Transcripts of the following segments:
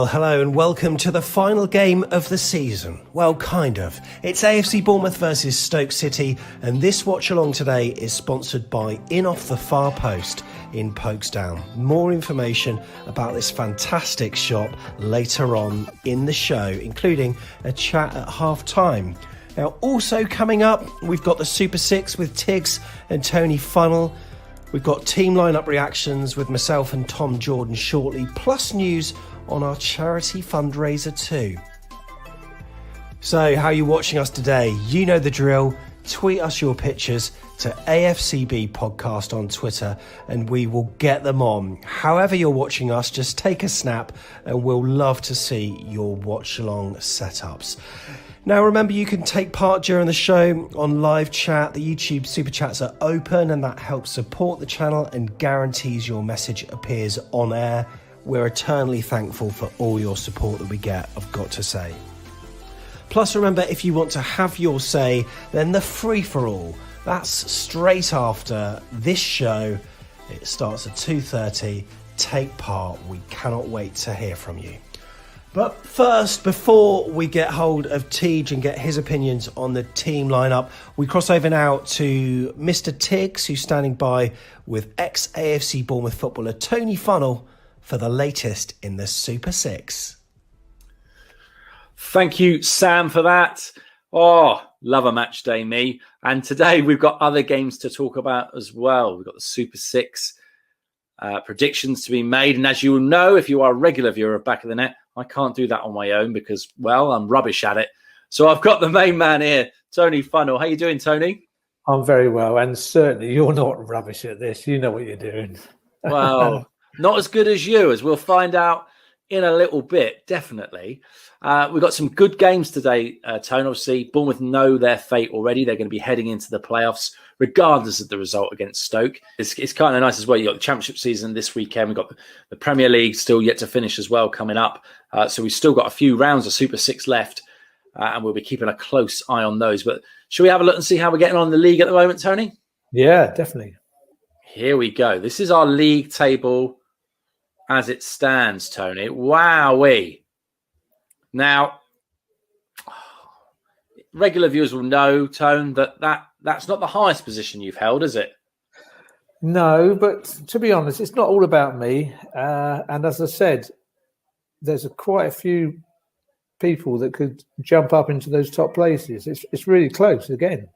Well, hello and welcome to the final game of the season. Well, kind of. It's AFC Bournemouth versus Stoke City, and this watch-along today is sponsored by In Off the Far Post in Folkestone. More information about this fantastic shop later on in the show, including a chat at half-time. Now, also coming up, we've got the Super Six with Tiggs and Tony Funnell. We've got team lineup reactions with myself and Tom Jordan shortly, plus news on our charity fundraiser too. So, how are you watching us today? You know the drill. Tweet us your pictures to AFCB podcast on Twitter and we will get them on. However you're watching us, just take a snap and we'll love to see your watch-along setups. Now remember, you can take part during the show on live chat. The YouTube super chats are open and that helps support the channel and guarantees your message appears on air. We're eternally thankful for all your support that we get, I've got to say. Plus remember, if you want to have your say, then the free-for-all, that's straight after this show. It starts at 2:30. Take part. We cannot wait to hear from you. But first, before we get hold of Tej and get his opinions on the team lineup, we cross over now to Mr. Tiggs, who's standing by with ex-AFC Bournemouth footballer Tony Funnell for the latest in the Super Six. Thank you, Sam, for that. Oh, love a match day, me. And today we've got other games to talk about as well. We've got the Super Six predictions to be made. And as you will know, if you are a regular viewer of Back of the Net, I can't do that on my own because, well, I'm rubbish at it. So I've got the main man here, Tony Funnell. How you doing, Tony? I'm very well. And certainly you're not rubbish at this. You know what you're doing. Well, not as good as you, as we'll find out in a little bit, definitely. We've got some good games today, Tony. Obviously, Bournemouth know their fate already. They're going to be heading into the playoffs, regardless of the result against Stoke. It's kind of nice as well. You've got the Championship season this weekend. We've got the Premier League still yet to finish as well coming up. So we've still got a few rounds of Super Six left, and we'll be keeping a close eye on those. But should we have a look and see how we're getting on in the league at the moment, Tony? Yeah, definitely. Here we go. This is our league table as it stands, Tony. Wowee. Now, regular viewers will know, Tone, that's not the highest position you've held, is it? No, but to be honest, it's not all about me. And as I said, there's quite a few people that could jump up into those top places. It's really close again.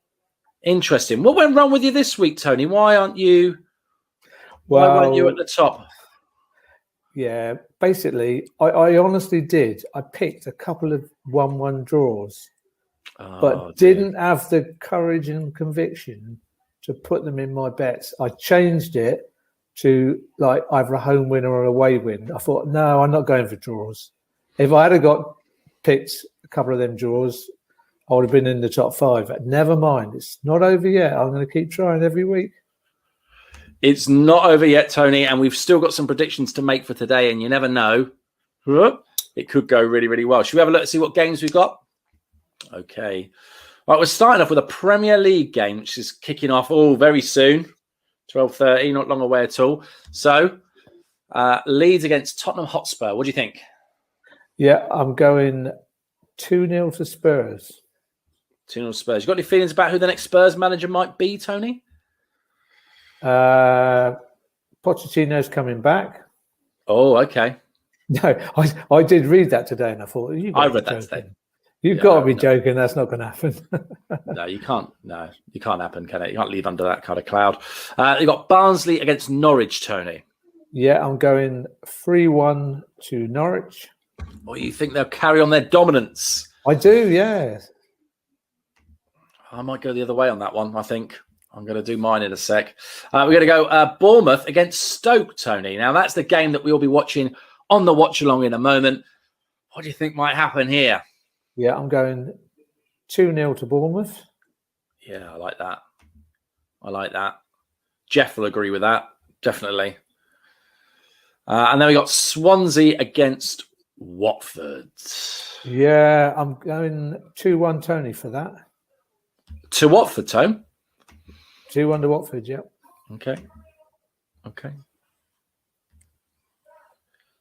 Interesting. What went wrong with you this week, Tony? Why weren't you at the top? Yeah, basically, I honestly did. I picked a couple of 1-1 draws, but didn't have the courage and conviction to put them in my bets. I changed it to like either a home win or an away win. I thought, no, I'm not going for draws. If I had got picked a couple of them draws, I would have been in the top 5. Never mind, it's not over yet. I'm going to keep trying every week. It's not over yet, Tony, and we've still got some predictions to make for today, and you never know. It could go really, really well. Should we have a look to see what games we've got? Okay. Right, we're starting off with a Premier League game, which is kicking off very soon. 12:30, not long away at all. So, Leeds against Tottenham Hotspur. What do you think? Yeah, I'm going 2-0 to Spurs. 2-0 Spurs. You got any feelings about who the next Spurs manager might be, Tony? Pochettino's coming back. Oh, okay. No, I did read that today, and I thought I read that today. You've got to be joking. That's not going to happen. No, you can't. No, you can't happen, can it? You can't leave under that kind of cloud. You've got Barnsley against Norwich, Tony. Yeah, I'm going 3-1 to Norwich. Or you think they'll carry on their dominance? I do, yeah. I might go the other way on that one, I think. I'm going to do mine in a sec. We're going to go Bournemouth against Stoke, Tony. Now, that's the game that we'll be watching on the watch-along in a moment. What do you think might happen here? Yeah, I'm going 2-0 to Bournemouth. Yeah, I like that. Jeff will agree with that, definitely. And then we got Swansea against Watford. Yeah, I'm going 2-1 Tony for that. To Watford, Tone? 2-1 to Watford, yeah. Okay.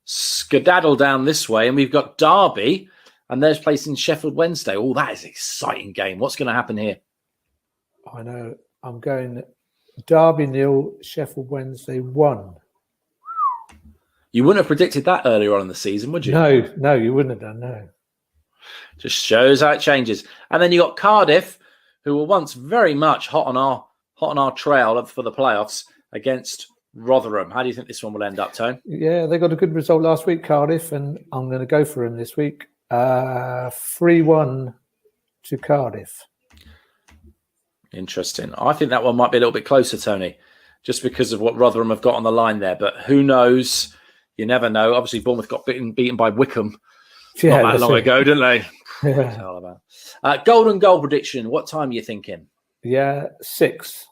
skedaddle down this way, and we've got Derby, and there's placing Sheffield Wednesday. Oh, that is an exciting game. What's going to happen here? I know. I'm going Derby 0, Sheffield Wednesday 1. You wouldn't have predicted that earlier on in the season, would you? No, you wouldn't have done, no. Just shows how it changes. And then you got Cardiff, who were once very much hot on our trail for the playoffs, against Rotherham. How do you think this one will end up, Tone? Yeah, they got a good result last week, Cardiff, and I'm going to go for them this week. 3-1 to Cardiff. Interesting. I think that one might be a little bit closer, Tony, just because of what Rotherham have got on the line there. But who knows? You never know. Obviously, Bournemouth got beaten by Wickham not that long ago, didn't they? Yeah. Golden goal prediction. What time are you thinking? Yeah, 6.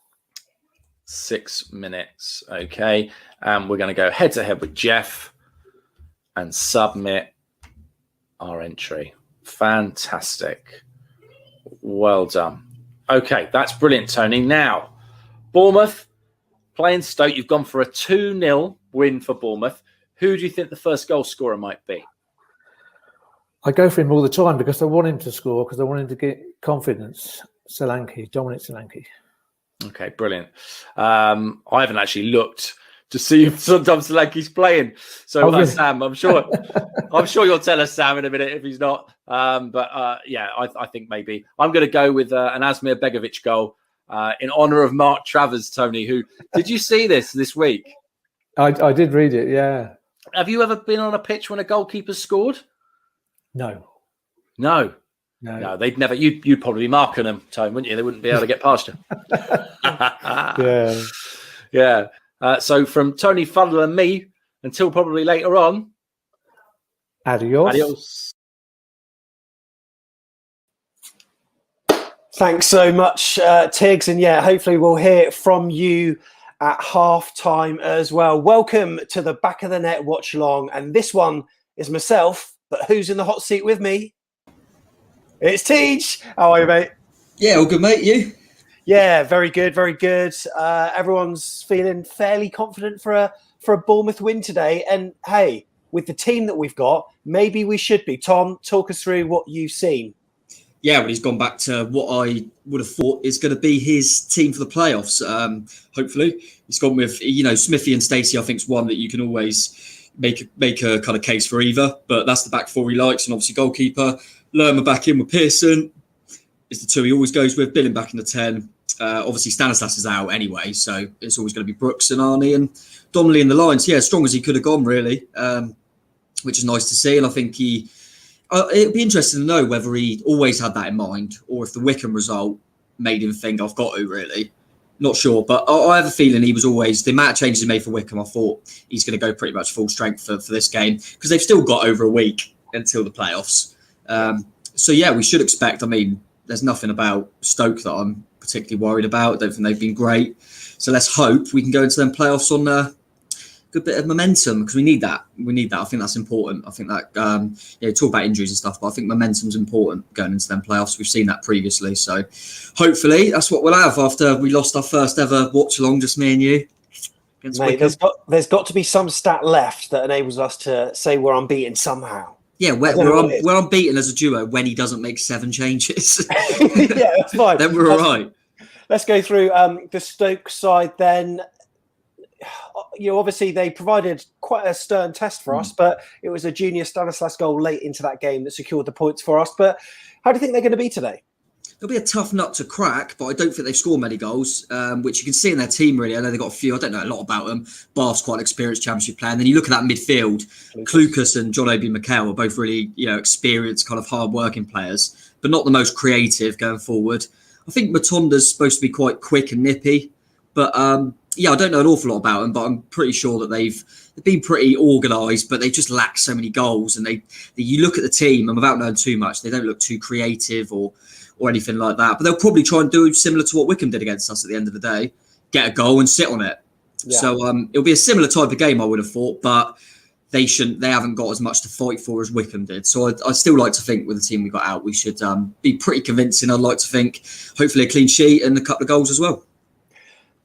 6 minutes. Okay. We're going to go head-to-head with Jeff and submit our entry. Fantastic. Well done. Okay, that's brilliant, Tony. Now, Bournemouth playing Stoke. You've gone for a 2-0 win for Bournemouth. Who do you think the first goal scorer might be? I go for him all the time because I want him to score, because I want him to get confidence. Dominic Solanke. Okay, brilliant. I haven't actually looked to see if sometimes Solanke's playing. So really? Sam, I'm sure you'll tell us, Sam, in a minute if he's not. I think maybe I'm going to go with an Asmir Begovic goal in honour of Mark Travers, Tony. Who did you see this week? I did read it. Yeah. Have you ever been on a pitch when a goalkeeper scored? No. They'd never. You'd probably be marking them, Tone, wouldn't you? They wouldn't be able to get past you. Yeah. So from Tony Fuddle and me, until probably later on. Adios. Thanks so much, Tiggs. And hopefully we'll hear from you at half time as well. Welcome to the Back of the Net watch along. And this one is myself, but who's in the hot seat with me? It's Teach. How are you, mate? Yeah, all good, mate. You? Yeah, very good, very good. Everyone's feeling fairly confident for a Bournemouth win today. And hey, with the team that we've got, maybe we should be. Tom, talk us through what you've seen. Yeah, well, he's gone back to what I would have thought is going to be his team for the playoffs. Hopefully, he's gone with Smithy and Stacey. I think is one that you can always make a kind of case for either. But that's the back four he likes, and obviously goalkeeper Lerma back in with Pearson is the two he always goes with. Billing back in the 10. Obviously Stanislas is out anyway, so it's always going to be Brooks and Arnie and Donnelly in the lines. Yeah, as strong as he could have gone, really, which is nice to see. And I think it'd be interesting to know whether he always had that in mind or if the Wickham result made him think, I've got to, really. Not sure, but I have a feeling he was always, the amount of changes he made for Wickham, I thought he's going to go pretty much full strength for this game because they've still got over a week until the playoffs. We should expect, there's nothing about Stoke that I'm particularly worried about. I don't think they've been great. So let's hope we can go into them playoffs on a good bit of momentum because we need that. I think that's important. I think that, talk about injuries and stuff, but I think momentum's important going into them playoffs. We've seen that previously. So hopefully that's what we'll have after we lost our first ever watch along, just me and you. Mate, there's got to be some stat left that enables us to say we're unbeaten somehow. Yeah, we're unbeaten as a duo when he doesn't make 7 changes. Yeah, that's fine. Then we're all right. Let's go through the Stoke side then. Obviously they provided quite a stern test for us, but it was a junior Stanislas goal late into that game that secured the points for us. But how do you think they're going to be today? It'll be a tough nut to crack, but I don't think they've scored many goals, which you can see in their team, really. I know they've got a few. I don't know a lot about them. Bath's quite an experienced championship player. And then you look at that midfield, Klukas and John Obi Mikel are both really, experienced, kind of hard-working players, but not the most creative going forward. I think Matonda's supposed to be quite quick and nippy, but I don't know an awful lot about them, but I'm pretty sure that they've been pretty organised, but they just lack so many goals. And you look at the team, and without knowing too much, they don't look too creative or anything like that. But they'll probably try and do similar to what Wickham did against us at the end of the day, get a goal and sit on it. Yeah. So it'll be a similar type of game, I would have thought, but they haven't got as much to fight for as Wickham did. So I still like to think with the team we got out, we should be pretty convincing. I'd like to think hopefully a clean sheet and a couple of goals as well.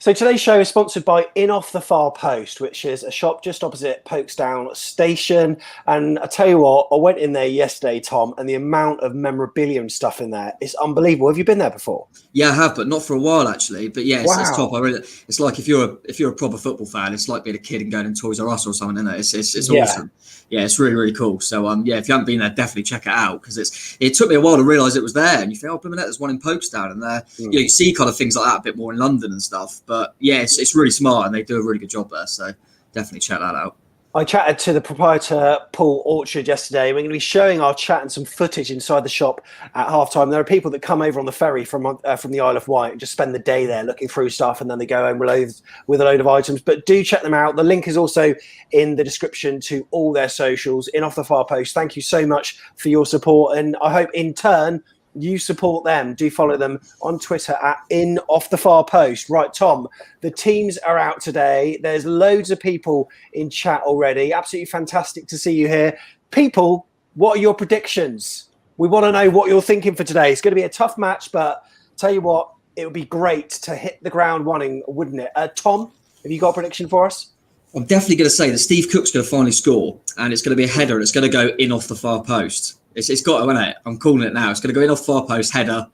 So today's show is sponsored by In Off the Far Post, which is a shop just opposite Folkestone Station. And I tell you what, I went in there yesterday, Tom, and the amount of memorabilia and stuff in there is unbelievable. Have you been there before? Yeah, I have, but not for a while actually. But yeah, it's top. It's like if you're a proper football fan, it's like being a kid and going in Toys R Us or something, isn't it? It's awesome. Yeah, it's really, really cool. So if you haven't been there, definitely check it out, because it took me a while to realise it was there. And you think, oh, blooming, there's one in Folkestone, and there, you see kind of things like that a bit more in London and stuff. But yeah, it's really smart, and they do a really good job there. So definitely check that out. I chatted to the proprietor, Paul Orchard, yesterday. We're going to be showing our chat and some footage inside the shop at halftime. There are people that come over on the ferry from the Isle of Wight and just spend the day there looking through stuff, and then they go home with a load of items. But do check them out. The link is also in the description to all their socials. In Off the Far Post, thank you so much for your support, and I hope in turn you support them. Do follow them on Twitter at In Off the Far Post. Right, Tom, the teams are out today. There's loads of people in chat already. Absolutely fantastic to see you here. People, what are your predictions? We want to know what you're thinking for today. It's going to be a tough match, but tell you what, it would be great to hit the ground running, wouldn't it? Tom, have you got a prediction for us? I'm definitely going to say that Steve Cook's going to finally score, and it's going to be a header, and it's going to go in off the far post. It's got to, isn't it? I'm calling it now. It's going to go in off far post, header.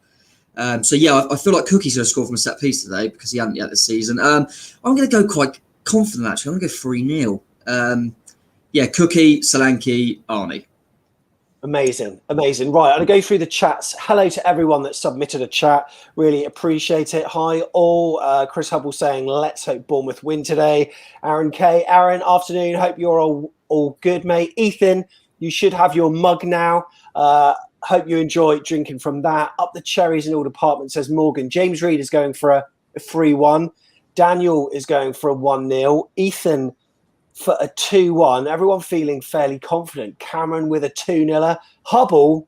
So yeah, I feel like Cookie's going to score from a set piece today, because he hasn't yet this season. I'm going to go quite confident, actually. I'm going to go 3-0. Yeah, Cookie, Solanke, Arnie. Amazing. Right, I'm going to go through the chats. Hello to everyone that submitted a chat. Really appreciate it. Hi, all. Chris Hubble saying, let's hope Bournemouth win today. Aaron K. Aaron, afternoon. Hope you're all good, mate. Ethan, you should have your mug now. Hope you enjoy drinking from that. Up the cherries in all departments, says Morgan. James Reed is going for a 3-1. Daniel is going for a 1-0. Ethan for a 2-1. Everyone feeling fairly confident. Cameron with a 2-0. Hubble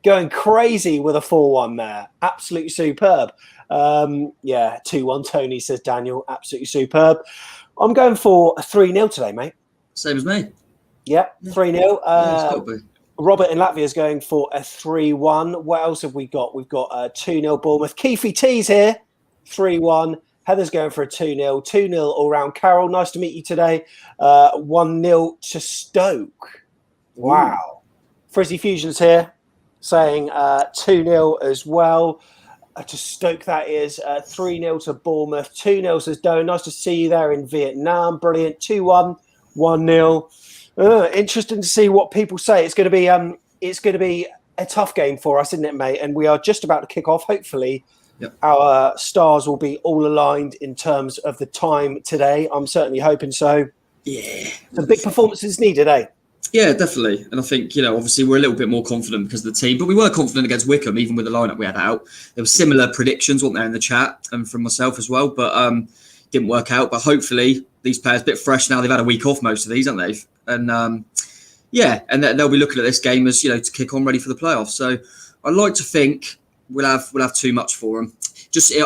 going crazy with a 4-1 there. Absolutely superb. 2-1. Tony, says Daniel. Absolutely superb. I'm going for a 3-0 today, mate. Same as me. Yeah, 3-0. Robert in Latvia is going for a 3-1. What else have we got? We've got a 2-0 Bournemouth. Keefe T's here, 3-1. Heather's going for a 2-0. 2-0 all round. Carol, nice to meet you today. 1-0 to Stoke. Wow. Frizzy Fusion's here, saying 2-0 as well. To Stoke, that is 3-0 to Bournemouth. 2-0 says Doe. Nice to see you there in Vietnam. Brilliant. 2-1, 1-0. Interesting to see what people say. It's going to be a tough game for us, isn't it, mate? And we are just about to kick off. Hopefully, our stars will be all aligned in terms of the time today. I'm certainly hoping so. Yeah, some big performances needed, eh? Yeah, definitely. And I think, obviously we're a little bit more confident because of the team, but we were confident against Wickham, even with the lineup we had out. There were similar predictions, weren't there, in the chat, and from myself as well, but didn't work out. But hopefully these players a bit fresh now. They've had a week off, most of these, haven't they? And and they'll be looking at this game as to kick on, ready for the playoffs. So I'd like to think we'll have too much for them.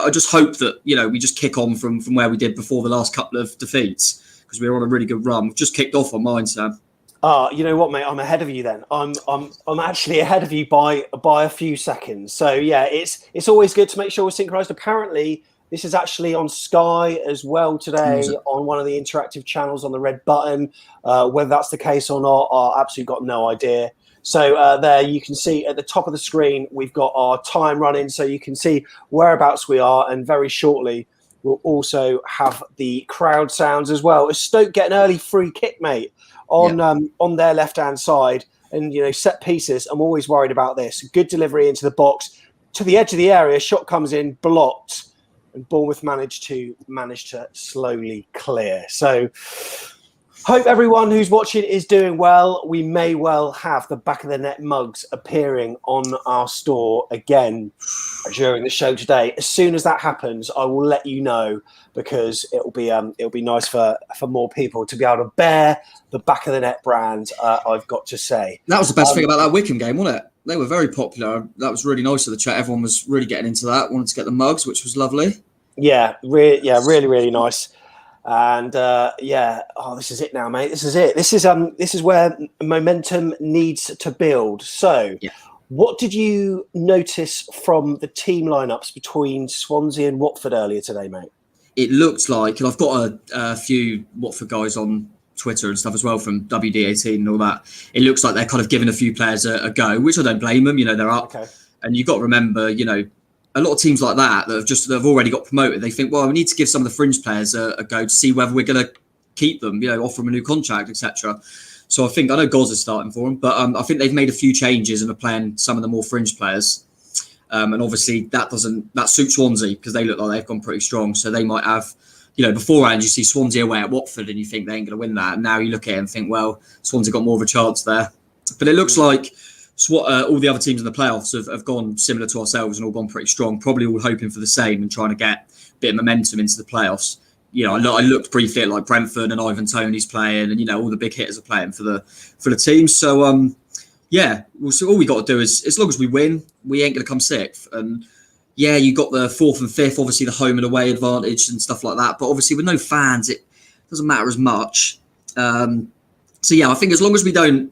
I just hope that we just kick on from where we did before the last couple of defeats, because we were on a really good run. We've just kicked off on mine, Sam. You know what, mate? I'm ahead of you. Then I'm actually ahead of you by a few seconds. So yeah, it's always good to make sure we're synchronized. Apparently, this is actually on Sky as well today on one of the interactive channels on the red button. Whether that's the case or not, I absolutely got no idea. So there you can see at the top of the screen, we've got our time running, so you can see whereabouts we are. And very shortly, we'll also have the crowd sounds as well. As Stoke get an early free kick, mate, on their left-hand side. And, set pieces, I'm always worried about this. Good delivery into the box. To the edge of the area, shot comes in, blocked. And Bournemouth managed to slowly clear. So hope everyone who's watching is doing well. We may well have the back of the net mugs appearing on our store again during the show today. As soon as that happens, I will let you know, because it'll be nice for more people to be able to bear the back of the net brand. I've got to say that was the best thing about that Wickham game, wasn't it? They were very popular. That was really nice of the chat. Everyone was really getting into that. Wanted to get the mugs, which was lovely. Yeah, really, really nice. And this is it now, mate. This is it. This is where momentum needs to build. So, what did you notice from the team lineups between Swansea and Watford earlier today, mate? it looked like, and I've got a few Watford guys on Twitter and stuff as well from WD18 and all that. It looks like they're kind of giving a few players a go, which I don't blame them. They're up, and you've got to remember, a lot of teams like that that have already got promoted. They think, well, we need to give some of the fringe players a go to see whether we're going to keep them, offer them a new contract, etc. So I know Goz is starting for them, but I think they've made a few changes and are playing some of the more fringe players. And obviously that suits Swansea because they look like they've gone pretty strong. So they might have, beforehand you see Swansea away at Watford and you think they ain't going to win that. And now you look at it and think, well, Swansea got more of a chance there. But it looks like all the other teams in the playoffs have gone similar to ourselves and all gone pretty strong, probably all hoping for the same and trying to get a bit of momentum into the playoffs. I looked briefly at like Brentford and Ivan Toney's playing, and all the big hitters are playing for the team. So all we got to do is, as long as we win, we ain't going to come sixth. And you got the fourth and fifth, obviously the home and away advantage and stuff like that. But obviously with no fans, it doesn't matter as much. I think as long as we don't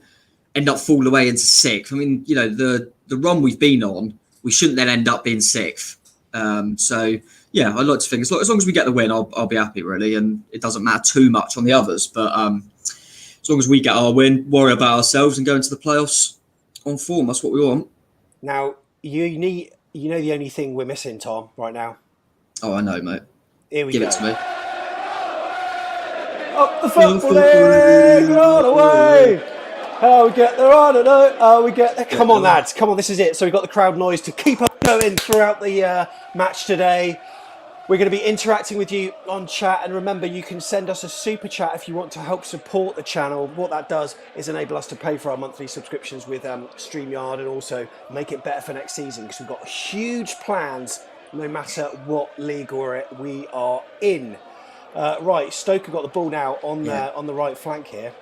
end up falling away into sixth, the run we've been on, we shouldn't then end up being sixth. I'd like to think as long as we get the win, I'll be happy, really. And it doesn't matter too much on the others. But as long as we get our win, worry about ourselves and go into the playoffs on form, that's what we want. Now, you know the only thing we're missing, Tom, right now? Oh, I know, mate. Here we go. Give it to me. Up the football league, all the way. How we get there, I don't know. How we get there. Come on, lads. Come on, this is it. So we've got the crowd noise to keep us going throughout the match today. We're going to be interacting with you on chat, and remember, you can send us a super chat if you want to help support the channel. What that does is enable us to pay for our monthly subscriptions with StreamYard, and also make it better for next season, because we've got huge plans no matter what league we are in. Right, Stoke have got the ball now on the right flank here,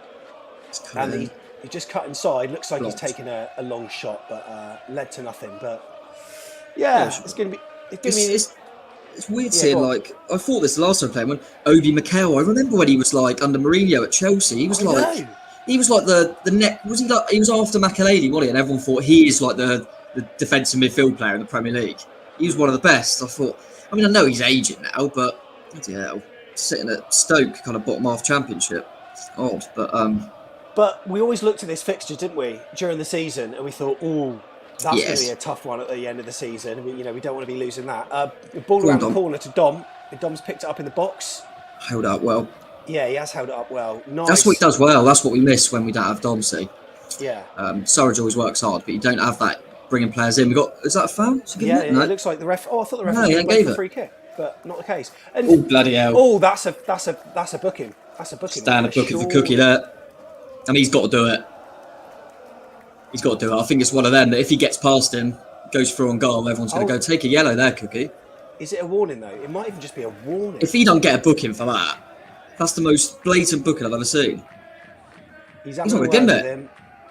and he just cut inside. Looks like he's taken a long shot, but led to nothing. But it's going to be. It's weird seeing, I thought this the last time I played when Obi Mikel. I remember when he was under Mourinho at Chelsea. He was the neck. Was he like? He was after Makelele, wasn't he? And everyone thought he is like the defensive midfield player in the Premier League. He was one of the best. I thought. I know he's aging now, but bloody hell, sitting at Stoke, kind of bottom half Championship. It's odd, but. But we always looked at this fixture, didn't we, during the season, and we thought, that's going to be a tough one at the end of the season. We don't want to be losing that. Ball around the corner to Dom. Dom's picked it up in the box. Held up well. Yeah, he has held it up well. Nice. That's what he does well. That's what we miss when we don't have Dom, see. Yeah. Surridge always works hard, but you don't have that bringing players in. Is that a foul? It looks like the ref. Oh, I thought the ref gave a free kick, but not the case. And, bloody hell. Oh, that's a booking. That's a booking. Standard booking for Cookie there. And he's got to do it. I think it's one of them that if he gets past him, goes through on goal, everyone's going to go take a yellow there, Cookie. Is it a warning, though? It might even just be a warning. If he don't get a booking for that, that's the most blatant booking I've ever seen. He's not going to get it.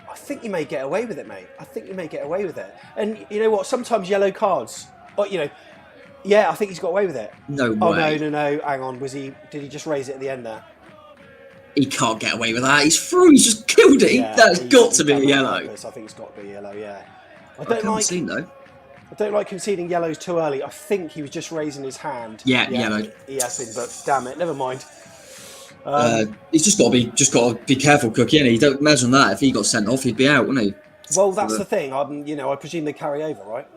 I think you may get away with it, mate. I think you may get away with it. And you know what? Sometimes yellow cards, I think he's got away with it. No way. Oh, no. Hang on. Did he just raise it at the end there? He can't get away with that. He's through. He's just killed it. That's got to be a yellow. I think it's got to be a yellow, yeah. I don't like conceding yellows too early. I think he was just raising his hand. Yeah, yellow. He has been, but damn it, never mind. He's just got to be careful, Cookie. You don't imagine that. If he got sent off, he'd be out, wouldn't he? Well, that's the thing. I presume they carry over, right?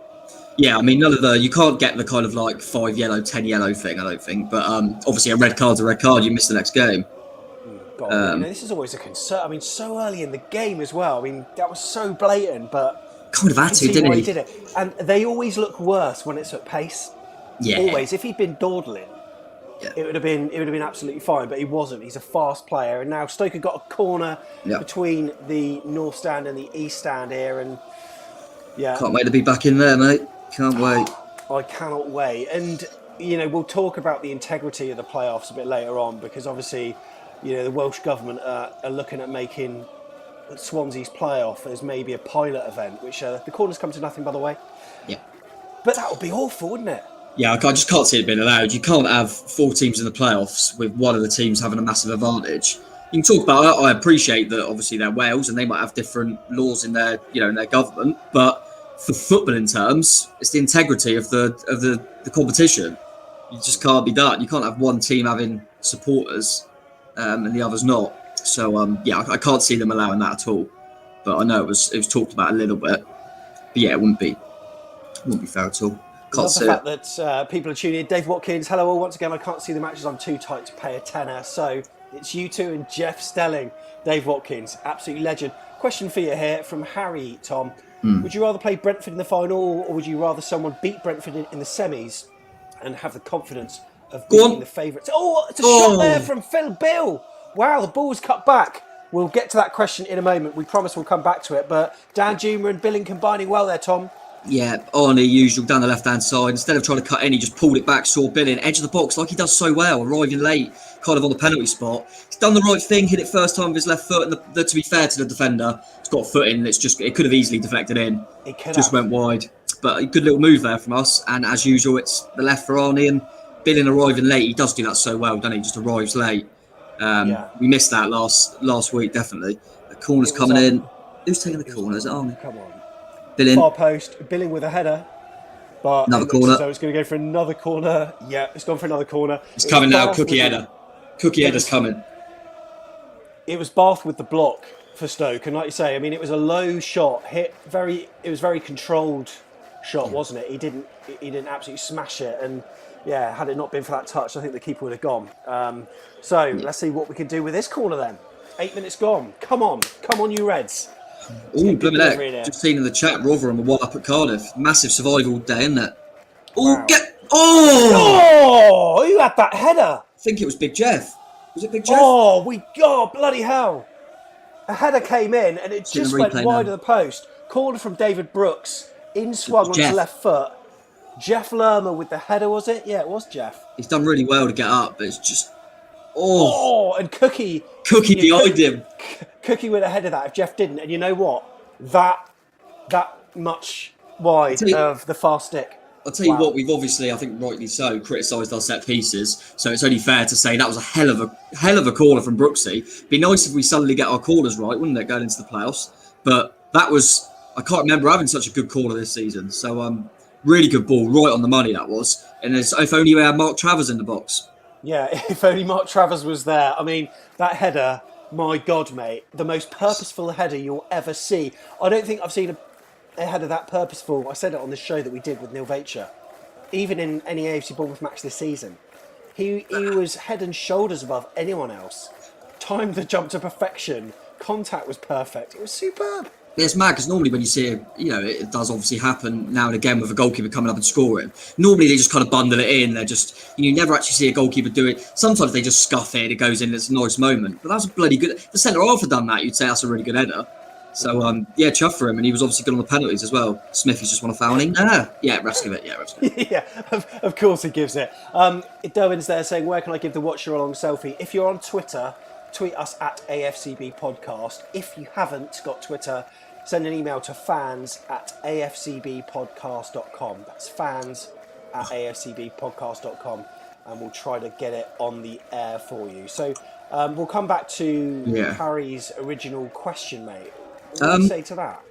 Yeah, none of you can't get the kind of 5 yellow, 10 yellow thing, I don't think. But obviously a red card's a red card. You miss the next game. This is always a concern. So early in the game as well. That was so blatant, but kind of had to, didn't he? Did it, and they always look worse when it's at pace. Yeah, always. If he'd been dawdling, it would have been absolutely fine. But he wasn't. He's a fast player, and now Stoke have got a corner between the north stand and the east stand here, and can't wait to be back in there, mate. Can't wait. I cannot wait, and we'll talk about the integrity of the playoffs a bit later on, because obviously. The Welsh government are looking at making Swansea's playoff as maybe a pilot event, which the corners come to nothing, by the way. Yeah. But that would be awful, wouldn't it? Yeah, I just can't see it being allowed. You can't have 4 teams in the playoffs with one of the teams having a massive advantage. You can talk about it. I appreciate that obviously they're Wales and they might have different laws in their, in their government. But for footballing terms, it's the integrity of the competition. You just can't be done. You can't have one team having supporters and the others not. So I can't see them allowing that at all. But I know it was talked about a little bit. But yeah, it wouldn't be fair at all. I love the fact that people are tuning in. Dave Watkins, hello all. Once again, I can't see the matches. I'm too tight to pay a tenner. So it's you two and Jeff Stelling. Dave Watkins, absolutely legend. Question for you here from Harry, Tom. Would you rather play Brentford in the final, or would you rather someone beat Brentford in the semis and have the confidence of beating the favourites? Oh, it's a shot there from Phil Bill. Wow, the ball's cut back. We'll get to that question in a moment. We promise we'll come back to it. But Dan Juma and Billing combining well there, Tom. Yeah, Arnie, usual, down the left-hand side. Instead of trying to cut in, he just pulled it back, saw Billing, edge of the box, like he does so well, arriving late, kind of on the penalty spot. He's done the right thing, hit it first time with his left foot, and to be fair to the defender, it's got a foot in, it could have easily deflected in. It just went wide. But a good little move there from us, and as usual, it's the left for Arnie, and Billing arriving late. He does do that so well, doesn't he? Just arrives late. We missed that last week, definitely. The corner's coming in. Who's taking the corner? Is it Arnie? Come on. Billing. Far post, Billing with a header. But another corner. So it's going to go for another corner. Yeah, it's gone for another corner. It's coming now, Cookie header. Cookie header's coming. It was Bath with the block for Stoke, and like you say, I mean, it was a low shot, it was very controlled shot, wasn't it? He didn't absolutely smash it, and yeah, had it not been for that touch, I think the keeper would have gone. Let's see what we can do with this corner then. 8 minutes gone. Come on, you Reds. Oh, blooming heck. Just seen in the chat, Rotherham are 1 up at Cardiff. Massive survival day, isn't it? Oh, wow. Oh, who had that header? I think it was Big Jeff. Was it Big Jeff? Bloody hell. A header came in and it just went wide of the post. Corner from David Brooks. In swung on his left foot. Jeff Lerma with the header, was it? Yeah, it was Jeff. He's done really well to get up, but it's just... and Cookie behind him. Cookie would have headed that if Jeff didn't. And you know what? That much wide of the far stick. I'll tell you what, we've obviously, I think rightly so, criticised our set pieces. So it's only fair to say that was a hell of a corner from Brooksy. Be nice if we suddenly get our corners right, wouldn't it, going into the playoffs? But that was, I can't remember having such a good corner this season. So really good ball, right on the money that was. And if only we had Mark Travers in the box. Yeah, if only Mark Travers was there. I mean, that header, my God, mate, the most purposeful header you'll ever see. I don't think I've seen a header that purposeful. I said it on the show that we did with Neil Vacher. Even in any AFC Bournemouth match this season, he was head and shoulders above anyone else. Timed the jump to perfection. Contact was perfect. It was superb. Yeah, it's mad because normally when you see it does obviously happen now and again with a goalkeeper coming up and scoring. Normally they just kind of bundle it in. They're just, you never actually see a goalkeeper do it. Sometimes they just scuff it, it goes in, it's a nice moment. But that was a bloody good. The centre half had done that, you'd say that's a really good header. So, chuff for him, and he was obviously good on the penalties as well. Smithy's just won a fouling. Rest of it. Yeah, of course he gives it. Derwin's there saying, where can I give the Watchalong selfie? If you're on Twitter, tweet us at AFCB Podcast. If you haven't got Twitter, send an email to fans@afcbpodcast.com. That's fans@afcbpodcast.com, and we'll try to get it on the air for you. So we'll come back to Harry's original question, mate. What do you say to that?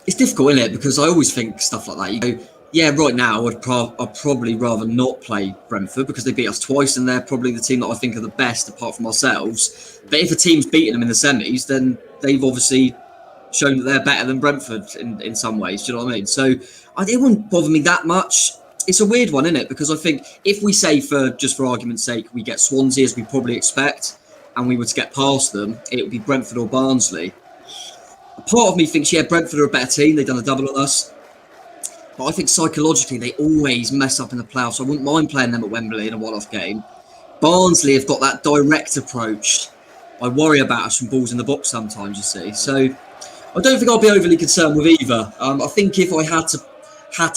It's difficult, isn't it? Because I always think stuff like that. You go, right now I'd probably rather not play Brentford because they beat us twice and they're probably the team that I think are the best apart from ourselves. But if a team's beating them in the semis, then they've obviously shown that they're better than Brentford in some ways. Do you know what I mean? So it wouldn't bother me that much. It's a weird one, isn't it? Because I think if we say, for argument's sake, we get Swansea as we probably expect, and we were to get past them, it would be Brentford or Barnsley. A part of me thinks, Brentford are a better team. They've done a double on us. But I think psychologically, they always mess up in the playoffs. I wouldn't mind playing them at Wembley in a one-off game. Barnsley have got that direct approach. I worry about us from balls in the box sometimes, you see. So I don't think I'll be overly concerned with either. I think if I had to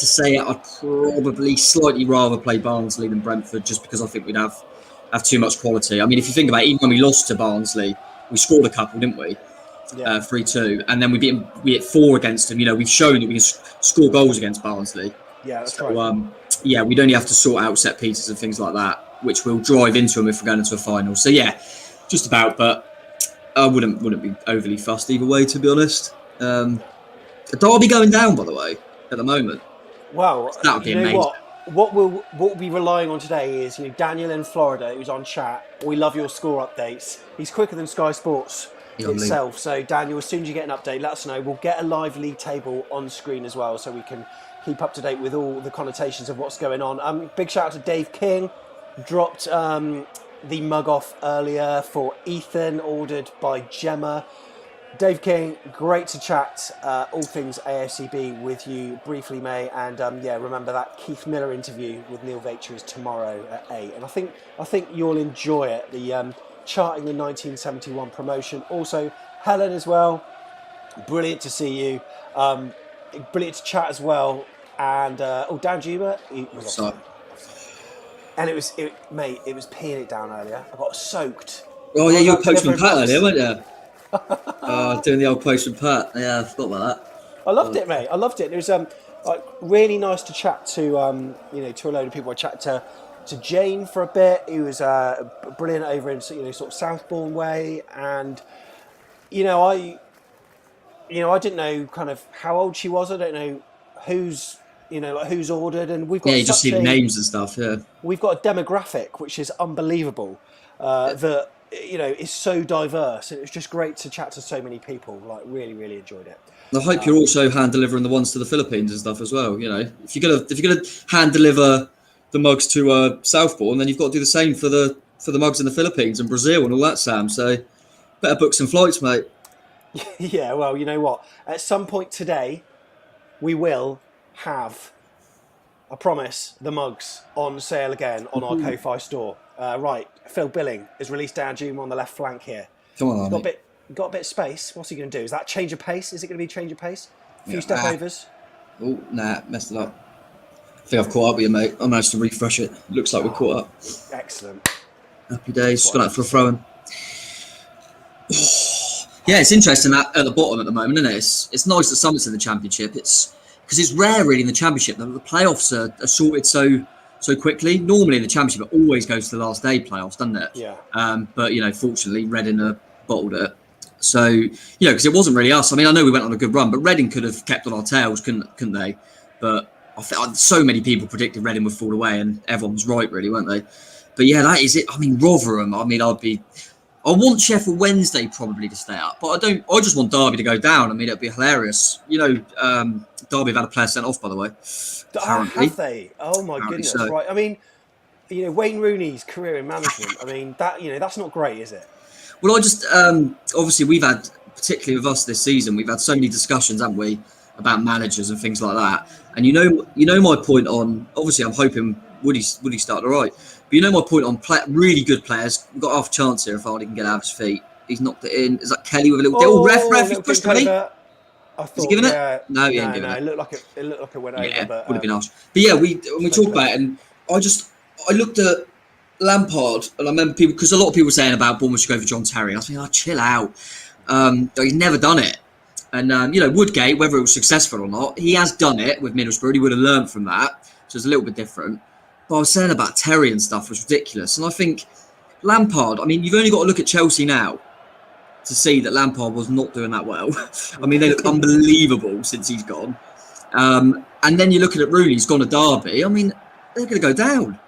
say it, I'd probably slightly rather play Barnsley than Brentford, just because I think we'd have too much quality. I mean, if you think about it, even when we lost to Barnsley, we scored a couple, didn't we? 3-2, and then we hit 4 against them. We've shown that we can score goals against Barnsley. Yeah, that's right. We'd only have to sort out set pieces and things like that, which will drive into them if we're going into a final. So just about, but I wouldn't be overly fussed either way, to be honest. Derby going down, by the way, at the moment. Well, that would be amazing. What? what we'll be relying on today is, Daniel in Florida, who's on chat. We love your score updates. He's quicker than Sky Sports itself. So Daniel, as soon as you get an update, let us know. We'll get a live league table on screen as well, so we can keep up to date with all the connotations of what's going on. Big shout out to Dave King, dropped the mug off earlier for Ethan, ordered by Gemma. Dave King, great to chat all things AFCB with you briefly, mate. And remember that Keith Miller interview with Neil Vacher is tomorrow at 8. And I think you'll enjoy it. The charting the 1971 promotion. Also, Helen as well. Brilliant to see you. Brilliant to chat as well. And Dan Juba. And it was peeing it down earlier. I got soaked. Oh yeah, you were postman Pat earlier, weren't you? Doing the old postman Pat. Yeah, I forgot about that. I loved it, mate. I loved it. It was really nice to chat to to a load of people. I chatted to Jane for a bit. He was brilliant over in sort of Southbourne way, and I didn't know kind of how old she was. I don't know who's who's ordered, and we've got you just see the names and stuff. Yeah, we've got a demographic which is unbelievable. That is so diverse, and it was just great to chat to so many people. Like, really, really enjoyed it. I hope you're also hand delivering the ones to the Philippines and stuff as well. If you're gonna hand deliver the mugs to Southbourne, then you've got to do the same for the mugs in the Philippines and Brazil and all that, Sam. So better book some flights, mate. Yeah, well, you know what? At some point today, we will have, I promise, the mugs on sale again on our Ko-Fi store. Right, Phil Billing has released down Juma on the left flank here. Come on, got a bit of space. What's he going to do? Is that change of pace? Is it going to be change of pace? A few step overs? Oh, nah, messed it up. I think I've caught up with you, mate. I managed to refresh it. Looks like we're caught up. Excellent. Happy days. Gone out for a throw-in. Yeah, it's interesting at the bottom at the moment, isn't it? It's nice that Summit's in the Championship. It's because it's rare, really, in the Championship. The playoffs are sorted so quickly. Normally in the Championship, it always goes to the last day playoffs, doesn't it? Yeah. But fortunately, Reading bottled it. So because it wasn't really us. I mean, I know we went on a good run, but Reading could have kept on our tails, couldn't they? But I think so many people predicted Reading would fall away, and everyone was right, really, weren't they? But yeah, that is it. I mean, Rotherham. I mean, I want Sheffield Wednesday probably to stay up, but I just want Derby to go down. I mean, it'd be hilarious. Derby have had a player sent off, by the way. Have they? Oh my goodness! So. Right. I mean, Wayne Rooney's career in management. I mean, that's not great, is it? Well, I just obviously we've had, particularly with us this season, we've had so many discussions, haven't we, about managers and things like that. And my point on, obviously I'm hoping Woody start all right. But my point on really good players. We've got half a chance here if Hardy can get out of his feet. He's knocked it in. Is that Kelly with a little ref? He's pushed me. Is he giving it? No, he ain't giving it. It looked like it went over. Yeah, but would have been harsh. But yeah, we talked about it, and I looked at Lampard, and I remember people, because a lot of people were saying about Bournemouth should go for John Terry. I was thinking, chill out. He's never done it. And, Woodgate, whether it was successful or not, he has done it with Middlesbrough. He would have learned from that. So it's a little bit different. But I was saying about Terry and stuff was ridiculous. And I think Lampard, I mean, you've only got to look at Chelsea now to see that Lampard was not doing that well. I mean, they look unbelievable since he's gone. And then you're looking at Rooney, he's gone to Derby. I mean, they're going to go down.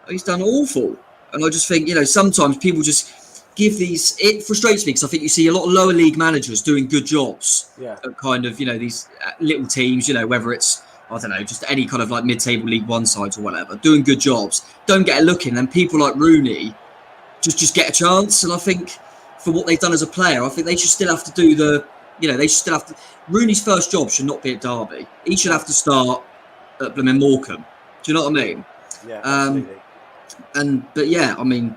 He's done awful. And I just think, sometimes people just give these... It frustrates me because I think you see a lot of lower league managers doing good jobs. Yeah. At kind of, these little teams, whether it's, I don't know, just any kind of like mid-table League One sides or whatever, doing good jobs, don't get a look in. And people like Rooney just get a chance. And I think for what they've done as a player, I think they should still have to do they should still have to... Rooney's first job should not be at Derby. He should have to start at Morecambe. Do you know what I mean? Yeah, absolutely. But yeah, I mean,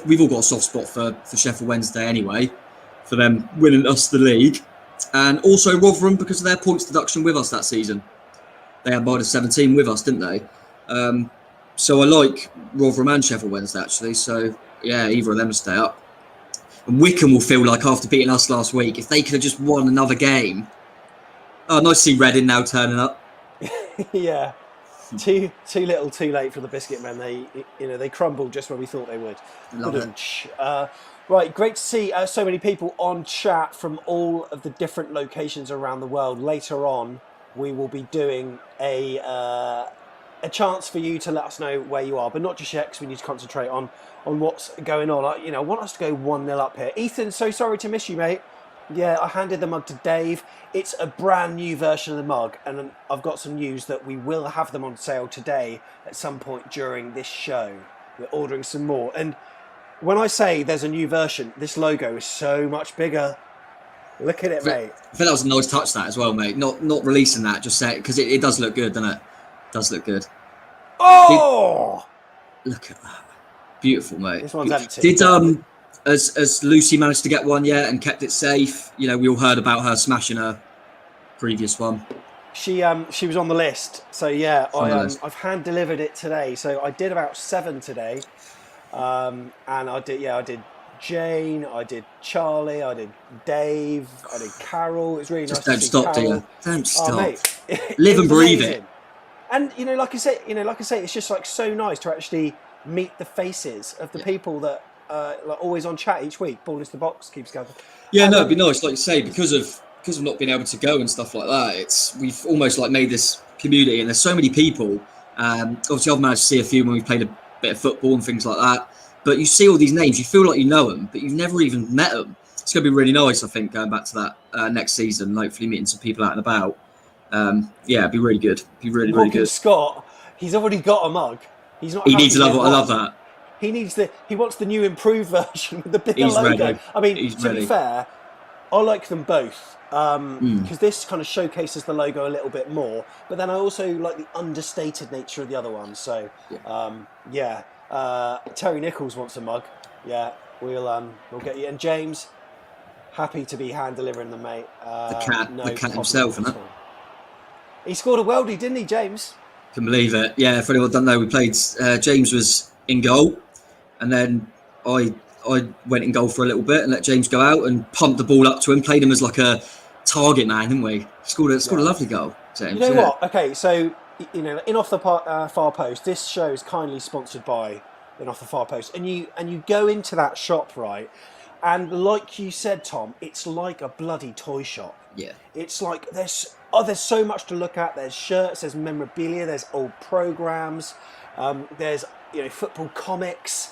we've all got a soft spot for Sheffield Wednesday anyway, for them winning us the league, and also Rotherham because of their points deduction with us that season. They had -17 with us, didn't they? So I like Rotherham and Sheffield Wednesday actually. So yeah, either of them to stay up. And Wickham will feel like after beating us last week, if they could have just won another game. Oh, nice to see Reading now turning up. Yeah. Too little, too late for the biscuit men. They crumbled just when we thought they would. Love it. Right, great to see so many people on chat from all of the different locations around the world. Later on, we will be doing a a chance for you to let us know where you are, but not just yet, because we need to concentrate on what's going on. I want us to go 1-0 up here. Ethan, so sorry to miss you, mate. Yeah, I handed the mug to Dave. It's a brand new version of the mug, and I've got some news that we will have them on sale today at some point during this show. We're ordering some more. And when I say there's a new version, this logo is so much bigger. Look at it, mate. I think that was a nice touch, that as well, mate. Not releasing that, just say it, because it does look good, doesn't it? It does look good. Oh! Look at that. Beautiful, mate. This one's empty. Did Has Lucy managed to get one yet and kept it safe? You know, we all heard about her smashing her previous one. She was on the list, so yeah, I've hand delivered it today. So I did about 7 today, and I did Jane, I did Charlie, I did Dave, I did Carol. It was really nice. Don't to see stop, Carol. do you? Don't stop. Oh, mate, Live and breathe it. And like I say, it's just like so nice to actually meet the faces of the people that. Like always on chat each week. Ball is the box keeps going. Yeah, no, it'd be nice, like you say, because of not being able to go and stuff like that. We've almost like made this community, and there's so many people. Obviously, I've managed to see a few when we've played a bit of football and things like that. But you see all these names, you feel like you know them, but you've never even met them. It's going to be really nice, I think, going back to that next season. And hopefully, meeting some people out and about. Yeah, it'd be really good. It'd be really, really good. Scott, he's already got a mug. He's not. He needs another one. I love that. He wants the new improved version with the bigger He's logo. ready. I mean, He's to ready. be fair, I like them both because this kind of showcases the logo a little bit more. But then I also like the understated nature of the other one. So, Terry Nichols wants a mug. Yeah, we'll get you. And James, happy to be hand delivering them, mate. The cat himself, isn't it? He scored a worldie, didn't he, James? Can believe it. Yeah, for anyone who doesn't know, we played. James was in goal. And then I went in goal for a little bit and let James go out and pumped the ball up to him, played him as like a target man, didn't we? Scored a lovely goal, James. You know what? Okay, so, in Off the Far Post, this show is kindly sponsored by In Off the Far Post. And you go into that shop, right? And like you said, Tom, it's like a bloody toy shop. Yeah. It's like there's so much to look at. There's shirts, there's memorabilia, there's old programmes, there's football comics.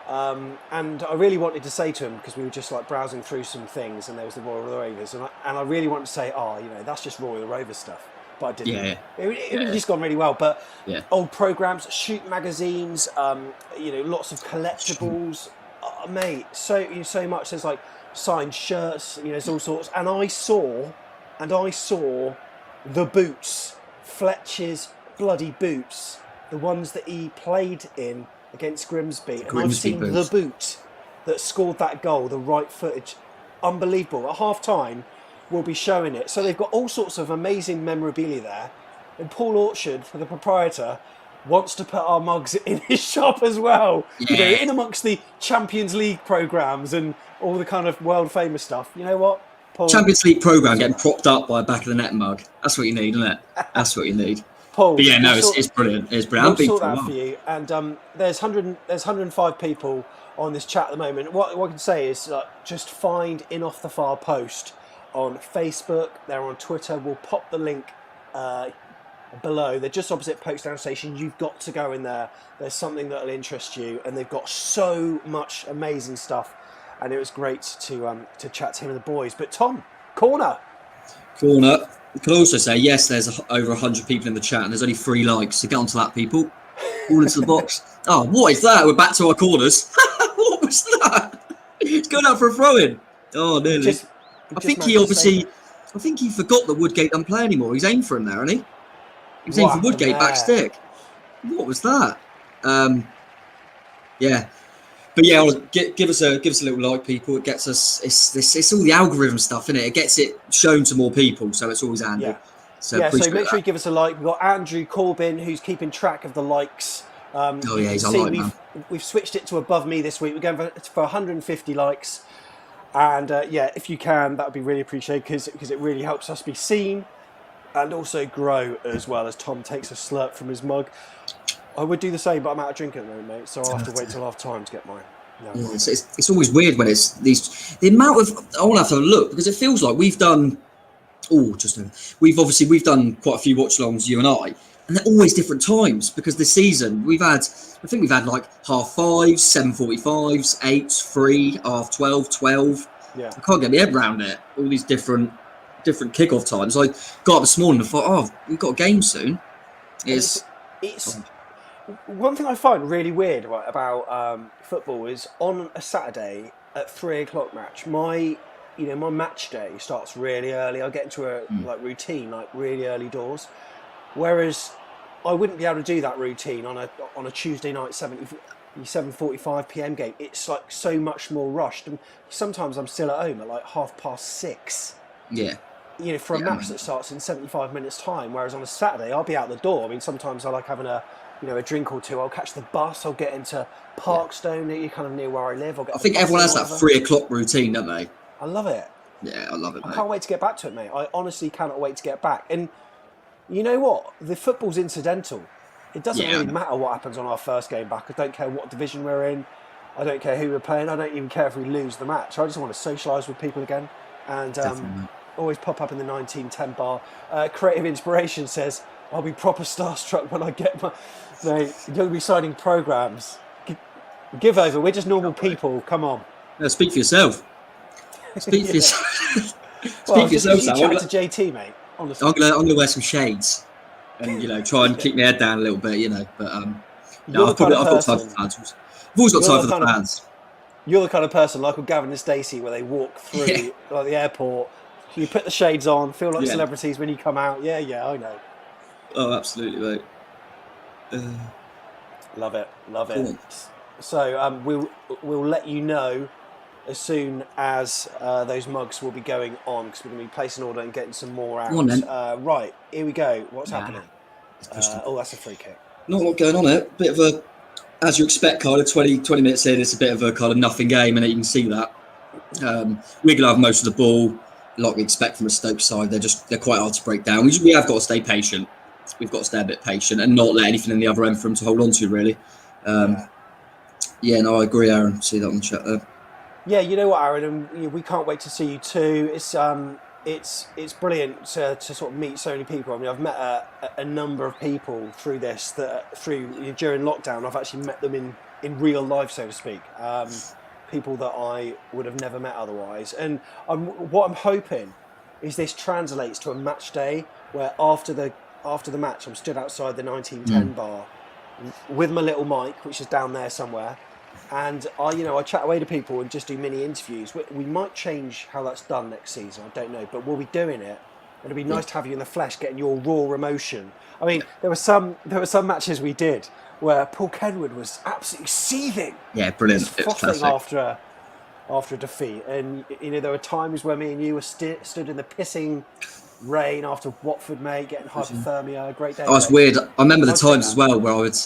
And I really wanted to say to him, because we were just like browsing through some things and there was the Royal Rovers, and I really wanted to say, that's just Royal Rovers stuff, but I didn't. Yeah. It just gone really well. But old programmes, Shoot magazines, lots of collectibles, mate. So much. There's like signed shirts, there's all sorts. And I saw the boots, Fletcher's bloody boots, the ones that he played in against Grimsby. And I've seen the boot that scored that goal, the right footage. Unbelievable. At half time, we'll be showing it. So they've got all sorts of amazing memorabilia there. And Paul Orchard, the proprietor, wants to put our mugs in his shop as well. Yeah. In amongst the Champions League programmes and all the kind of world famous stuff. You know what, Paul? Champions League programme getting propped up by a back of the net mug. That's what you need, isn't it? That's what you need. Paul, but yeah, no, it's brilliant. It's brilliant. We'll sort that for you. And there's 105 people on this chat at the moment. What I can say is just find In Off the Far Post on Facebook. They're on Twitter. We'll pop the link below. They're just opposite Folkestone Station. You've got to go in there. There's something that'll interest you, and they've got so much amazing stuff. And it was great to chat to him and the boys. But Tom, corner. We can also say, yes, there's over 100 people in the chat and there's only 3 likes. So get onto that, people. All into the box. Oh, what is that? We're back to our corners. What was that? It's going out for a throw-in. Oh, nearly. I think he forgot that Woodgate doesn't play anymore. He's aimed for him there, hasn't he? He was aiming for Woodgate back stick. What was that? Yeah. But yeah, give us a little like, people. It gets us. It's all the algorithm stuff, isn't it? It gets it shown to more people, so it's always handy. Yeah. So make sure you give us a like. We've got Andrew Corbin, who's keeping track of the likes. He's a like man. We've switched it to above me this week. We're going for 150 likes, and if you can, that would be really appreciated because it really helps us be seen and also grow as well. As Tom takes a slurp from his mug. I would do the same, but I'm out of drink at the moment, mate, so I'll have to wait till half time to get mine. Yeah, it's always weird when it's the amount of. I want to have to look because it feels like we've done. We've done quite a few watch-alongs, you and I, And they're always different times because this season I think we've had like 5:30s, 7:45s, 8s, 3, 12:30, 12. Yeah. I can't get my head around it. All these different kickoff times. I got up this morning and thought, we've got a game soon. It's one thing I find really weird about football is on a Saturday at 3:00 match. My match day starts really early. I get into a routine really early doors. Whereas I wouldn't be able to do that routine on a Tuesday night 7:45 p.m. game. It's like so much more rushed, and sometimes I'm still at home at like 6:30. Yeah. For a match that starts in 75 minutes time. Whereas on a Saturday, I'll be out the door. I mean, sometimes I like having a drink or two. I'll catch the bus. I'll get into Parkstone, kind of near where I live. I think everyone has that 3:00 routine, don't they? I love it. Yeah, I love it, mate. I can't wait to get back to it, mate. I honestly cannot wait to get back. And you know what? The football's incidental. It doesn't really matter what happens on our first game back. I don't care what division we're in. I don't care who we're playing. I don't even care if we lose the match. I just want to socialise with people again. And always pop up in the 1910 bar. Creative Inspiration says, I'll be proper starstruck when I get my... Mate, you're going to be signing programmes. Give over. We're just normal people. Come on. No, speak for yourself. Speak for yourself. Speak for yourself, Sam. Chat to JT, mate. Honestly. I'm gonna wear some shades and try and keep my head down a little bit, but I've got time for fans. I've always got time for the fans. You're the kind of person like with Gavin and Stacey where they walk through like the airport. You put the shades on, feel like celebrities when you come out. Yeah, I know. Oh, absolutely, mate. Love it. Cool. So we'll let you know as soon as those mugs will be going on because we're going to be placing an order and getting some more out. Go on, then. Right, here we go. What's happening? That's a free kick. Not a lot going on there. Bit of a, as you expect, Cardiff, 20 minutes in, it's a bit of a kind of nothing game, and you can see that. We're going to have most of the ball, like we expect from a Stoke side. They're quite hard to break down. We have got to stay patient. We've got to stay a bit patient and not let anything in the other end for them to hold on to, really. I agree, Aaron. See that on the chat there. Yeah, you know what, Aaron, and we can't wait to see you too. It's brilliant to sort of meet so many people. I mean, I've met a number of people through this during lockdown. I've actually met them in real life, so to speak. People that I would have never met otherwise. And what I'm hoping is this translates to a match day where after the match, I'm stood outside the 1910 bar with my little mic, which is down there somewhere. And I chat away to people and just do mini interviews. We might change how that's done next season. I don't know, but we'll be doing it. It'd be nice to have you in the flesh, getting your raw emotion. I mean, there were some matches we did where Paul Kenwood was absolutely seething. Yeah, brilliant. Frothing after a defeat, and there were times where me and you were stood in the pissing rain after Watford, mate, getting hypothermia. Great day. Oh, it's weird. I remember the times as well where I would.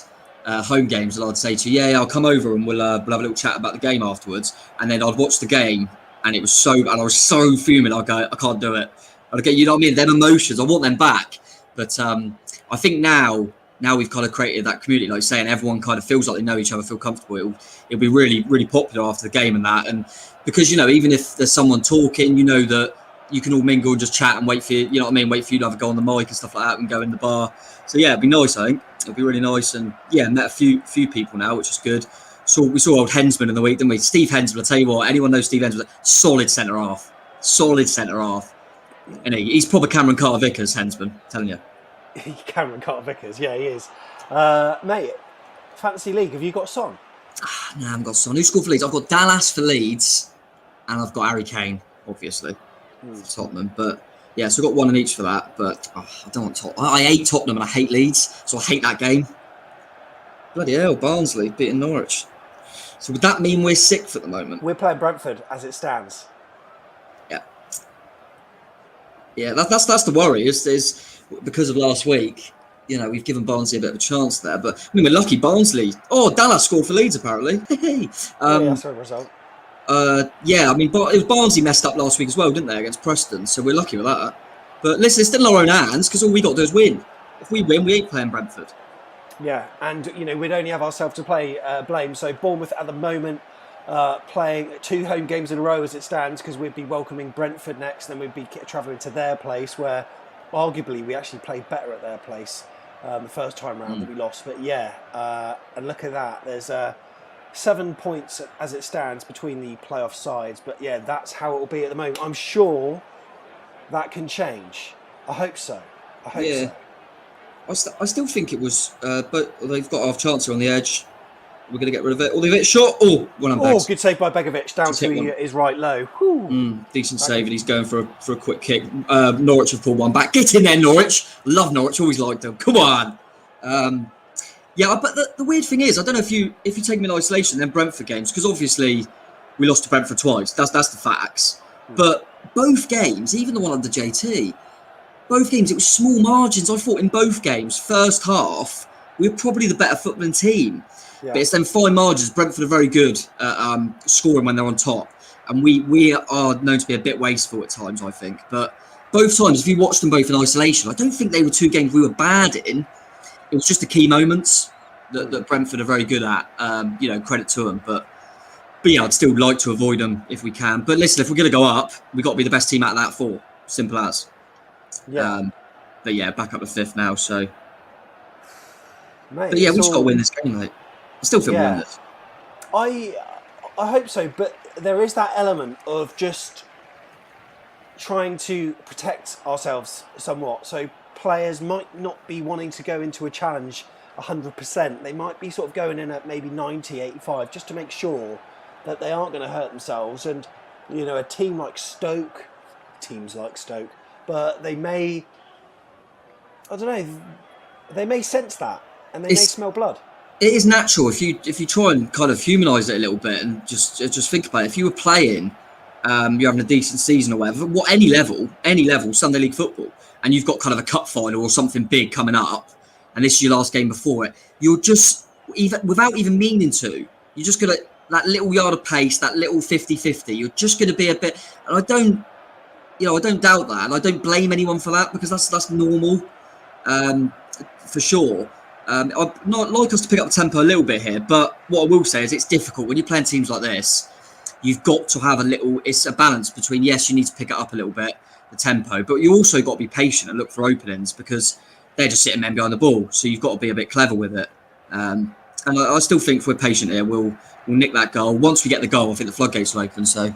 Home games, and I'd say to you, I'll come over and we'll have a little chat about the game afterwards. And then I'd watch the game, and I was so fuming. I'd go, I can't do it. I'd go, you know what I mean? Them emotions, I want them back. But I think now we've kind of created that community, like saying everyone kind of feels like they know each other, feel comfortable. It'll be really, really popular after the game and that. And because even if there's someone talking, that you can all mingle and just chat and wait for you. You know what I mean? Wait for you to have a go on the mic and stuff like that, and go in the bar. So it'd be nice. I think it'll be really nice. And met a few people now, which is good. So we saw old Hensman in the week, didn't we? Steve Hensman. I tell you what, anyone knows Steve Hensman? Solid centre half. And he's proper Cameron Carter-Vickers, Hensman. I'm telling you. Cameron Carter-Vickers, yeah, he is. Mate, Fantasy League, have you got Son? No, I haven't got Son. Who scored for Leeds? I've got Dallas for Leeds, and I've got Harry Kane, obviously, for Tottenham. But yeah, so I've got one in each for that. But I don't want Tottenham. I hate Tottenham and I hate Leeds, so I hate that game. Bloody hell, Barnsley beating Norwich. So would that mean we're sixth at the moment? We're playing Brentford as it stands. Yeah, that's the worry. Is because of last week, we've given Barnsley a bit of a chance there. But we're lucky. Barnsley. Oh, Dallas scored for Leeds apparently. That's a result. It was Barnsley messed up last week as well, didn't they, against Preston? So we're lucky with that. But listen, it's still in our own hands because all we got to do is win. If we win, we ain't playing Brentford. Yeah, and we'd only have ourselves to blame. So Bournemouth at the moment playing 2 home games in a row as it stands, because we'd be welcoming Brentford next, then we'd be travelling to their place where arguably we actually played better at their place. the first time round that we lost. But and look at that. There's 7 points as it stands between the playoff sides. But yeah, that's how it will be at the moment. I'm sure that can change. I hope so. I still think it was, but they've got half chance here on the edge. We're going to get rid of it. Or shot. Oh, good save by Begovic down to his right low. Decent save, and he's going for a quick kick. Norwich have pulled one back. Get in there, Norwich. Love Norwich. Always liked them. Come on. But the weird thing is, I don't know if you take them in isolation, then Brentford games, because obviously we lost to Brentford twice. That's the facts. But both games, even the one under JT, both games, it was small margins. I thought in both games, first half, we were probably the better footballing team. Yeah. But it's them fine margins. Brentford are very good at scoring when they're on top. And we are known to be a bit wasteful at times, I think. But both times, if you watch them both in isolation, I don't think they were two games we were bad in. It was just the key moments that Brentford are very good at. Credit to them. But yeah, I'd still like to avoid them if we can. But listen, if we're going to go up, we've got to be the best team out of that four. Simple as. Yeah. But yeah, back up to fifth now. So. Mate, but yeah, we just got to win this game, mate. I still think we'll win this. I hope so, but there is that element of just trying to protect ourselves somewhat. So players might not be wanting to go into a challenge 100%. They might be sort of going in at maybe 90, 85, just to make sure that they aren't going to hurt themselves. And, a teams like Stoke, but they may, I don't know, they may sense that and they may smell blood. It is natural if you try and kind of humanise it a little bit and just think about it. If you were playing, you're having a decent season or whatever, any level, Sunday League football, and you've got kind of a cup final or something big coming up, and this is your last game before it, you're just, without even meaning to, you're just going to, that little yard of pace, that little 50-50, you're just going to be a bit, and I don't doubt that, and I don't blame anyone for that, because that's normal, for sure. I'd not like us to pick up the tempo a little bit here, but what I will say is it's difficult when you're playing teams like this. You've got to have it's a balance between, yes, you need to pick it up a little bit, the tempo, but you also got to be patient and look for openings, because they're just sitting men behind the ball, so you've got to be a bit clever with it. And I still think if we're patient here, we'll nick that goal. Once we get the goal, I think the floodgates will open, so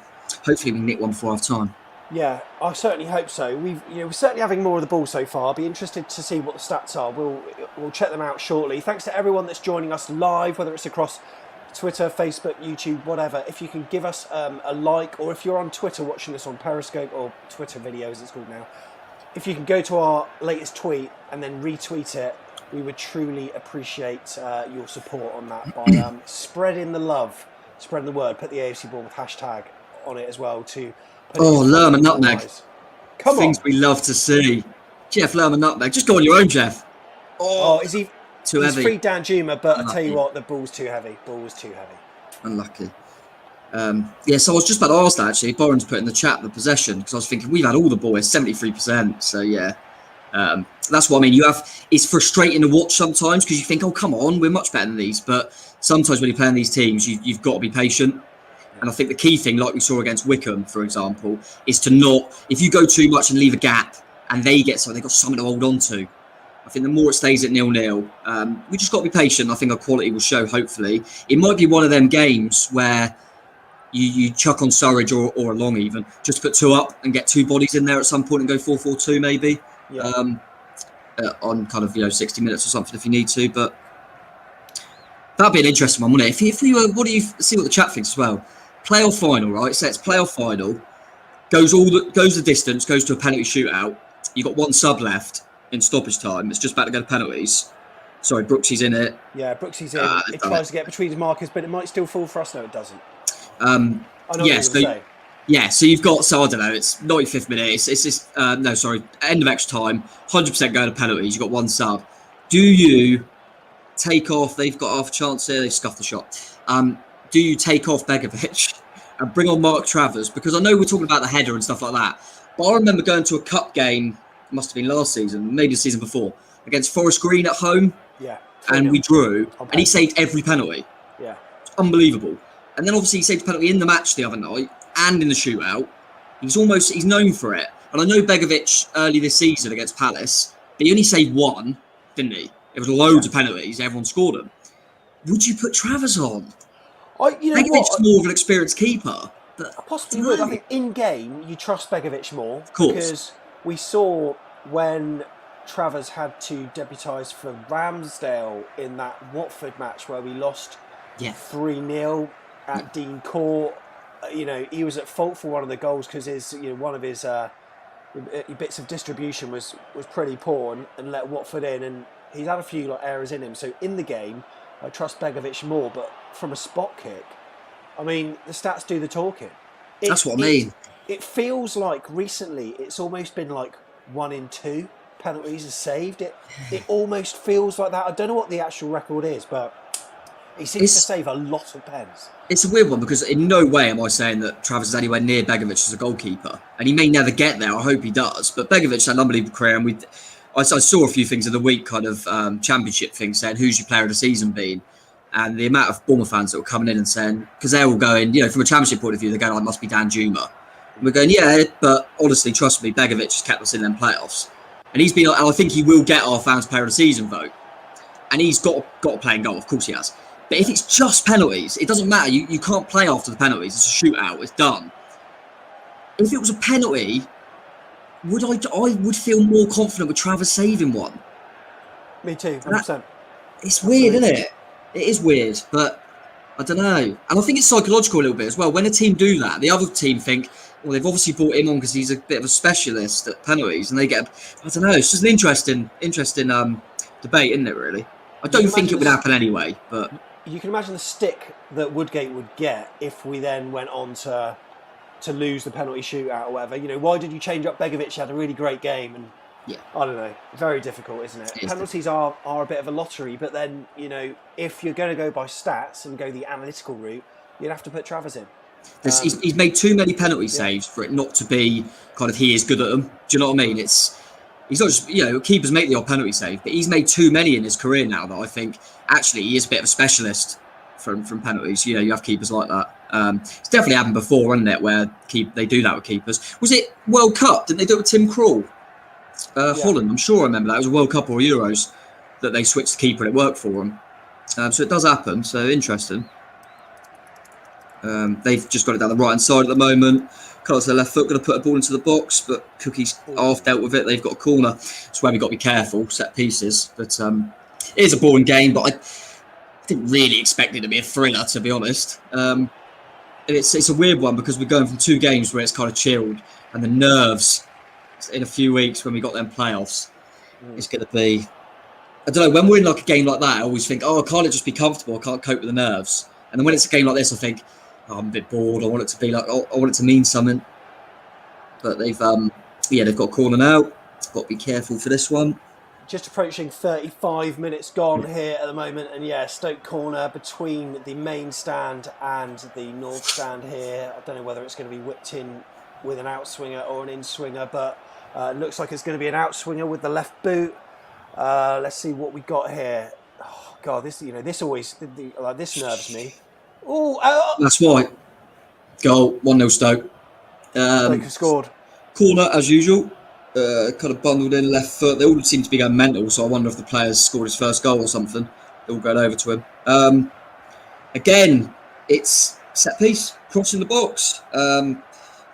hopefully we nick one before half time. Yeah, I certainly hope so. We're certainly having more of the ball so far. I'll be interested to see what the stats are. We'll check them out shortly. Thanks to everyone that's joining us live, whether it's across Twitter, Facebook, YouTube, whatever. If you can give us a like, or if you're on Twitter watching this on Periscope or Twitter videos, it's called now. If you can go to our latest tweet and then retweet it, we would truly appreciate your support on that by spreading the love, spreading the word. Put the AFC Bournemouth hashtag on it as well to. Lerma nutmeg. Come on. Things we love to see. Jeff Lerma nutmeg. Just go on your own, Jeff. Is he too heavy? He's free Dan Juma, but I tell you what, the ball's too heavy. Ball was too heavy. Unlucky. So I was just about to ask that actually. Boren's put in the chat the possession, because I was thinking we've had all the ball, it's 73%. So yeah. That's what I mean. It's frustrating to watch sometimes, because you think, oh come on, we're much better than these. But sometimes when you're playing these teams, you've got to be patient. And I think the key thing, like we saw against Wickham, for example, is to not, if you go too much and leave a gap and they get something, they've got something to hold on to. I think the more it stays at 0-0, we just got to be patient. I think our quality will show, hopefully. It might be one of them games where you chuck on Surridge or a Long even, just to put two up and get two bodies in there at some point and go 4-4-2 maybe. Yeah. On kind of 60 minutes or something if you need to. But that'd be an interesting one, wouldn't it? If we were, what do you see what the chat thinks as well? Playoff final, right? So it's playoff final, goes the distance, goes to a penalty shootout. You've got one sub left in stoppage time. It's just about to go to penalties. Sorry, Brooksy's in it. Yeah, Brooksy's in. It tries to get between the markers, but it might still fall for us. No, it doesn't. I know what you're say. Yeah, so you've got, I don't know, it's 95th minute. It's just, end of extra time, 100% going to penalties. You've got one sub. Do you take off? They've got half a chance here. They scuffed the shot. Do you take off Begovic and bring on Mark Travers? Because I know we're talking about the header and stuff like that, but I remember going to a cup game, must have been last season, maybe the season before, against Forest Green at home. Yeah. And we drew, and he saved every penalty. Yeah. Unbelievable. And then obviously he saved a penalty in the match the other night and in the shootout. He's known for it. And I know Begovic early this season against Palace, but he only saved one, didn't he? There was loads of penalties. Everyone scored them. Would you put Travers on? Begovic's more of an experienced keeper. But I possibly would. I think in game you trust Begovic more, of course, because we saw when Travers had to deputise for Ramsdale in that Watford match where we lost 3-0 at Dean Court. He was at fault for one of the goals because one of his bits of distribution was pretty poor and let Watford in, and he's had a few errors in him. So in the game, I trust Begovic more, but from a spot kick, I mean, the stats do the talking. That's what I mean. It feels like recently it's almost been like 1 in 2 penalties are saved. It almost feels like that. I don't know what the actual record is, but he seems to save a lot of pens. It's a weird one because in no way am I saying that Travers is anywhere near Begovic as a goalkeeper, and he may never get there. I hope he does. But Begovic had an unbelievable career, and I saw a few things in the week, kind of championship things, saying who's your player of the season been, and the amount of Bournemouth fans that were coming in and saying, because they're all going, from a championship point of view, they're going, it must be Dan Juma. And we're going, yeah, but honestly, trust me, Begovic has kept us in them playoffs, and he's been, and I think he will get our fans' player of the season vote, and he's got to play in goal, of course he has. But if it's just penalties, it doesn't matter. You can't play after the penalties. It's a shootout. It's done. If it was a penalty, I would feel more confident with Travers saving one. Me too, 100%. It's weird, isn't it? It is weird, but I don't know. And I think it's psychological a little bit as well. When a team do that, the other team think, well, they've obviously brought him on because he's a bit of a specialist at penalties, and they get, I don't know. It's just an interesting debate, isn't it? Really, I don't think it would happen anyway, but. You can imagine the stick that Woodgate would get if we then went on to lose the penalty shootout or whatever. Why did you change up Begovic? He had a really great game, and I don't know. Very difficult, isn't it? Penalties are a bit of a lottery, but then if you're going to go by stats and go the analytical route, you'd have to put Travers in. He's made too many penalty saves for it not to be kind of he is good at them. Do you know what I mean? He's not just, keepers make the odd penalty save, but he's made too many in his career now that I think actually he is a bit of a specialist from penalties. You have keepers like that. It's definitely happened before, hasn't it, where they do that with keepers. Was it World Cup? Didn't they do it with Tim Krul? Holland, I'm sure I remember that. It was a World Cup or Euros that they switched the keeper and it worked for them. So it does happen, so interesting. They've just got it down the right-hand side at the moment. Carlos their left foot, going to put a ball into the box, but Cookie's half dealt with it. They've got a corner. That's where we've got to be careful, set pieces. But it is a boring game, but I didn't really expect it to be a thriller, to be honest. And it's a weird one because we're going from 2 games where it's kind of chilled, and the nerves in a few weeks when we got them playoffs, it's going to be... I don't know, when we're in like a game like that, I always think, can't it just be comfortable? I can't cope with the nerves. And then when it's a game like this, I think, I'm a bit bored. I want it to be like, I want it to mean something. But they've got a corner now. Got to be careful for this one. Just approaching 35 minutes gone here at the moment, and Stoke corner between the main stand and the north stand here. I don't know whether it's going to be whipped in with an outswinger or an in-swinger, but looks like it's going to be an outswinger with the left boot. Let's see what we got here. Oh God, this always this nerves me. That's why. Goal, 1-0 Stoke. Stoke have scored. Corner, as usual. Kind of bundled in left foot. They all seem to be going mental, so I wonder if the player's scored his first goal or something. They're all going over to him. Again, it's set piece, crossing the box.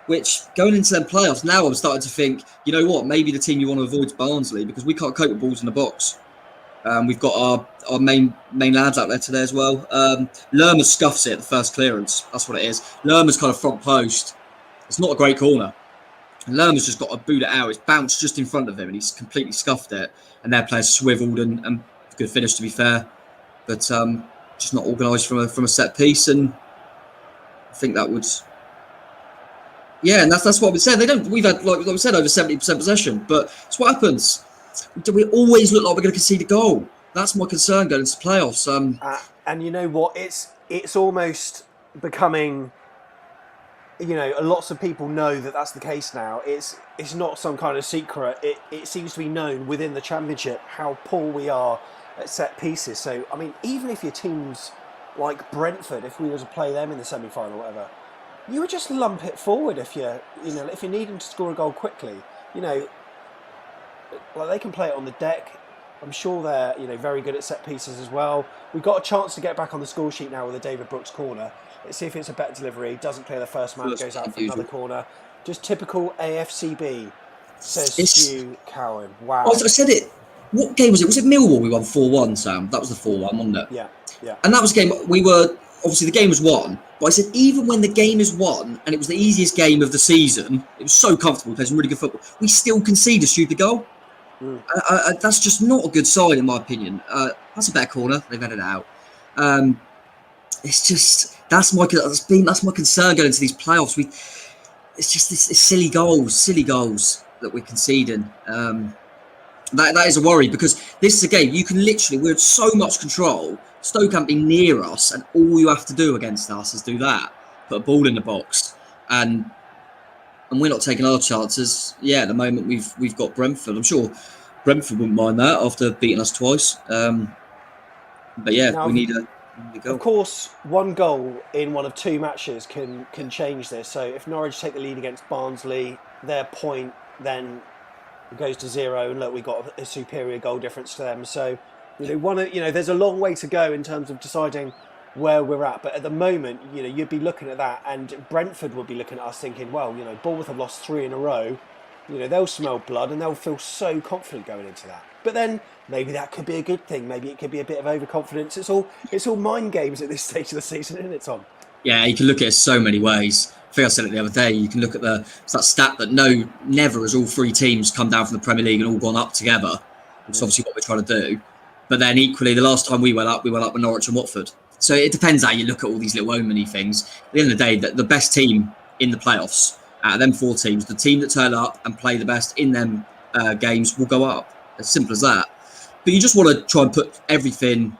Which, going into them playoffs, now I'm starting to think, you know what, maybe the team you want to avoid is Barnsley, because we can't cope with balls in the box. We've got our main lads out there today as well. Lerma scuffs it at the first clearance. That's what it is. Lerma's kind of front post. It's not a great corner. And Lerma's just got to boot it out. It's bounced just in front of him and he's completely scuffed it. And their players swiveled and good finish, to be fair. But just not organised from a set piece. And I think that would... Yeah, and that's what we said. We've had, like we said, over 70% possession. But it's what happens. We always look like we're going to concede a goal. That's my concern going into the playoffs. And you know what? It's almost becoming, lots of people know that that's the case now. It's not some kind of secret. It seems to be known within the Championship how poor we are at set pieces. So, I mean, even if your team's like Brentford, if we were to play them in the semi-final or whatever, you would just lump it forward if you're needing to score a goal quickly. Like they can play it on the deck. I'm sure they're very good at set pieces as well. We've got a chance to get back on the score sheet now with a David Brooks corner. Let's see if it's a better delivery. Doesn't clear the first man, goes out for another corner. Just typical AFCB, says Stu Cowan. Wow. I said it. What game was it? Was it Millwall we won 4-1, Sam? That was the 4-1, wasn't it? Yeah. And that was a game we were... Obviously, the game was won. But I said, even when the game is won, and it was the easiest game of the season, it was so comfortable, played some really good football, we still concede a stupid goal. That's just not a good sign, in my opinion. That's a better corner. They've had it out. It's just... That's my concern going into these playoffs. It's just this silly goals that we're conceding. That is a worry, because this is a game you can literally, we're in so much control. Stoke can't be near us, and all you have to do against us is do that, put a ball in the box, and we're not taking our chances. Yeah, at the moment we've got Brentford. I'm sure Brentford wouldn't mind that after beating us twice. But yeah, now, we need a goal. Of course, one goal in one of two matches can change this. So if Norwich take the lead against Barnsley, their point then goes to 0, and look, we got a superior goal difference to them. So there's a long way to go in terms of deciding where we're at. But at the moment, you'd be looking at that, and Brentford would be looking at us thinking, well, Bournemouth have lost 3 in a row. They'll smell blood and they'll feel so confident going into that. But then maybe that could be a good thing. Maybe it could be a bit of overconfidence. It's all mind games at this stage of the season, isn't it, Tom? Yeah, you can look at it so many ways. I think I said it the other day. You can look at that stat that never has all 3 teams come down from the Premier League and all gone up together. Which is obviously what we're trying to do. But then equally, the last time we went up with Norwich and Watford. So it depends how you look at all these little omeny things. At the end of the day, the best team in the playoffs, out of them 4 teams, the team that turn up and play the best in them games will go up. As simple as that. But you just want to try and put everything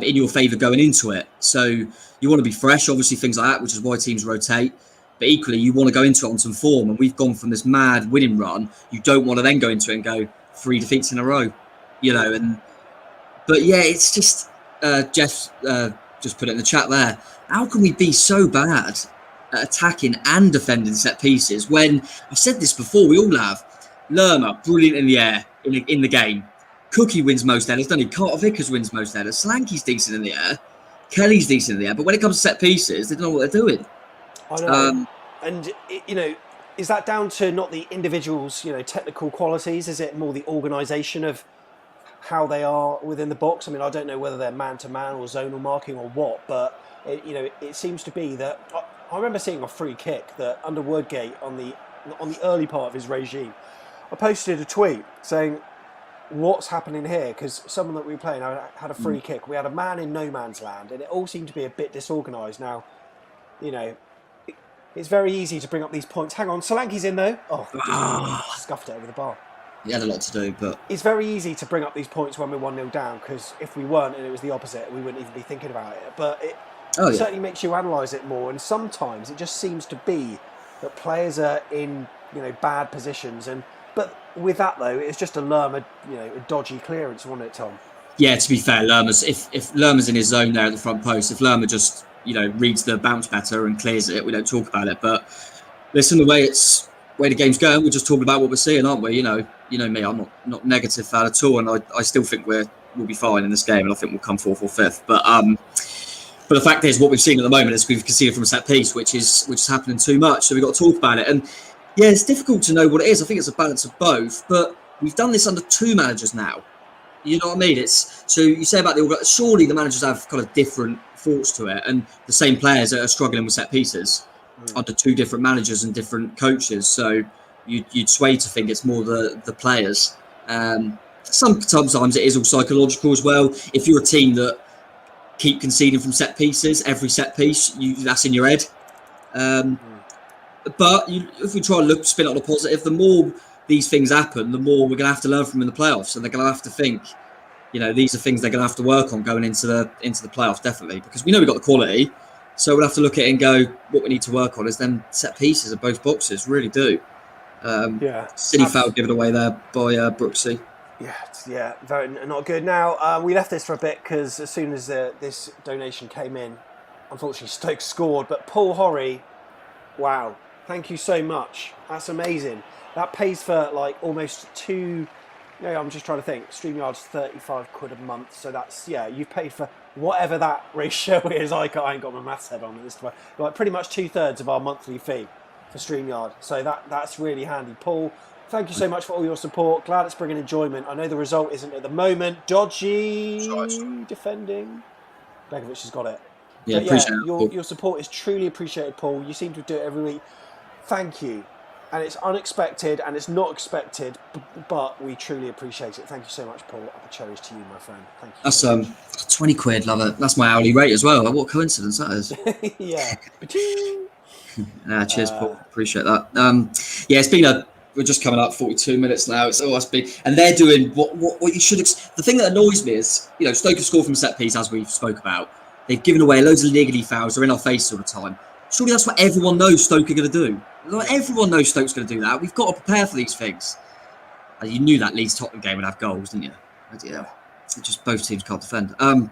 in your favour going into it. So you want to be fresh, obviously, things like that, which is why teams rotate. But equally, you want to go into it on some form. And we've gone from this mad winning run. You don't want to then go into it and go 3 defeats in a row, But yeah, it's just Jeff just put it in the chat there. How can we be so bad at attacking and defending set pieces when I've said this before? We all have. Lerma, brilliant in the air in the game. Cookie wins most headers, doesn't he? Carter Vickers wins most headers. Slanky's decent in the air. Kelly's decent in the air. But when it comes to set pieces, they don't know what they're doing. I know. And is that down to not the individuals, technical qualities? Is it more the organisation of how they are within the box? I mean, I don't know whether they're man-to-man or zonal marking or what, but it seems to be that I remember seeing a free kick that under Woodgate on the early part of his regime. I posted a tweet saying, "What's happening here?" Because someone that we were playing had a free kick. We had a man in no man's land, and it all seemed to be a bit disorganised. Now, it's very easy to bring up these points. Hang on, Solanke's in though. Oh, scuffed it over the bar. He had a lot to do, but it's very easy to bring up these points when we're 1-0 down, because if we weren't and it was the opposite, we wouldn't even be thinking about it. But it certainly makes you analyse it more, and sometimes it just seems to be that players are in bad positions. But with that though, it's just a Lerma, a dodgy clearance, wasn't it, Tom? Yeah, to be fair, Lerma's if Lerma's in his zone there at the front post, if Lerma just reads the bounce better and clears it, we don't talk about it. But listen, the way the game's going, we're just talking about what we're seeing, aren't we? You know me, I'm not negative fan at all, and I still think we'll be fine in this game, and I think we'll come 4th or 5th. But the fact is, what we've seen at the moment is we've conceded from a set piece, which is happening too much. So we've got to talk about it. And yeah, it's difficult to know what it is. I think it's a balance of both. But we've done this under 2 managers now. You know what I mean? So you say about surely the managers have kind of different thoughts to it, and the same players are struggling with set pieces under 2 different managers and different coaches. So you'd sway to think it's more the players. Sometimes it is all psychological as well. If you're a team that keep conceding from set pieces, every set piece, that's in your head. But if we try and spin it on a positive, the more these things happen, the more we're going to have to learn from in the playoffs, and they're going to have to think, these are things they're going to have to work on going into the playoffs, definitely, because we know we've got the quality. So we'll have to look at it and go, what we need to work on is them set pieces of both boxes, really do. Silly foul given away there by Brooksy. Yeah, very not good. Now, we left this for a bit because as soon as this donation came in, unfortunately Stoke scored, but Paul Horry, wow, thank you so much. That's amazing. That pays for almost 2 Yeah, I'm just trying to think. StreamYard's 35 quid a month, so that's you've paid for whatever that ratio is. I ain't got my maths head on at this time. Like pretty much 2/3 of our monthly fee for StreamYard, so that's really handy. Paul, thank you so much for all your support. Glad it's bringing enjoyment. I know the result isn't at the moment. Dodgy defending. Begovic has got it. Yeah, But appreciate it. your support is truly appreciated, Paul. You seem to do it every week. Thank you. And it's unexpected and it's not expected, but we truly appreciate it. Thank you so much, Paul. Upper cherries to you, my friend. Thank you. That's 20 quid, love it. That's my hourly rate as well. What coincidence that is. Yeah. Cheers, Paul. Appreciate that. It's been we're just coming up 42 minutes now. And they're doing what you should. The thing that annoys me is, Stoke have scored from set piece, as we've spoke about. They've given away loads of niggly fouls. They're in our face all the time. Surely that's what everyone knows Stoke are going to do. Like, everyone knows Stoke's going to do that. We've got to prepare for these things. You knew that Leeds Tottenham game would have goals, didn't you? Yeah, just both teams can't defend. But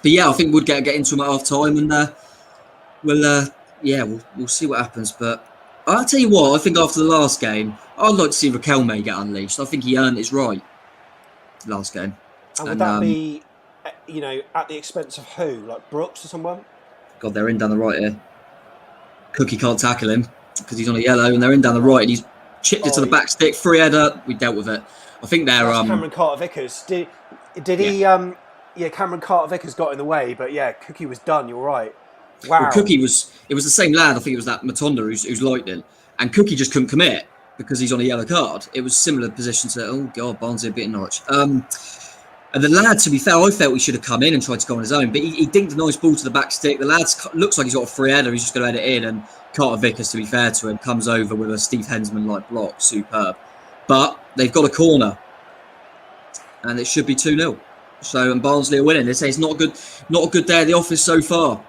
I think we'll get into them at half time, and we'll see what happens. But I'll tell you what, I think after the last game, I'd like to see Riquelme get unleashed. I think he earned his right last game. And would that be, at the expense of who? Like Brooks or someone? God, they're in down the right here. Cookie can't tackle him because he's on a yellow, and they're in down the right, and he's chipped it to the back stick, free header. We dealt with it. I think they're Cameron Carter-Vickers. Did he? Cameron Carter-Vickers got in the way, but Cookie was done. You're right. Wow. Well, Cookie was. It was the same lad. I think it was that Matonda who's lightning, and Cookie just couldn't commit because he's on a yellow card. It was similar position to Barnsley beating Norwich. And the lad, to be fair, I felt he should have come in and tried to go on his own, but he dinked a nice ball to the back stick. The lad looks like he's got a free header. He's just going to head it in, and Carter-Vickers, to be fair to him, comes over with a Steve Hensman-like block. Superb. But they've got a corner, and it should be 2-0. So, and Barnsley are winning. They say it's not a good day at the office so far.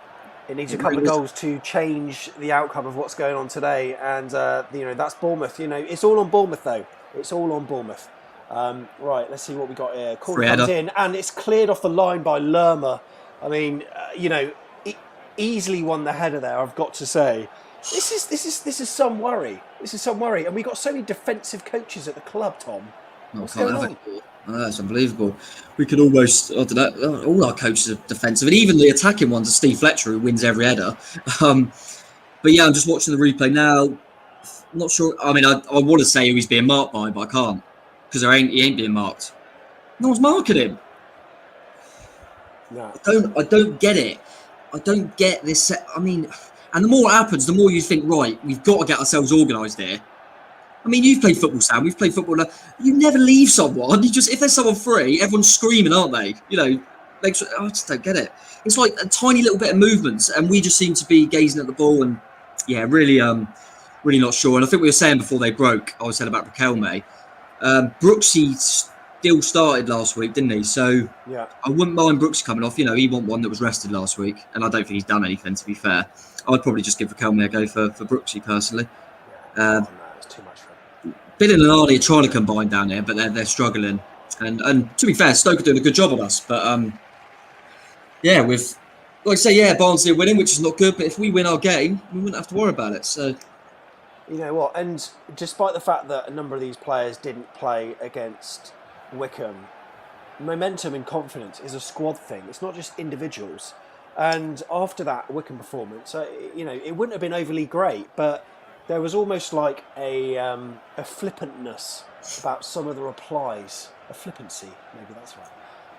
It needs a couple of goals to change the outcome of what's going on today, and that's Bournemouth. It's all on Bournemouth, though. It's all on Bournemouth. Right, let's see what we got here. Corner comes in, and it's cleared off the line by Lerma. I mean, easily won the header there. I've got to say, this is some worry. This is some worry, and we got so many defensive coaches at the club, Tom. What's going on? That's unbelievable. We could almost, I don't know, all our coaches are defensive, and even the attacking ones are Steve Fletcher, who wins every header. But I'm just watching the replay now. I'm not sure. I mean, I want to say who he's being marked by, but I can't. Because he ain't being marked. No one's marking him. No. I don't get it. I don't get this. I mean, and the more it happens, the more you think, right, we've got to get ourselves organised here. I mean, you've played football, Sam. We've played football. You never leave someone. If there's someone free, everyone's screaming, aren't they? I just don't get it. It's like a tiny little bit of movements, and we just seem to be gazing at the ball and, really not sure. And I think we were saying before they broke, I was saying about Riquelme. Brooksy still started last week, didn't he? So I wouldn't mind Brooks coming off. He won one that was rested last week, and I don't think he's done anything, to be fair. I'd probably just give Riquelme a go for Brooksy personally. It's too much for him. Bill and Arnie are trying to combine down there, but they're struggling. And to be fair, Stoke are doing a good job on us. But with like I say, Barnsley are winning, which is not good. But if we win our game, we wouldn't have to worry about it. So. You know what? And despite the fact that a number of these players didn't play against Wycombe, momentum and confidence is a squad thing. It's not just individuals. And after that Wycombe performance, it wouldn't have been overly great, but there was almost like a flippantness about some of the replies. A flippancy, maybe that's right.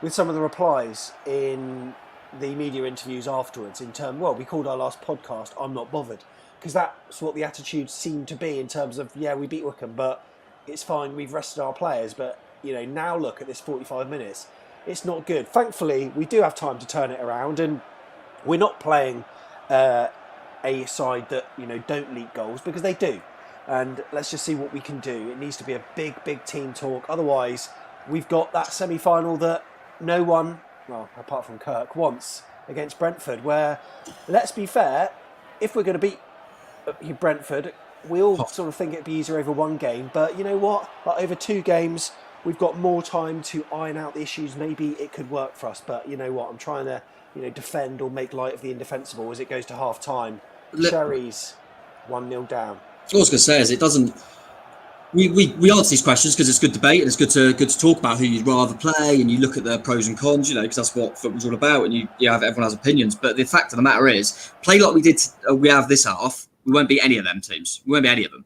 With some of the replies in the media interviews afterwards we called our last podcast, I'm Not Bothered. Because that's what the attitude seemed to be in terms of, we beat Wycombe, but it's fine, we've rested our players. But, now look at this 45 minutes. It's not good. Thankfully, we do have time to turn it around, and we're not playing a side that, don't leak goals, because they do. And let's just see what we can do. It needs to be a big, big team talk. Otherwise, we've got that semi-final that no one, well, apart from Kirk, wants against Brentford, where, let's be fair, if we're going to beat Brentford, we all sort of think it'd be easier over one game, but you know what? Like over 2 games, we've got more time to iron out the issues. Maybe it could work for us, but you know what? I'm trying to, defend or make light of the indefensible as it goes to half time. Cherries 1-0 down. All I was going to say is it doesn't. we answer these questions because it's good debate and it's good to talk about who you'd rather play, and you look at the pros and cons, because that's what football's all about, and everyone has opinions. But the fact of the matter is, play like we have this half, we won't beat any of them teams. We won't beat any of them,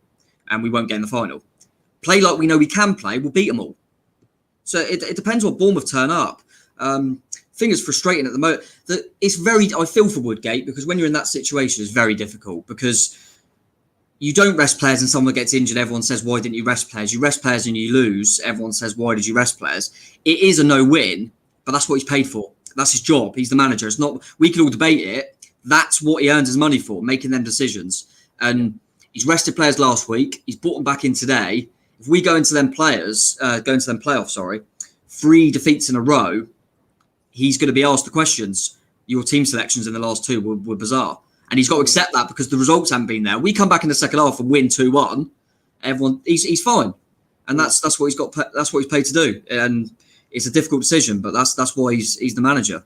and we won't get in the final. Play like we know we can play, we'll beat them all. So it depends what Bournemouth turn up. Thing is frustrating at the moment. I feel for Woodgate, because when you're in that situation, it's very difficult, because you don't rest players and someone gets injured, everyone says, why didn't you rest players? You rest players and you lose, everyone says, why did you rest players? It is a no-win, but that's what he's paid for. That's his job. He's the manager. It's not. We can all debate it. That's what he earns his money for, making them decisions. And he's rested players last week. He's brought them back in today. If we go into them playoffs, 3 defeats in a row, he's going to be asked the questions. Your team selections in the last 2 were bizarre. And he's got to accept that, because the results haven't been there. We come back in the second half and win 2-1. He's fine, and that's what he's got. That's what he's paid to do. And it's a difficult decision, but that's why he's the manager.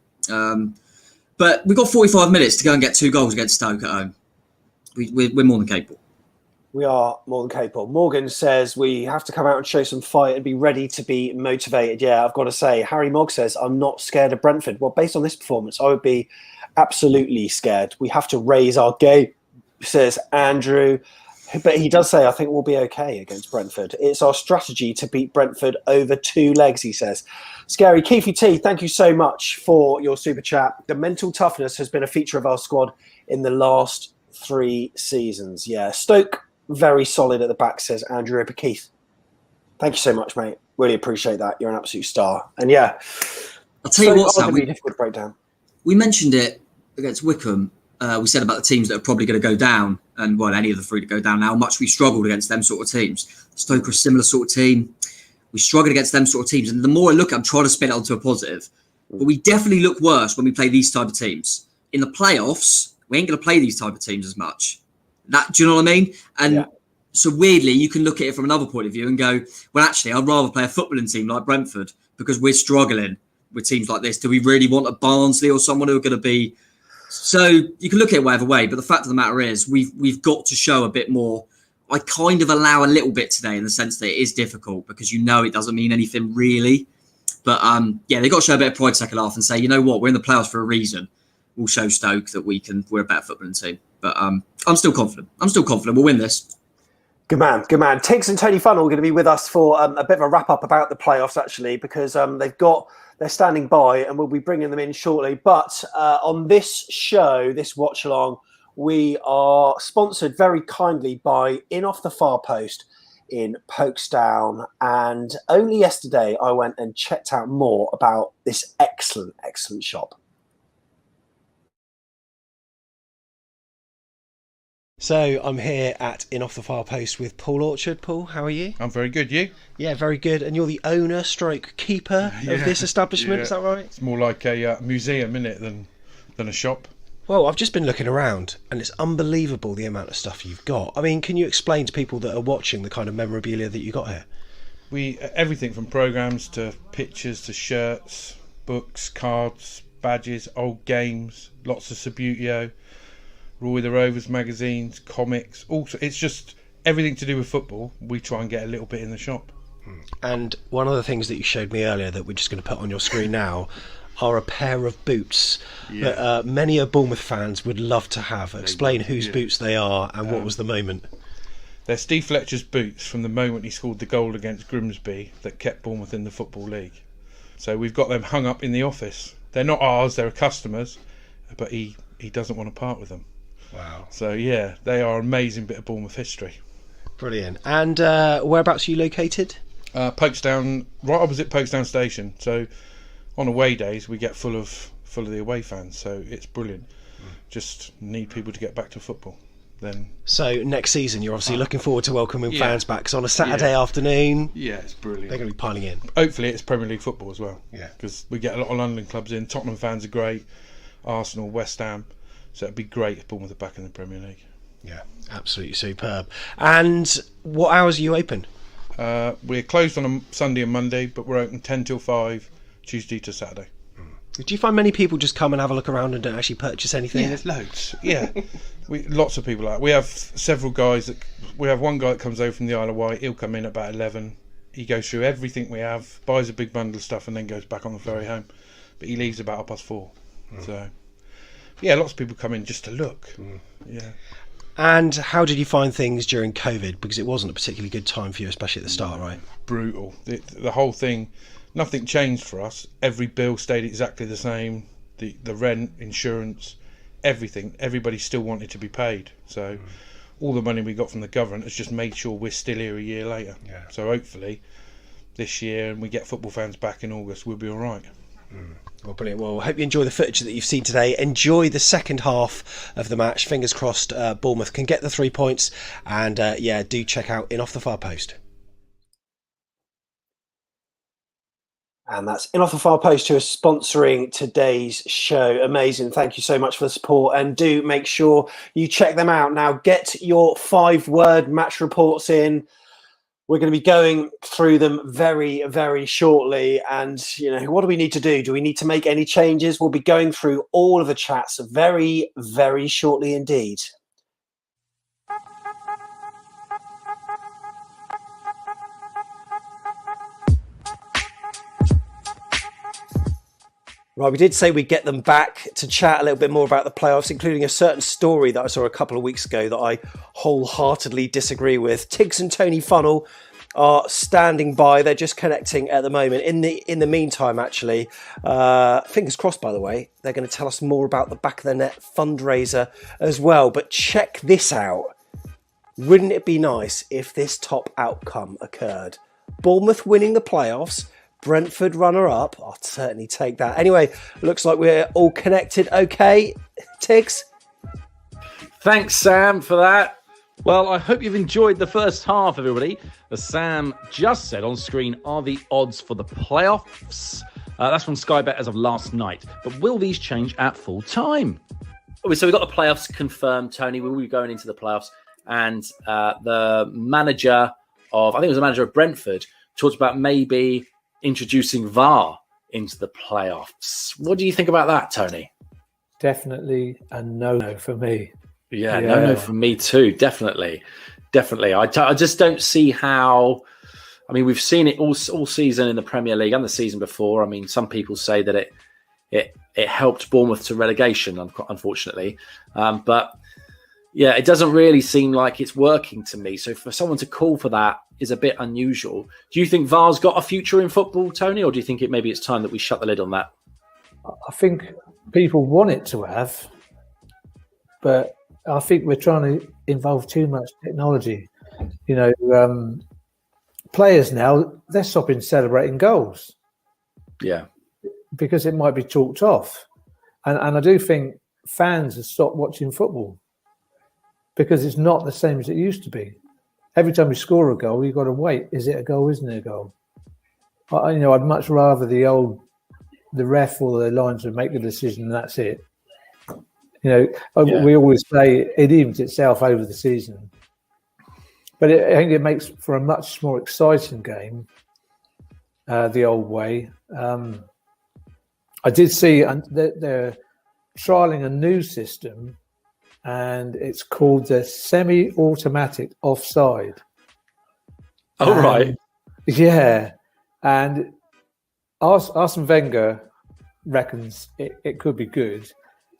But we've got 45 minutes to go and get 2 goals against Stoke at home. We're more than capable. We are more than capable. Morgan says we have to come out and show some fight and be ready to be motivated. Yeah, I've got to say, Harry Mogg says, I'm not scared of Brentford. Well, based on this performance, I would be absolutely scared. We have to raise our game, says Andrew. But he does say, I think we'll be okay against Brentford. It's our strategy to beat Brentford over 2 legs, he says. Scary. Keefy T, thank you so much for your super chat. The mental toughness has been a feature of our squad in the last 3 seasons. Yeah, Stoke, very solid at the back, says Andrew Ripper. Keith, thank you so much, mate. Really appreciate that. You're an absolute star. And yeah, I'll tell you what, Sam, difficult to break down. We mentioned it against Wycombe. We said about the teams that are probably going to go down, and any of the 3 to go down now, how much we struggled against them sort of teams. Stoke are a similar sort of team. We struggled against them sort of teams. And the more I look, I'm trying to spin it onto a positive. But we definitely look worse when we play these type of teams. In the playoffs, we ain't going to play these type of teams as much. Do you know what I mean? And so weirdly, you can look at it from another point of view and go, well, actually, I'd rather play a footballing team like Brentford, because we're struggling with teams like this. Do we really want a Barnsley or someone who are going to be? So you can look at it whatever way, but the fact of the matter is we've got to show a bit more. I kind of allow a little bit today, in the sense that it is difficult, because it doesn't mean anything really. But they've got to show a bit of pride second half and say, you know what, we're in the playoffs for a reason. We'll show Stoke that we're a better footballing team. But I'm still confident. We'll win this. Good man, good man. Tiggs and Tony Funnell are going to be with us for a bit of a wrap-up about the playoffs, actually, because they're standing by and we'll be bringing them in shortly. But on this show, this watch-along, we are sponsored very kindly by In Off the Far Post in Folkestone. And only yesterday, I went and checked out more about this excellent, excellent shop. So I'm here at In Off the Far Post with Paul Orchard. Paul, how are you? I'm very good. You? Yeah, very good. And you're the owner stroke keeper of this establishment, is that right? It's more like a museum, isn't it, than a shop. Well, I've just been looking around and it's unbelievable the amount of stuff you've got. I mean, can you explain to people that are watching the kind of memorabilia that you got here? Everything from programmes to pictures to shirts, books, cards, badges, old games, lots of Subbuteo, Roy the Rovers magazines, comics, also it's just everything to do with football. We try and get a little bit in the shop. And one of the things that you showed me earlier that we're just going to put on your screen now are a pair of boots that many of Bournemouth fans would love to have. Explain whose boots they are and what was the moment. They're Steve Fletcher's boots from the moment he scored the goal against Grimsby that kept Bournemouth in the Football League. So we've got them hung up in the office. They're not ours, they're a customer's, but he doesn't want to part with them. Wow. So yeah, they are an amazing bit of Bournemouth history. Brilliant. And whereabouts are you located? Folkestone, right opposite Folkestone Station. So on away days we get full of the away fans, so it's brilliant. Just need people to get back to football. Then so next season you're obviously looking forward to welcoming fans back, because on a Saturday afternoon it's brilliant. They're going to be piling in. Hopefully it's Premier League football as well, because we get a lot of London clubs in. Tottenham fans are great, Arsenal, West Ham, so it'd be great if Bournemouth are back in the Premier League. Yeah, absolutely superb. And what hours are you open? We're closed on a Sunday and Monday, but we're open 10 till 5 Tuesday to Saturday. Do you find many people just come and have a look around and don't actually purchase anything? Yeah, there's loads. Yeah, lots of people. We have several guys we have one guy that comes over from the Isle of Wight. He'll come in at about 11. He goes through everything we have, buys a big bundle of stuff, and then goes back on the ferry home. But he leaves about 4:30. So, yeah, lots of people come in just to look. Yeah. And how did you find things during COVID? Because it wasn't a particularly good time for you, especially at the start, right? Brutal. The whole thing, nothing changed for us. Every bill stayed exactly the same. The rent, insurance, everything. Everybody still wanted to be paid. So all the money we got from the government has just made sure we're still here a year later. Yeah. So hopefully this year, and we get football fans back in August, we'll be all right. Well, brilliant. Well, I hope you enjoy the footage that you've seen today. Enjoy the second half of the match. Fingers crossed Bournemouth can get the 3 points. And do check out In Off the Far Post. And that's In Off the Far Post, who are sponsoring today's show. Amazing. Thank you so much for the support. And do make sure you check them out. Now, get your 5-word match reports in. We're going to be going through them very, very shortly. And, what do we need to do? Do we need to make any changes? We'll be going through all of the chats very, very shortly indeed. Right, we did say we'd get them back to chat a little bit more about the playoffs, including a certain story that I saw a couple of weeks ago that I wholeheartedly disagree with. Tiggs and Tony Funnell are standing by. They're just connecting at the moment. In the meantime, actually, fingers crossed, by the way, they're going to tell us more about the Back of the Net fundraiser as well. But check this out. Wouldn't it be nice if this top outcome occurred? Bournemouth winning the playoffs, Brentford runner-up. I'll certainly take that. Anyway, looks like we're all connected. Okay, Tiggs? Thanks, Sam, for that. Well, I hope you've enjoyed the first half, everybody. As Sam just said on screen, are the odds for the playoffs. That's from Sky Bet as of last night. But will these change at full time? So we've got the playoffs confirmed, Tony. We will be going into the playoffs. And the manager of, I think it was the manager of Brentford, talked about maybe introducing VAR into the playoffs. What do you think about that, Tony? Definitely a no for me. Yeah, no for me too. Definitely. I just don't see how. I mean, we've seen it all season in the Premier League and the season before. I mean, some people say that it helped Bournemouth to relegation, unfortunately. But yeah, it doesn't really seem like it's working to me. So for someone to call for that is a bit unusual. Do you think VAR's got a future in football, Tony, or do you think maybe it's time that we shut the lid on that? I think people want it to have, but I think we're trying to involve too much technology. Players now, they're stopping celebrating goals. Yeah. Because it might be chalked off. And I do think fans have stopped watching football because it's not the same as it used to be. Every time you score a goal, you've got to wait. Is it a goal? Isn't it a goal? I'd much rather the ref or the linesman make the decision and that's it. We always say it evens itself over the season. But I think it makes for a much more exciting game, the old way. I did see they're trialling a new system, and it's called the semi-automatic offside. Oh, right. Yeah. And Arsene Wenger reckons it could be good.